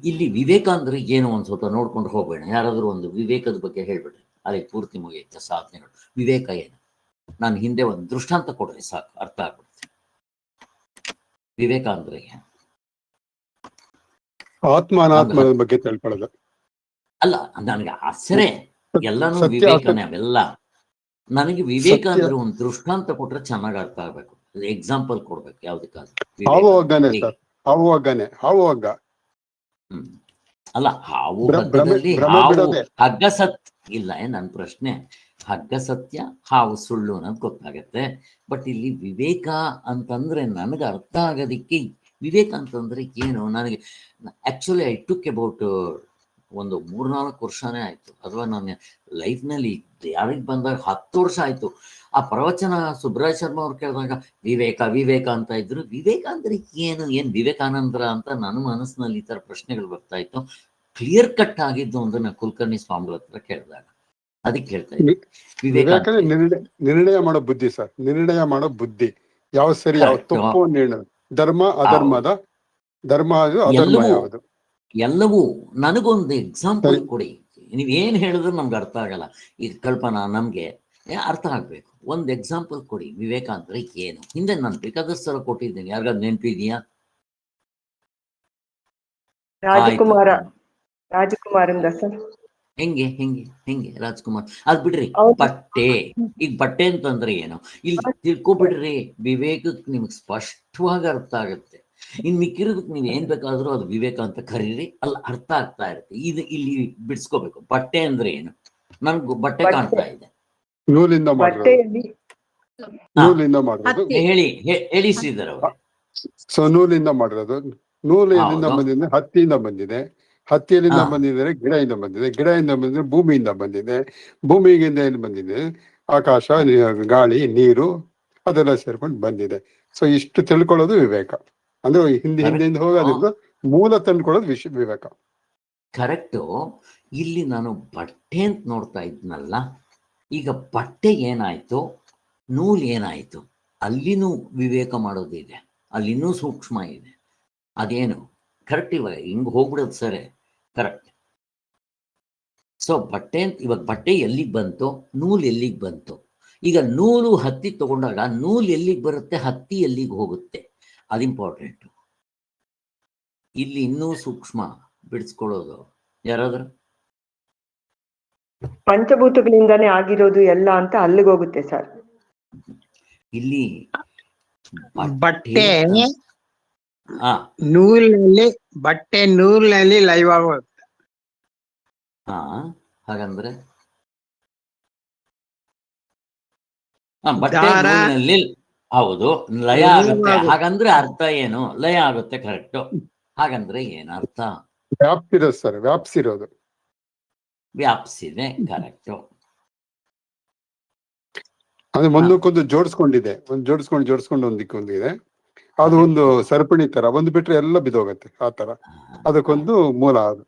ಇಲ್ಲಿ ವಿವೇಕ ಅಂದ್ರೆ ಏನು ಒಂದು ಸ್ವಲ್ಪ ನೋಡ್ಕೊಂಡು ಹೋಗ್ಬೇಡ. ಯಾರಾದ್ರೂ ಒಂದು ವಿವೇಕದ ಬಗ್ಗೆ ಹೇಳ್ಬಿಡ್ರಿ, ಅದಕ್ಕೆ ಪೂರ್ತಿ ಮುಗಿಯುತ್ತೆ ಸಾಧನೆಗಳು. ವಿವೇಕ ಏನು? ನಾನು ಹಿಂದೆ ಒಂದು ದೃಷ್ಟಾಂತ ಕೊಡ್ರಿ ಸಾಕು, ಅರ್ಥ ಆಗ್ಬಿಡುತ್ತೆ. ವಿವೇಕ ಅಂದ್ರೆ ಏನು? ಆತ್ಮ ಅನಾತ್ಮದ ಬಗ್ಗೆ ತಿಳ್ಕೊಳ್ಳೋದು. ಅಲ್ಲ, ನನಗೆ ಆಶ್ಚರ್ಯ, ಎಲ್ಲಾನು ಸತ್ಯ ವಿವೇಕನೇ ಅವೆಲ್ಲ. ನನಗೆ ವಿವೇಕ ಸತ್ಯ ಅಂದ್ರೆ ಒಂದು ದೃಷ್ಟಾಂತ ಕೊಟ್ರೆ ಚೆನ್ನಾಗಿ ಅರ್ಥ ಆಗ್ಬೇಕು, ಎಕ್ಸಾಂಪಲ್ ಕೊಡ್ಬೇಕು ಯಾವ್ದಕ್ಕಾದ್ರು. ಹಾವು ವಿವೇಕ ಹಗ್ಗನೆ ಹೇಗೆ? ಸರ್, ಹಾವು ಹಗ್ಗನೆ, ಹಾವು ಹಗ್ಗ. ಹ್ಮ್. ಅಲ್ಲ, ಹಾವು ಭ್ರಮೆ ಹಗ್ಗದಲ್ಲಿ ಭ್ರಮೆ ಹಾವು ಬಿಡೋದೆ. ಹಗ್ಗ ಇಲ್ಲ ನನ್ನ ಪ್ರಶ್ನೆ. ಹಗ್ಗ ಸತ್ಯ, ಹಾವು ಸುಳ್ಳು ಅನ್ನೋದು ಗೊತ್ತಾಗತ್ತೆ. ಬಟ್ ಇಲ್ಲಿ ವಿವೇಕ ಅಂತಂದ್ರೆ ನನಗೆ ಅರ್ಥ ಆಗೋದಿಕ್ಕೆ ವಿವೇಕ ಅಂತಂದ್ರೆ ಏನು ನನಗೆ. ಆಕ್ಚುಲಿ ಐ ಟುಕ್ ಅಬೌಟ್ ಒಂದು 3-4 ವರ್ಷನೇ ಆಯ್ತು, ಅಥವಾ ನನ್ನ ಲೈಫ್ನಲ್ಲಿ ಯಾರಿಗೆ ಬಂದಾಗ 10 ವರ್ಷ ಆಯ್ತು. ಆ ಪ್ರವಚನ ಸುಬ್ರಾಯ ಶರ್ಮಾ ಅವ್ರು ಕೇಳಿದಾಗ ವಿವೇಕ ವಿವೇಕ ಅಂತ ಇದ್ರು. ವಿವೇಕ ಅಂದ್ರೆ ಏನು, ವಿವೇಕಾನಂದರ ಅಂತ ನನ್ನ ಮನಸ್ಸಿನಲ್ಲಿ ಈ ತರ ಪ್ರಶ್ನೆಗಳು ಬರ್ತಾ ಇತ್ತು. ಕ್ಲಿಯರ್ ಕಟ್ ಆಗಿದ್ದು ಅಂದ್ರೆ ನಾನು ಕುಲಕರ್ಣಿ ಸ್ವಾಮಿಗಳ ಹತ್ರ ಕೇಳಿದಾಗ ಅದಕ್ಕೆ ಹೇಳ್ತಾ ಇದ್ದೆ ವಿವೇಕ ನಿರ್ಣಯ ಮಾಡೋ ಬುದ್ಧಿ ಸರ್, ನಿರ್ಣಯ ಮಾಡೋ ಬುದ್ಧಿ. ಯಾವ ಸರಿ ಯಾವ ತಪ್ಪು ನಿರ್ಣಯ, ಧರ್ಮ ಅಧರ್ಮದ, ಧರ್ಮ ಅಧರ್ಮ ಯಾವುದು ಎಲ್ಲವೂ. ನನಗೊಂದು ಎಕ್ಸಾಂಪಲ್ ಕೊಡಿ, ನೀವೇನ್ ಹೇಳಿದ್ರು ನಮ್ಗೆ ಅರ್ಥ ಆಗಲ್ಲ. ಈಗ ಕಲ್ಪನಾ ನಮ್ಗೆ ಅರ್ಥ ಆಗ್ಬೇಕು, ಒಂದು ಎಕ್ಸಾಂಪಲ್ ಕೊಡಿ. ವಿವೇಕ ಅಂದ್ರೆ ಏನು? ಹಿಂದೆ ನಾನು ಬೇಕಾದಷ್ಟು ಸಲ ಕೊಟ್ಟಿದ್ದೀನಿ, ಯಾರಿಗಾದ್ರು ನೆನಪಿದೆಯಾ? ರಾಜಕುಮಾರಿಂದ ಸರ್. ಹೆಂಗೆ ಹೆಂಗೆ ಹೆಂಗೆ ರಾಜ್ಕುಮಾರ್? ಅದ್ ಬಿಡ್ರಿ, ಬಟ್ಟೆ. ಈಗ ಬಟ್ಟೆ ಅಂತಂದ್ರೆ ಏನು ಇಲ್ಲಿ ತಿಳ್ಕೊಬಿಡ್ರಿ. ವಿವೇಕಕ್ಕೆ ನಿಮ್ಗೆ ಸ್ಪಷ್ಟವಾಗಿ ಅರ್ಥ ಆಗುತ್ತೆ. ಇನ್ ಮಿಕ್ಕಿರೋದಕ್ಕೆ ನೀವ್ ಏನ್ ಬೇಕಾದ್ರೂ ಅದು ವಿವೇಕ ಅಂತ ಕರೀರಿ, ಅಲ್ಲ ಅರ್ಥ ಆಗ್ತಾ ಇರುತ್ತೆ. ಇದು ಇಲ್ಲಿ ಬಿಡ್ಸ್ಕೋಬೇಕು. ಬಟ್ಟೆ ಅಂದ್ರೆ ಏನು? ನನ್ಗೂ ಬಟ್ಟೆ ಕಾಣ್ತಾ ಇದೆ, ನೂಲಿಂದ ಮಾಡೋದು. ಹೇಳಿ ಶ್ರೀಧರ್ ಅವರು. ಸೊ ನೂಲಿಂದ ಮಾಡಿರೋದು. ನೂಲು ಎಲ್ಲಿಂದ ಬಂದಿದೆ? ಹತ್ತಿಯಿಂದ ಬಂದಿದೆ. ಹತ್ತಿಯಲ್ಲಿಂದ ಬಂದಿದ್ರೆ ಗಿಡದಿಂದ ಬಂದಿದೆ. ಗಿಡದಿಂದ ಬಂದಿದ್ರೆ ಭೂಮಿಯಿಂದ ಬಂದಿದೆ. ಭೂಮಿಗಿಂದ ಏನು ಬಂದಿದೆ? ಆಕಾಶ, ಗಾಳಿ, ನೀರು ಅದೆಲ್ಲ ಸೇರ್ಕೊಂಡು ಬಂದಿದೆ. ಸೊ ಇಷ್ಟು ತಿಳ್ಕೊಳ್ಳೋದು ವಿವೇಕ. ಅಂದ್ರೆ ಹಿಂದಿಂದ ಹೋಗೋದ್ರಿಂದ ಮೂಲ ತಂದ್ಕೊಳ್ಳೋದು ವಿವೇಕ. ಕರೆಕ್ಟು. ಇಲ್ಲಿ ನಾನು ಬಟ್ಟೆ ಅಂತ ನೋಡ್ತಾ ಇದ್ನಲ್ಲ, ಈಗ ಬಟ್ಟೆ ಏನಾಯ್ತು, ನೂಲ್ ಏನಾಯ್ತು, ಅಲ್ಲಿನೂ ವಿವೇಕ ಮಾಡೋದಿದೆ, ಅಲ್ಲಿನೂ ಸೂಕ್ಷ್ಮ ಇದೆ. ಅದೇನು ಕರೆಕ್ಟ್? ಇವಾಗ ಹಿಂಗ್ ಹೋಗ್ಬಿಡೋದು ಸರಿ, ಕರೆಕ್ಟ್. ಸೊ ಬಟ್ಟೆ ಅಂತ, ಇವಾಗ ಬಟ್ಟೆ ಎಲ್ಲಿಗೆ ಬಂತು, ನೂಲ್ ಎಲ್ಲಿಗೆ ಬಂತು? ಈಗ ನೂಲು ಹತ್ತಿ ತಗೊಂಡಾಗ ನೂಲ್ ಎಲ್ಲಿಗೆ ಬರುತ್ತೆ, ಹತ್ತಿ ಎಲ್ಲಿಗೆ ಹೋಗುತ್ತೆ? ಅದು ಇಂಪಾರ್ಟೆಂಟ್. ಇಲ್ಲಿ ಇನ್ನೂ ಸೂಕ್ಷ್ಮ ಬಿಡಿಸ್ಕೊಳ್ಳೋದು ಯಾರಾದ್ರೂ? ಪಂಚಭೂತಗಳಿಂದಾನೇ ಆಗಿರೋದು ಎಲ್ಲ ಅಂತ ಅಲ್ಲಿಗೆ ಹೋಗುತ್ತೆ ಸರ್. ಇಲ್ಲಿ ಬಟ್ಟೆ ನೂಲಿನಲ್ಲಿ, ಬಟ್ಟೆ ನೂಲಿನಲ್ಲಿ ಲೈವ್ ಆಗೋದು. ಹಾಗಂದ್ರೆ ಬಟ್ಟೆ ನೂಲಿನಲ್ಲಿ, ಹೌದು, ಲಯ ಆಗುತ್ತೆ. ಹಾಗಂದ್ರೆ ಅರ್ಥ ಏನು? ಲಯ ಆಗುತ್ತೆ, ಕರೆಕ್ಟ್. ಹಾಗಂದ್ರೆ ಏನರ್ಥ? ವ್ಯಾಪ್ತಿರೋದು ಸರ್, ವ್ಯಾಪ್ಸಿರೋದು, ವ್ಯಾಪ್ಸಿದೆ, ಕರೆಕ್ಟ್. ಅಂದ್ರೆ ಒಂದಕ್ಕೊಂದು ಜೋಡಿಸ್ಕೊಂಡಿದೆ, ಜೋಡಿಸ್ಕೊಂಡು ಒಂದಿಕ್ಕೊಂದಿದೆ. ಅದು ಒಂದು ಸರಪಣಿ ತರ, ಒಂದು ಬಿಟ್ರೆ ಎಲ್ಲ ಬಿದ್ದೋಗತ್ತೆ. ಆ ತರ ಅದಕ್ಕೊಂದು ಮೂಲ. ಅದು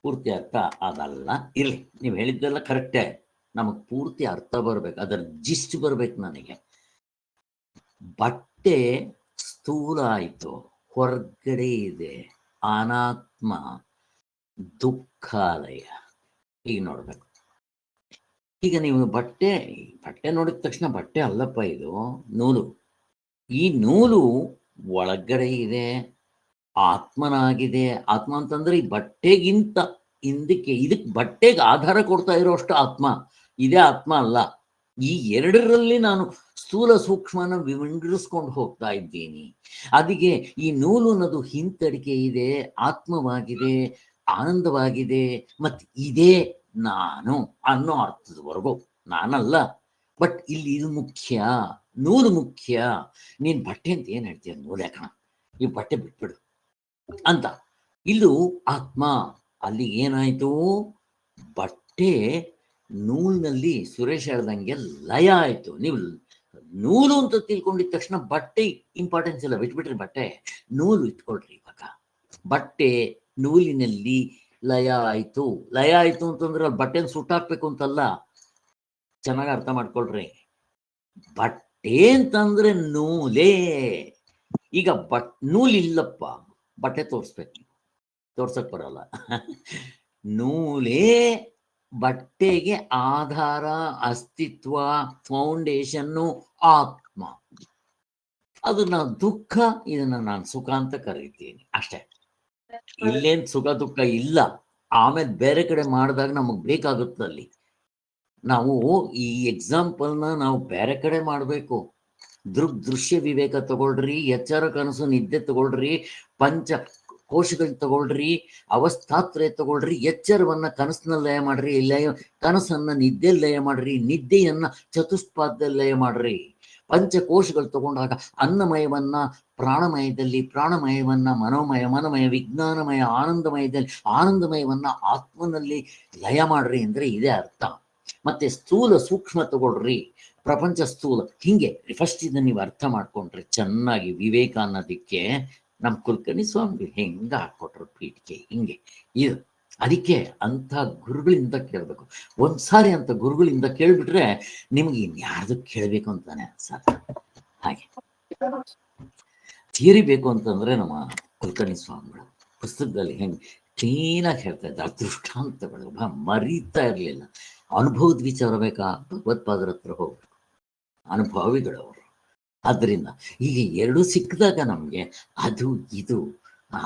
ಪೂರ್ತಿ ಅರ್ಥ ಅದಲ್ಲ, ಇರ್ಲಿ. ನೀವು ಹೇಳಿದ್ದೆಲ್ಲ ಕರೆಕ್ಟೇ, ನಮಗ್ ಪೂರ್ತಿ ಅರ್ಥ ಬರ್ಬೇಕು, ಅದರ ಜಿಸ್ಟ್ ಬರ್ಬೇಕು ನನಗೆ. ಬಟ್ಟೆ ಸ್ಥೂಲ ಆಯ್ತು, ಹೊರಗಡೆ ಇದೆ ಅನಾತ್ಮ, ದುಃಖಾಲಯ. ಈಗ ನೋಡ್ಬೇಕು. ಈಗ ನೀವು ಬಟ್ಟೆ ನೋಡಿದ ತಕ್ಷಣ ಬಟ್ಟೆ ಅಲ್ಲಪ್ಪ, ಇದು ನೂಲು. ಈ ನೂಲು ಒಳಗಡೆ ಇದೆ, ಆತ್ಮನಾಗಿದೆ. ಆತ್ಮ ಅಂತಂದ್ರೆ ಈ ಬಟ್ಟೆಗಿಂತ ಹಿಂದಕ್ಕೆ, ಇದಕ್ಕೆ ಬಟ್ಟೆಗೆ ಆಧಾರ ಕೊಡ್ತಾ ಇರೋಷ್ಟು ಆತ್ಮ, ಇದೇ ಆತ್ಮ ಅಲ್ಲ. ಈ ಎರಡರಲ್ಲಿ ನಾನು ಸ್ಥೂಲ ಸೂಕ್ಷ್ಮನ ವಿಂಗಡಿಸ್ಕೊಂಡು ಹೋಗ್ತಾ ಇದ್ದೀನಿ. ಅದಕ್ಕೆ ಈ ನೂಲು ಅನ್ನೋದು ಹಿಂತಡಿಕೆ ಇದೆ, ಆತ್ಮವಾಗಿದೆ, ಆನಂದವಾಗಿದೆ, ಮತ್ತು ಇದೇ ನಾನು ಅನ್ನೋ ಅರ್ಥದವರೆಗೂ ನಾನಲ್ಲ. ಬಟ್ ಇಲ್ಲಿ ಇದು ಮುಖ್ಯ, ನೂಲು ಮುಖ್ಯ. ನೀನ್ ಬಟ್ಟೆ ಅಂತ ಏನ್ ಹೇಳ್ತೀಯ? ನೂಲ್ ಯಾಕಣ, ಈ ಬಟ್ಟೆ ಬಿಟ್ಬಿಡು ಅಂತ. ಇಲ್ಲೂ ಆತ್ಮ. ಅಲ್ಲಿ ಏನಾಯ್ತು? ಬಟ್ಟೆ ನೂಲ್ನಲ್ಲಿ ಸುರೇಶ್ ಹೇಳ್ದಂಗೆ ಲಯ ಆಯ್ತು. ನೀವು ನೂಲು ಅಂತ ತಿಳ್ಕೊಂಡಿದ ತಕ್ಷಣ ಬಟ್ಟೆ ಇಂಪಾರ್ಟೆನ್ಸ್ ಇಲ್ಲ, ಬಿಟ್ಬಿಟ್ರಿ. ಬಟ್ಟೆ ನೂಲು ಇಟ್ಕೊಳ್ರಿ. ಇವಾಗ ಬಟ್ಟೆ ನೂಲಿನಲ್ಲಿ ಲಯ ಆಯ್ತು. ಲಯ ಆಯ್ತು ಅಂತಂದ್ರೆ ಅಲ್ಲಿ ಬಟ್ಟೆನ ಸುಟ್ಟಾಕ್ಬೇಕು ಅಂತಲ್ಲ, ಚೆನ್ನಾಗಿ ಅರ್ಥ ಮಾಡ್ಕೊಳ್ರಿ. ಬಟ್ಟೆ ಅಂತಂದ್ರೆ ನೂಲೇ. ಈಗ ನೂಲಿಲ್ಲಪ್ಪ, ಬಟ್ಟೆ ತೋರ್ಸ್ಬೇಕು, ತೋರ್ಸಕ್ ಬರಲ್ಲ. ನೂಲೇ ಬಟ್ಟೆಗೆ ಆಧಾರ, ಅಸ್ತಿತ್ವ, ಫೌಂಡೇಶನ್ನು ಆತ್ಮ. ಅದನ್ನ ದುಃಖ, ಇದನ್ನ ನಾನು ಸುಖ ಅಂತ ಕರೀತೀನಿ ಅಷ್ಟೇ. ಇಲ್ಲೇನ್ ಸುಖ ದುಃಖ ಇಲ್ಲ. ಆಮೇಲೆ ಬೇರೆ ಕಡೆ ಮಾಡಿದಾಗ ನಮಗ್ ಬೇಕಾಗುತ್ತೆ. ಅಲ್ಲಿ ನಾವು ಈ ಎಕ್ಸಾಂಪಲ್ನ ನಾವು ಬೇರೆ ಕಡೆ ಮಾಡಬೇಕು. ದೃಶ್ಯ ವಿವೇಕ ತಗೊಳ್ರಿ, ಎಚ್ಚರ ಕನಸು ನಿದ್ದೆ ತಗೊಳ್ರಿ, ಪಂಚ ಕೋಶಗಳು ತಗೊಳ್ರಿ, ಅವಸ್ಥಾತ್ರಯ ತಗೊಳ್ರಿ. ಎಚ್ಚರವನ್ನ ಕನಸಿನಲ್ಲಿ ಲಯ ಮಾಡ್ರಿ, ಕನಸನ್ನ ನಿದ್ದೆಯಲ್ಲಿ ಲಯ ಮಾಡ್ರಿ, ನಿದ್ದೆಯನ್ನ ಚತುಷ್ಪಾದದಲ್ಲಿ ಲಯ ಮಾಡ್ರಿ. ಪಂಚಕೋಶಗಳು ತಗೊಂಡಾಗ ಅನ್ನಮಯವನ್ನ ಪ್ರಾಣಮಯದಲ್ಲಿ, ಪ್ರಾಣಮಯವನ್ನ ಮನೋಮಯ, ಮನೋಮಯ ವಿಜ್ಞಾನಮಯ, ಆನಂದಮಯದಲ್ಲಿ, ಆನಂದಮಯವನ್ನ ಆತ್ಮನಲ್ಲಿ ಲಯ ಮಾಡ್ರಿ ಅಂದ್ರೆ ಇದೇ ಅರ್ಥ. ಮತ್ತೆ ಸ್ಥೂಲ ಸೂಕ್ಷ್ಮ ತಗೊಳ್ರಿ, ಪ್ರಪಂಚ ಸ್ಥೂಲ. ಹಿಂಗೆ ಫಸ್ಟ್ ಇದನ್ನ ನೀವು ಅರ್ಥ ಮಾಡ್ಕೊಂಡ್ರೆ ಚೆನ್ನಾಗಿ ವಿವೇಕ ಅನ್ನೋದಕ್ಕೆ ನಮ್ಮ ಕುಲಕರ್ಣಿ ಸ್ವಾಮಿಗಳು ಹೆಂಗ ಹಾಕೊಟ್ರು ಪೀಠಿಕೆ ಹಿಂಗೆ ಇದು. ಅದಕ್ಕೆ ಅಂಥ ಗುರುಗಳಿಂದ ಕೇಳಬೇಕು. ಒಂದ್ಸಾರಿ ಅಂತ ಗುರುಗಳಿಂದ ಕೇಳ್ಬಿಟ್ರೆ ನಿಮ್ಗೆ ಇನ್ಯಾರ್ದು ಕೇಳಬೇಕು ಅಂತಾನೆ ಅನ್ಸಲ್ಲ. ಹಾಗೆ ಥಿಯರಿ ಬೇಕು ಅಂತಂದ್ರೆ ನಮ್ಮ ಕುಲಕರ್ಣಿ ಸ್ವಾಮಿಗಳು ಪುಸ್ತಕದಲ್ಲಿ ಹೆಂಗೆ ಕ್ಲೀನಾಗಿ ಹೇಳ್ತಾ ಇದ್ದಾರೆ. ದೃಷ್ಟಾಂತಗಳು ಮರೀತಾ ಇರಲಿಲ್ಲ. ಅನುಭವದ ವಿಚಾರ ಬೇಕಾ, ಭಗವತ್ಪಾದರ ಹತ್ರ ಹೋಗ್ಬೇಕು, ಅನುಭವಿಗಳವರು. ಆದ್ದರಿಂದ ಈಗ ಎರಡು ಸಿಕ್ಕಿದಾಗ ನಮ್ಗೆ ಅದು ಇದು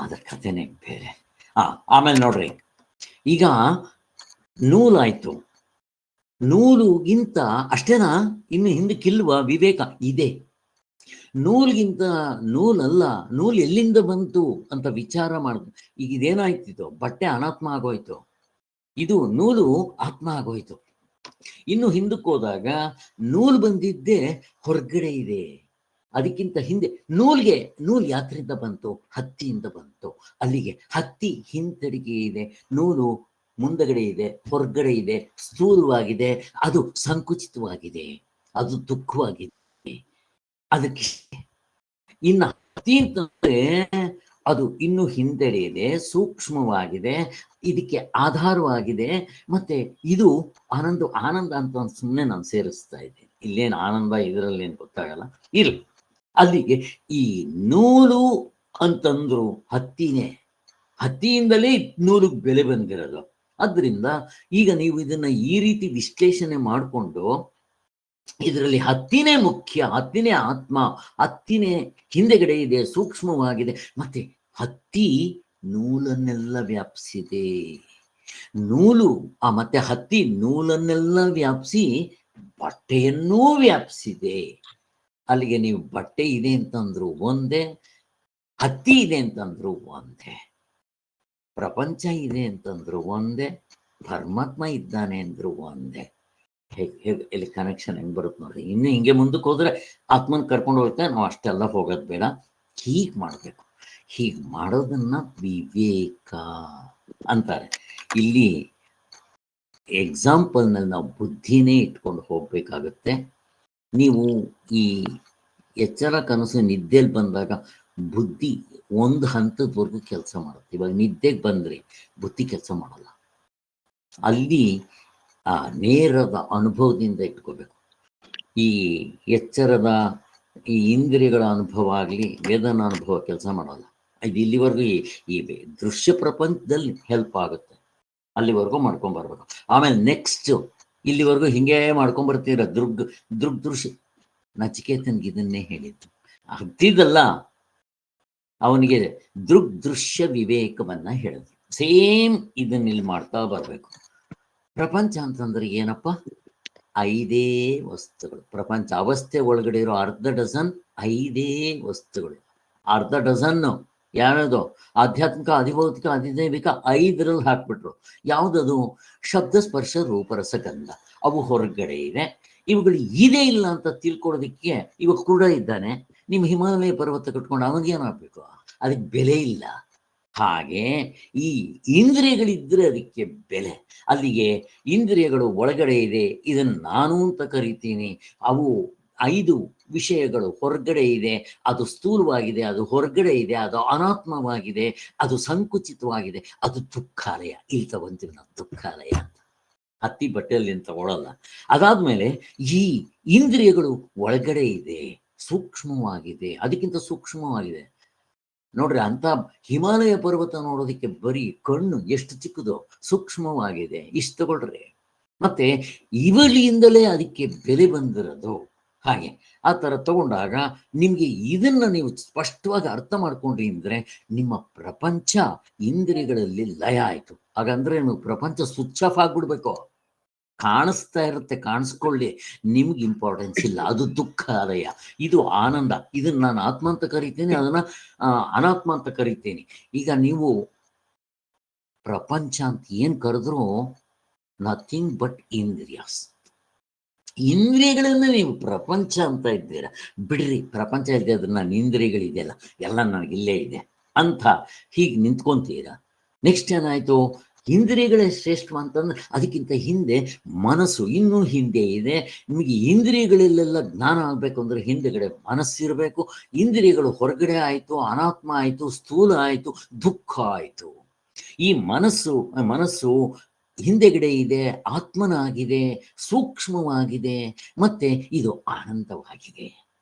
ಅದರ ಕಥೆನೇ ಬೇರೆ. ಆಮೇಲೆ ನೋಡ್ರಿ, ಈಗ ನೂಲಾಯ್ತು. ನೂಲುಗಿಂತ ಅಷ್ಟೇನಾ, ಇನ್ನು ಹಿಂದಕ್ಕಿಲ್ವಾ ವಿವೇಕ? ಇದೆ. ನೂಲ್ಗಿಂತ ನೂಲಲ್ಲ, ನೂಲು ಎಲ್ಲಿಂದ ಬಂತು ಅಂತ ವಿಚಾರ ಮಾಡುದು. ಈಗ ಇದೇನಾಯ್ತಿತ್ತು, ಬಟ್ಟೆ ಅನಾತ್ಮ ಆಗೋಯ್ತು, ಇದು ನೂಲು ಆತ್ಮ ಆಗೋಯ್ತು. ಇನ್ನು ಹಿಂದಕ್ಕೆ ಹೋದಾಗ ನೂಲು ಬಂದಿದ್ದೇ ಹೊರಗಡೆ ಇದೆ. ಅದಕ್ಕಿಂತ ಹಿಂದೆ ನೂಲು ಯಾತ್ರಿಂದ ಬಂತು? ಹತ್ತಿಯಿಂದ ಬಂತು. ಅಲ್ಲಿಗೆ ಹತ್ತಿ ಹಿಂದಡಿಗೆ ಇದೆ, ನೂಲು ಮುಂದಗಡೆ ಇದೆ, ಹೊರಗಡೆ ಇದೆ, ಸ್ಥೂಲವಾಗಿದೆ, ಅದು ಸಂಕುಚಿತವಾಗಿದೆ, ಅದು ದುಃಖವಾಗಿದೆ. ಅದಕ್ಕೆ ಇನ್ನು ಹತ್ತಿ ಅಂತಂದ್ರೆ ಅದು ಇನ್ನು ಹಿಂದೆಡೆ ಇದೆ, ಸೂಕ್ಷ್ಮವಾಗಿದೆ, ಇದಕ್ಕೆ ಆಧಾರವಾಗಿದೆ. ಮತ್ತೆ ಇದು ಆನಂದ ಅಂತ ಸುಮ್ಮನೆ ನಾನು ಸೇರಿಸ್ತಾ ಇದ್ದೀನಿ. ಇಲ್ಲೇನು ಆನಂದ ಇದರಲ್ಲಿ ಏನು ಗೊತ್ತಾಗಲ್ಲ, ಇರ್ಲಿ. ಅಲ್ಲಿಗೆ ಈ ನೂಲು ಅಂತಂದ್ರು ಹತ್ತಿನೇ, ಹತ್ತಿಯಿಂದಲೇ ನೂಲಿಗೆ ಬೆಲೆ ಬಂದಿರೋದು. ಅದರಿಂದ ಈಗ ನೀವು ಇದನ್ನ ಈ ರೀತಿ ವಿಶ್ಲೇಷಣೆ ಮಾಡಿಕೊಂಡು ಇದರಲ್ಲಿ ಹತ್ತಿನೇ ಮುಖ್ಯ, ಹತ್ತಿನೇ ಆತ್ಮ, ಹತ್ತಿನೇ ಹಿಂದೆಗಡೆ ಇದೆ, ಸೂಕ್ಷ್ಮವಾಗಿದೆ. ಮತ್ತೆ ಹತ್ತಿ ನೂಲನ್ನೆಲ್ಲ ವ್ಯಾಪಿಸಿದೆ. ನೂಲು ಮತ್ತೆ ಹತ್ತಿ ನೂಲನ್ನೆಲ್ಲ ವ್ಯಾಪಿಸಿ ಬಟ್ಟೆಯನ್ನೂ ವ್ಯಾಪಿಸಿದೆ. ಅಲ್ಲಿಗೆ ನೀವು ಬಟ್ಟೆ ಇದೆ ಅಂತಂದ್ರು ಒಂದೇ, ಹತ್ತಿ ಇದೆ ಅಂತಂದ್ರು ಒಂದೇ, ಪ್ರಪಂಚ ಇದೆ ಅಂತಂದ್ರು ಒಂದೇ, ಪರಮಾತ್ಮ ಇದ್ದಾನೆ ಅಂದ್ರು ಒಂದೇ. ಇಲ್ಲಿ ಕನೆಕ್ಷನ್ ಹೆಂಗ್ ಬರುತ್ತೆ ನೋಡ್ರಿ. ಇನ್ನು ಹಿಂಗೆ ಮುಂದಕ್ಕೆ ಹೋದ್ರೆ ಆತ್ಮನ್ ಕರ್ಕೊಂಡು ಹೋಗುತ್ತೆ. ನಾವು ಅಷ್ಟೆಲ್ಲ ಹೋಗೋದು ಬೇಡ, ಹೀಗೆ ಮಾಡ್ಬೇಕು. ಹೀಗೆ ಮಾಡೋದನ್ನ ವಿವೇಕ ಅಂತಾರೆ. ಇಲ್ಲಿ ಎಕ್ಸಾಂಪಲ್ನಲ್ಲಿ ನಾವು ಬುದ್ಧಿನೇ ಇಟ್ಕೊಂಡು ಹೋಗ್ಬೇಕಾಗತ್ತೆ. ನೀವು ಈ ಎಚ್ಚರ ಕನಸು ನಿದ್ದೆಯಲ್ಲಿ ಬಂದಾಗ ಬುದ್ಧಿ ಒಂದು ಹಂತದವರೆಗೂ ಕೆಲಸ ಮಾಡುತ್ತೆ. ಇವಾಗ ನಿದ್ದೆಗೆ ಬಂದ್ರೆ ಬುದ್ಧಿ ಕೆಲಸ ಮಾಡಲ್ಲ. ಅಲ್ಲಿ ಆ ನೇರದ ಅನುಭವದಿಂದ ಇಟ್ಕೋಬೇಕು. ಈ ಎಚ್ಚರದ ಈ ಇಂದ್ರಿಯಗಳ ಅನುಭವ ಆಗಲಿ, ವೇದನ ಅನುಭವ ಕೆಲಸ ಮಾಡಲ್ಲ. ಇದು ಇಲ್ಲಿವರೆಗೂ ಈ ದೃಶ್ಯ ಪ್ರಪಂಚದಲ್ಲಿ ಹೆಲ್ಪ್ ಆಗುತ್ತೆ, ಅಲ್ಲಿವರೆಗೂ ಮಾಡ್ಕೊಂಬರ್ಬೇಕು. ಆಮೇಲೆ ನೆಕ್ಸ್ಟ್ ಇಲ್ಲಿವರೆಗೂ ಹಿಂಗೆ ಮಾಡ್ಕೊಂಬರ್ತೀರ. ದೃಶ್ಯ ನಚಿಕೇತನ್ಗೆ ಇದನ್ನೇ ಹೇಳಿದ್ದು. ಹತ್ತಿದಲ್ಲ, ಅವನಿಗೆ ದೃಶ್ಯ ವಿವೇಕವನ್ನ ಹೇಳಿದ್ರು. ಸೇಮ್ ಇದನ್ನ ಇಲ್ಲಿ ಮಾಡ್ತಾ ಬರ್ಬೇಕು. ಪ್ರಪಂಚ ಅಂತಂದ್ರೆ ಏನಪ್ಪ? 5 ವಸ್ತುಗಳು. ಪ್ರಪಂಚ ಅವಸ್ಥೆ ಒಳಗಡೆ ಇರೋ 1/2 ಡಜನ್ 5 ವಸ್ತುಗಳು. 1/2 ಡಜನ್ ಯಾವ್ದು? ಆಧ್ಯಾತ್ಮಿಕ, ಅಧಿಭೌತಿಕ, ಅಧಿದೈವಿಕ 5ರಲ್ಲಿ ಹಾಕ್ಬಿಟ್ರು. ಯಾವ್ದದು? ಶಬ್ದ, ಸ್ಪರ್ಶ, ರೂಪರಸ, ಗಂಧ. ಅವು ಹೊರಗಡೆ ಇದೆ. ಇವುಗಳು ಇದೇ ಇಲ್ಲ ಅಂತ ತಿಳ್ಕೊಳ್ಳೋದಕ್ಕೆ ಇವಾಗ ಕೂಡ ಇದ್ದಾನೆ. ನಿಮ್ಮ ಹಿಮಾಲಯ ಪರ್ವತ ಕಟ್ಕೊಂಡು ಅವನಿಗೇನಾಗಬೇಕು? ಅದಕ್ಕೆ ಬೆಲೆ ಇಲ್ಲ. ಹಾಗೆ ಈ ಇಂದ್ರಿಯಗಳಿದ್ರೆ ಅದಕ್ಕೆ ಬೆಲೆ. ಅಲ್ಲಿಗೆ ಇಂದ್ರಿಯಗಳು ಒಳಗಡೆ ಇದೆ, ಇದನ್ನು ನಾನು ಅಂತ ಕರಿತೀನಿ. ಅವು 5 ವಿಷಯಗಳು ಹೊರಗಡೆ ಇದೆ, ಅದು ಸ್ಥೂಲವಾಗಿದೆ, ಅದು ಹೊರಗಡೆ ಇದೆ, ಅದು ಅನಾತ್ಮವಾಗಿದೆ, ಅದು ಸಂಕುಚಿತವಾಗಿದೆ, ಅದು ದುಃಖಾಲಯ. ಇಲ್ಲಿ ತಗೊಂತೀವಿ ನಾವು ದುಃಖಾಲಯ ಅಂತ. ಹತ್ತಿ ಬಟ್ಟೆಯಲ್ಲಿ ತಗೊಳ್ಳಲ್ಲ. ಅದಾದ್ಮೇಲೆ ಈ ಇಂದ್ರಿಯಗಳು ಒಳಗಡೆ ಇದೆ, ಸೂಕ್ಷ್ಮವಾಗಿದೆ, ಅದಕ್ಕಿಂತ ಸೂಕ್ಷ್ಮವಾಗಿದೆ. ನೋಡ್ರಿ, ಅಂತ ಹಿಮಾಲಯ ಪರ್ವತ ನೋಡೋದಕ್ಕೆ ಬರೀ ಕಣ್ಣು ಎಷ್ಟು ಚಿಕ್ಕದು, ಸೂಕ್ಷ್ಮವಾಗಿದೆ. ಇಷ್ಟು ತಗೊಳ್ರಿ. ಮತ್ತೆ ಇವಳಿಯಿಂದಲೇ ಅದಕ್ಕೆ ಬೆಲೆ ಬಂದಿರೋದು. ಹಾಗೆ ಆ ಥರ ತಗೊಂಡಾಗ ನಿಮಗೆ ಇದನ್ನ ನೀವು ಸ್ಪಷ್ಟವಾಗಿ ಅರ್ಥ ಮಾಡ್ಕೊಂಡ್ರಿ ಅಂದ್ರೆ ನಿಮ್ಮ ಪ್ರಪಂಚ ಇಂದ್ರಿಯಗಳಲ್ಲಿ ಲಯ ಆಯ್ತು. ಹಾಗಂದ್ರೆ ನೀವು ಪ್ರಪಂಚ ಸ್ವಿಚ್ ಆಫ್ ಆಗ್ಬಿಡ್ಬೇಕು. ಕಾಣಿಸ್ತಾ ಇರುತ್ತೆ, ಕಾಣಿಸ್ಕೊಳ್ಳಿ, ನಿಮ್ಗೆ ಇಂಪಾರ್ಟೆನ್ಸ್ ಇಲ್ಲ, ಅದು ದುಃಖಾಲಯ, ಇದು ಆನಂದ. ಇದನ್ನ ನಾನು ಆತ್ಮ ಅಂತ ಕರಿತೀನಿ, ಅದನ್ನ ಅನಾತ್ಮ ಅಂತ ಕರಿತೀನಿ. ಈಗ ನೀವು ಪ್ರಪಂಚ ಅಂತ ಏನ್ ಕರೆದ್ರು ನಥಿಂಗ್ ಬಟ್ ಇಂದ್ರಿಯಾಸ್. ಇಂದ್ರಿಯಗಳನ್ನ ನೀವು ಪ್ರಪಂಚ ಅಂತ ಇದ್ದೀರಾ. ಬಿಡ್ರಿ, ಪ್ರಪಂಚ ಇದೆ, ಅದ್ರ ನನ್ನ ಇಂದ್ರಿಯಗಳಿದೆಯಲ್ಲ, ಎಲ್ಲ ನನಗಿಲ್ಲೇ ಇದೆ ಅಂತ ಹೀಗೆ ನಿಂತ್ಕೊಂತೀರಾ. ನೆಕ್ಸ್ಟ್ ಏನಾಯ್ತು, ಇಂದ್ರಿಯಗಳೇ ಶ್ರೇಷ್ಠ ಅಂತಂದ್ರೆ ಅದಕ್ಕಿಂತ ಹಿಂದೆ ಮನಸ್ಸು ಇನ್ನೂ ಹಿಂದೆ ಇದೆ. ನಿಮಗೆ ಇಂದ್ರಿಯಗಳಲ್ಲೆಲ್ಲ ಜ್ಞಾನ ಆಗ್ಬೇಕು ಅಂದ್ರೆ ಹಿಂದೆಗಡೆ ಮನಸ್ಸಿರಬೇಕು. ಇಂದ್ರಿಯಗಳು ಹೊರಗಡೆ ಆಯ್ತು, ಅನಾತ್ಮ ಆಯ್ತು, ಸ್ಥೂಲ ಆಯ್ತು, ದುಃಖ ಆಯ್ತು. ಈ ಮನಸ್ಸು ಹಿಂದೆಗಡೆ ಇದೆ, ಆತ್ಮನಾಗಿದೆ, ಸೂಕ್ಷ್ಮವಾಗಿದೆ, ಮತ್ತೆ ಇದು ಆನಂದವಾಗಿದೆ.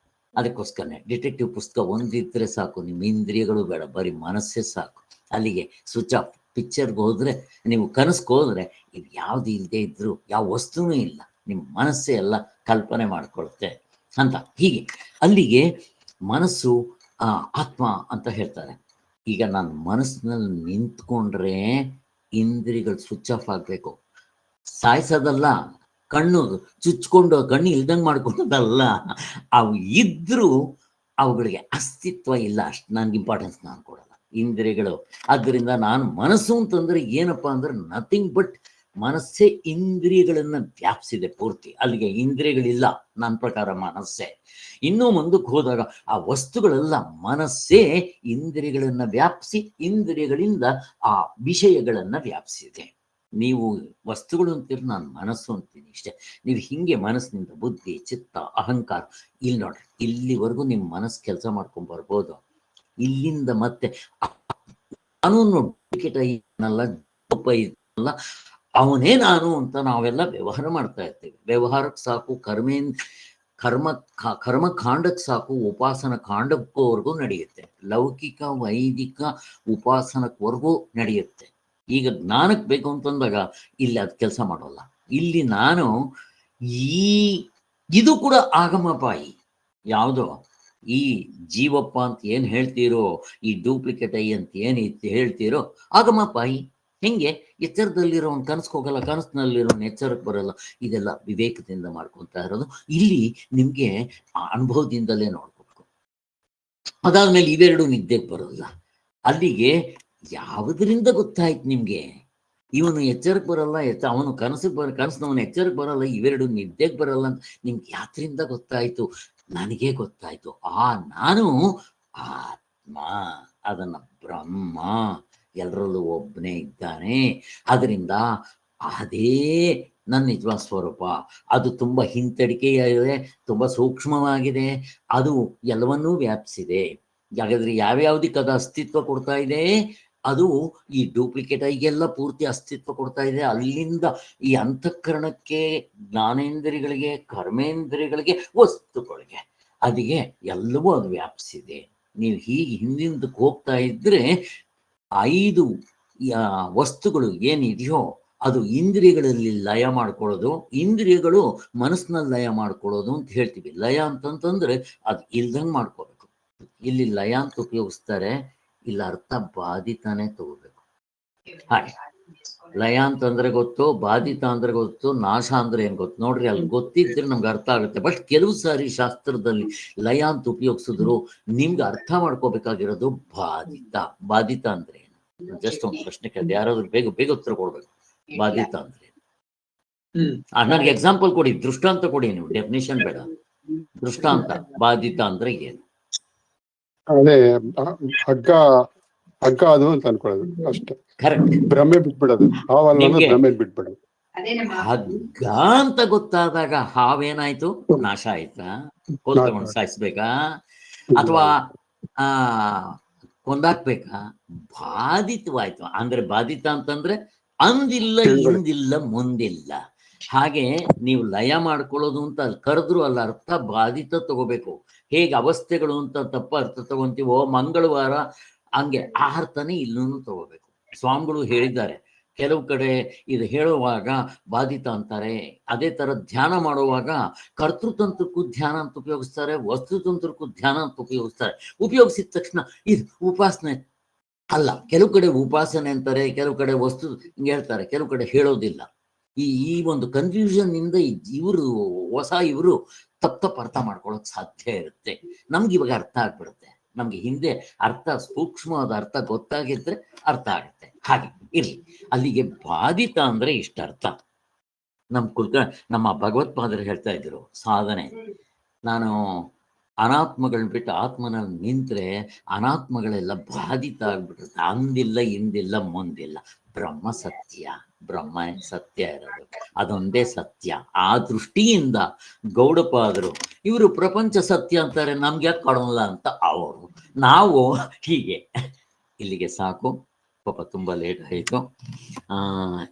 ಅದಕ್ಕೋಸ್ಕರನೇ ಡಿಟೆಕ್ಟಿವ್ ಪುಸ್ತಕ ಒಂದಿದ್ರೆ ಸಾಕು, ನಿಮ್ಮ ಇಂದ್ರಿಯಗಳು ಬೇಡ, ಬರೀ ಮನಸ್ಸೇ ಸಾಕು. ಅಲ್ಲಿಗೆ ಸ್ವಿಚ್ ಆಫ್. ಪಿಕ್ಚರ್ಗೆ ಹೋದ್ರೆ, ನೀವು ಕನಸ್ಗೆ ಹೋದ್ರೆ, ಇದು ಯಾವ್ದು ಇಲ್ಲದೆ ಇದ್ರು ಯಾವ ವಸ್ತುನೂ ಇಲ್ಲ, ನಿಮ್ಮ ಮನಸ್ಸೇ ಎಲ್ಲ ಕಲ್ಪನೆ ಮಾಡ್ಕೊಳುತ್ತೆ ಅಂತ. ಹೀಗೆ ಅಲ್ಲಿಗೆ ಮನಸ್ಸು ಆತ್ಮ ಅಂತ ಹೇಳ್ತಾರೆ. ಈಗ ನಾನು ಮನಸ್ಸಿನಲ್ಲಿ ನಿಂತ್ಕೊಂಡ್ರೆ ಇಂದ್ರಿಯಗಳು ಸ್ವಿಚ್ ಆಫ್ ಆಗಬೇಕು. ಸಾಯಿಸೋದಲ್ಲ, ಕಣ್ಣು ಚುಚ್ಕೊಂಡು ಕಣ್ಣು ಇಲ್ದಂಗೆ ಮಾಡ್ಕೊಳ್ಳೋದಲ್ಲ. ಅವು ಇದ್ರೂ ಅವುಗಳಿಗೆ ಅಸ್ತಿತ್ವ ಇಲ್ಲ, ಅಷ್ಟು ನನಗೆ ಇಂಪಾರ್ಟೆನ್ಸ್ ನಾನು ಕೊಡಲ್ಲ ಇಂದ್ರಿಯಗಳು. ಆದ್ದರಿಂದ ನಾನು ಮನಸ್ಸು ಅಂತಂದ್ರೆ ಏನಪ್ಪಾ ಅಂದ್ರೆ ನಥಿಂಗ್ ಬಟ್ ಮನಸ್ಸೇ ಇಂದ್ರಿಯಗಳನ್ನ ವ್ಯಾಪಿಸಿದೆ ಪೂರ್ತಿ. ಅಲ್ಲಿಗೆ ಇಂದ್ರಿಯಗಳಿಲ್ಲ ನನ್ನ ಪ್ರಕಾರ, ಮನಸ್ಸೇ. ಇನ್ನೂ ಮುಂದಕ್ಕೆ ಹೋದಾಗ ಆ ವಸ್ತುಗಳೆಲ್ಲ ಮನಸ್ಸೇ ಇಂದ್ರಿಯಗಳನ್ನ ವ್ಯಾಪಿಸಿ, ಇಂದ್ರಿಯಗಳಿಂದ ಆ ವಿಷಯಗಳನ್ನ ವ್ಯಾಪಿಸಿದೆ. ನೀವು ವಸ್ತುಗಳು ಅಂತೀರಿ, ನಾನು ಮನಸ್ಸು ಅಂತೀನಿ, ಇಷ್ಟೇ. ನೀವು ಹಿಂಗೆ ಮನಸ್ಸಿನಿಂದ ಬುದ್ಧಿ, ಚಿತ್ತ, ಅಹಂಕಾರ, ಇಲ್ಲಿ ನೋಡ್ರಿ, ಇಲ್ಲಿವರೆಗೂ ನಿಮ್ಮ ಮನಸ್ಸು ಕೆಲಸ ಮಾಡ್ಕೊಂಡ್ ಬರ್ಬೋದು. ಇಲ್ಲಿಂದ ಮತ್ತೆ ಕಾನೂನು ಅವನೇ ನಾನು ಅಂತ ನಾವೆಲ್ಲ ವ್ಯವಹಾರ ಮಾಡ್ತಾ ಇರ್ತೀವಿ. ವ್ಯವಹಾರಕ್ಕೆ ಸಾಕು, ಕರ್ಮಕಾಂಡಕ್ಕೆ ಸಾಕು, ಉಪಾಸನ ಕಾಂಡಕ್ಕವರೆಗೂ ನಡೆಯುತ್ತೆ. ಲೌಕಿಕ ವೈದಿಕ ಉಪಾಸನಕ್ವರೆಗೂ ನಡೆಯುತ್ತೆ. ಈಗ ಜ್ಞಾನಕ್ಕೆ ಬೇಕು ಅಂತಂದಾಗ ಇಲ್ಲಿ ಅದು ಕೆಲಸ ಮಾಡೋಲ್ಲ. ಇಲ್ಲಿ ನಾನು ಇದು ಕೂಡ ಆಗಮಪಾಯಿ. ಯಾವುದೋ ಈ ಜೀವಪ್ಪ ಅಂತ ಏನು ಹೇಳ್ತೀರೋ, ಈ ಡೂಪ್ಲಿಕೇಟ್ ಐ ಅಂತ ಏನು ಹೇಳ್ತೀರೋ, ಆಗಮಪಾಯಿ. ಹೆಂಗೆ ಎಚ್ಚರದಲ್ಲಿರೋನ್ ಕನಸ್ಗೆ ಹೋಗಲ್ಲ, ಕನಸಿನಲ್ಲಿರೋನ್ ಎಚ್ಚರಕ್ಕೆ ಬರಲ್ಲ. ಇದೆಲ್ಲ ವಿವೇಕದಿಂದ ಮಾಡ್ಕೊತಾ ಇರೋದು. ಇಲ್ಲಿ ನಿಮ್ಗೆ ಅನುಭವದಿಂದಲೇ ನೋಡ್ಬೇಕು. ಅದಾದ್ಮೇಲೆ ಇವೆರಡು ನಿದ್ದೆಗೆ ಬರೋಲ್ಲ. ಅಲ್ಲಿಗೆ ಯಾವುದರಿಂದ ಗೊತ್ತಾಯ್ತು ನಿಮ್ಗೆ ಇವನು ಎಚ್ಚರಕ್ಕೆ ಬರಲ್ಲ, ಅವನು ಕನಸಿನವನು ಎಚ್ಚರಕ್ಕೆ ಬರಲ್ಲ, ಇವೆರಡು ನಿದ್ದೆಗೆ ಬರಲ್ಲ ಅಂತ ನಿಮ್ಗೆ ಯಾತ್ರಿಂದ ಗೊತ್ತಾಯ್ತು? ನನಗೆ ಗೊತ್ತಾಯ್ತು. ನಾನು ಆತ್ಮ, ಅದನ್ನ ಬ್ರಹ್ಮ, ಎಲ್ಲರಲ್ಲೂ ಒಬ್ಬನೇ ಇದ್ದಾನೆ. ಅದರಿಂದ ಅದೇ ನನ್ನ ನಿಜವಾದ ಸ್ವರೂಪ. ಅದು ತುಂಬಾ ಹಿಂತಡಿಕೆಯಾಗಿದೆ, ತುಂಬಾ ಸೂಕ್ಷ್ಮವಾಗಿದೆ, ಅದು ಎಲ್ಲವನ್ನೂ ವ್ಯಾಪಿಸಿದೆ. ಹಾಗಾದ್ರೆ ಯಾವ್ಯಾವ್ದಕ್ಕೆ ಅದು ಅಸ್ತಿತ್ವ ಕೊಡ್ತಾ ಇದೆ? ಅದು ಈ ಡೂಪ್ಲಿಕೇಟ್ ಐಗೆಲ್ಲ ಪೂರ್ತಿ ಅಸ್ತಿತ್ವ ಕೊಡ್ತಾ ಇದೆ. ಅಲ್ಲಿಂದ ಈ ಅಂತಃಕರಣಕ್ಕೆ, ಜ್ಞಾನೇಂದ್ರಿಯಗಳಿಗೆ, ಕರ್ಮೇಂದ್ರಿಯಗಳಿಗೆ, ವಸ್ತುಗಳಿಗೆ, ಅದಿಗೆ ಎಲ್ಲವೂ ಅದು ವ್ಯಾಪಿಸಿದೆ. ನೀವು ಹೀಗೆ ಹಿಂದಿಂದಕ್ಕೆ ಹೋಗ್ತಾ ಇದ್ರೆ 5 ವಸ್ತುಗಳು ಏನಿದೆಯೋ ಅದು ಇಂದ್ರಿಯಗಳಲ್ಲಿ ಲಯ ಮಾಡ್ಕೊಳ್ಳೋದು, ಇಂದ್ರಿಯಗಳು ಮನಸ್ಸಿನಲ್ಲಿ ಲಯ ಮಾಡ್ಕೊಳ್ಳೋದು ಅಂತ ಹೇಳ್ತೀವಿ. ಲಯ ಅಂತಂತಂದ್ರೆ ಅದು ಇಲ್ದಂಗೆ ಮಾಡ್ಕೋಬೇಕು. ಇಲ್ಲಿ ಲಯ ಅಂತ ಉಪಯೋಗಿಸ್ತಾರೆ, ಇಲ್ಲ ಅರ್ಥ ಬಾಧಿತಾನೆ ತಗೋಬೇಕು. ಹಾಗೆ ಲಯ ಅಂತಂದ್ರೆ ಗೊತ್ತು, ಬಾಧಿತ ಅಂದ್ರೆ ಗೊತ್ತು, ನಾಶ ಅಂದ್ರೆ ಏನ್ ಗೊತ್ತು ನೋಡ್ರಿ. ಅಲ್ಲಿ ಗೊತ್ತಿದ್ರೆ ನಮ್ಗೆ ಅರ್ಥ ಆಗುತ್ತೆ. ಬಟ್ ಕೆಲವು ಸಾರಿ ಶಾಸ್ತ್ರದಲ್ಲಿ ಲಯ ಅಂತ ಉಪಯೋಗಿಸಿದ್ರು ನಿಮ್ಗೆ ಅರ್ಥ ಮಾಡ್ಕೋಬೇಕಾಗಿರೋದು ಬಾಧಿತ ಅಂದ್ರೆ ಏನು. ಜಸ್ಟ್ ಒಂದು ಪ್ರಶ್ನೆ ಕೇಳಿದೆ, ಯಾರಾದ್ರೂ ಬೇಗ ಉತ್ತರ ಕೊಡ್ಬೇಕು. ಬಾಧಿತ ಅಂದ್ರೆ ನನಗೆ ಎಕ್ಸಾಂಪಲ್ ಕೊಡಿ, ದೃಷ್ಟಾಂತ ಕೊಡಿ. ನೀವು ಡೆಫಿನೇಷನ್ ಬೇಡ, ದೃಷ್ಟಾಂತ. ಬಾಧಿತ ಅಂದ್ರೆ ಏನು? ಅದೇ ಹಗ್ಗ ಅದು ಅಂತ ಅನ್ಕೊಳ್ಳೋದು ಅಷ್ಟೇ. ಕರೆಕ್ಟ್. ಭ್ರಮೆ ಬಿಟ್ಬಿಡೋದು, ಭ್ರಮೆ ಬಿಟ್ಬಿಡೋದು. ಹಗ್ಗ ಅಂತ ಗೊತ್ತಾದಾಗ ಹಾವೇನಾಯ್ತು? ನಾಶ ಆಯ್ತಾ? ಕೋಲ್ತಗೊಂಡು ಸಾಯಿಸ್ಬೇಕಾ ಅಥವಾ ಕೊಂದಾಕ್ಬೇಕಾ? ಬಾಧಿತವಾಯ್ತು. ಅಂದ್ರೆ ಬಾಧಿತ ಅಂತಂದ್ರೆ ಅಂದಿಲ್ಲ, ಹಿಂದಿಲ್ಲ, ಮುಂದಿಲ್ಲ. ಹಾಗೆ ನೀವು ಲಯ ಮಾಡ್ಕೊಳ್ಳೋದು ಅಂತ ಅಲ್ಲಿ ಕರೆದ್ರು ಅಲ್ಲಿ ಅರ್ಥ ಬಾಧಿತ ತಗೋಬೇಕು. ಹೇಗೆ ಅವಸ್ಥೆಗಳು ಅಂತ ತಪ್ಪ ಅರ್ಥ ತಗೊಂತೀವೋ ಮಂಗಳವಾರ, ಹಂಗೆ ಆ ಅರ್ಥನೇ ಇಲ್ಲೂ ತಗೋಬೇಕು. ಸ್ವಾಮಿಗಳು ಹೇಳಿದ್ದಾರೆ, ಕೆಲವು ಕಡೆ ಇದು ಹೇಳುವಾಗ ಬಾಧಿತ ಅಂತಾರೆ. ಅದೇ ತರ ಧ್ಯಾನ ಮಾಡುವಾಗ ಕರ್ತೃತಂತ್ರಕ್ಕೂ ಧ್ಯಾನ ಅಂತ ಉಪಯೋಗಿಸ್ತಾರೆ, ವಸ್ತುತಂತ್ರಕ್ಕೂ ಧ್ಯಾನ ಅಂತ ಉಪಯೋಗಿಸ್ತಾರೆ. ಉಪಯೋಗಿಸಿದ ತಕ್ಷಣ ಇದು ಉಪಾಸನೆ ಅಲ್ಲ. ಕೆಲವು ಕಡೆ ಉಪಾಸನೆ ಅಂತಾರೆ, ಕೆಲವು ಕಡೆ ವಸ್ತು ಹಿಂಗೆ ಹೇಳ್ತಾರೆ, ಕೆಲವು ಕಡೆ ಹೇಳೋದಿಲ್ಲ. ಈ ಒಂದು ಕನ್ಫ್ಯೂಷನ್ ಇಂದ ಇವರು ಇವರು ತಪ್ಪ ಅರ್ಥ ಮಾಡ್ಕೊಳ್ಳೋಕೆ ಸಾಧ್ಯ ಇರುತ್ತೆ. ನಮ್ಗೆ ಇವಾಗ ಅರ್ಥ ಆಗ್ಬಿಡುತ್ತೆ. ನಮ್ಗೆ ಹಿಂದೆ ಅರ್ಥ ಸೂಕ್ಷ್ಮವಾದ ಅರ್ಥ ಗೊತ್ತಾಗಿದ್ರೆ ಅರ್ಥ ಆಗುತ್ತೆ. ಹಾಗೆ ಇರ್ಲಿ. ಅಲ್ಲಿಗೆ ಬಾಧಿತ ಅಂದ್ರೆ ಇಷ್ಟ ಅರ್ಥ. ನಮ್ಮ ಭಗವತ್ಪಾದರು ಹೇಳ್ತಾ ಇದ್ರು ಸಾಧನೆ, ನಾನು ಅನಾತ್ಮಗಳನ್ನ ಬಿಟ್ಟು ಆತ್ಮನಲ್ಲಿ ನಿಂತ್ರೆ ಅನಾತ್ಮಗಳೆಲ್ಲ ಬಾಧಿತ ಆಗ್ಬಿಟ್ಟಿರುತ್ತೆ. ಅಂದಿಲ್ಲ ಇಂದಿಲ್ಲ ಮುಂದಿಲ್ಲ. ಬ್ರಹ್ಮ ಸತ್ಯ, ಬ್ರಹ್ಮ ಸತ್ಯ ಇರೋದು, ಅದೊಂದೇ ಸತ್ಯ. ಆ ದೃಷ್ಟಿಯಿಂದ ಗೌಡಪಾದರು ಇವರು ಪ್ರಪಂಚ ಸತ್ಯ ಅಂತಾರೆ, ನಮ್ಗೆ ಯಾಕೆ ಕಾಣಲ್ಲ ಅಂತ ಅವರು. ನಾವು ಹೀಗೆ. ಇಲ್ಲಿಗೆ ಸಾಕು, ಪಾಪ ತುಂಬ ಲೇಟ್ ಆಯಿತು.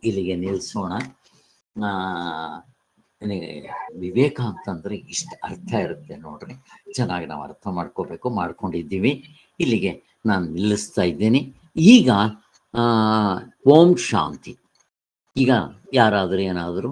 ಇಲ್ಲಿಗೆ ನಿಲ್ಲಿಸೋಣ. ವಿವೇಕ ಅಂತಂದ್ರೆ ಇಷ್ಟ ಅರ್ಥ ಇರುತ್ತೆ ನೋಡ್ರಿ. ಚೆನ್ನಾಗಿ ನಾವು ಅರ್ಥ ಮಾಡ್ಕೊಂಡಿದ್ದೀವಿ. ಇಲ್ಲಿಗೆ ನಾನು ನಿಲ್ಲಿಸ್ತಾ ಇದ್ದೇನೆ. ಈಗ ಓಂ ಶಾಂತಿ. ಈಗ ಯಾರಾದರೂ ಏನಾದರೂ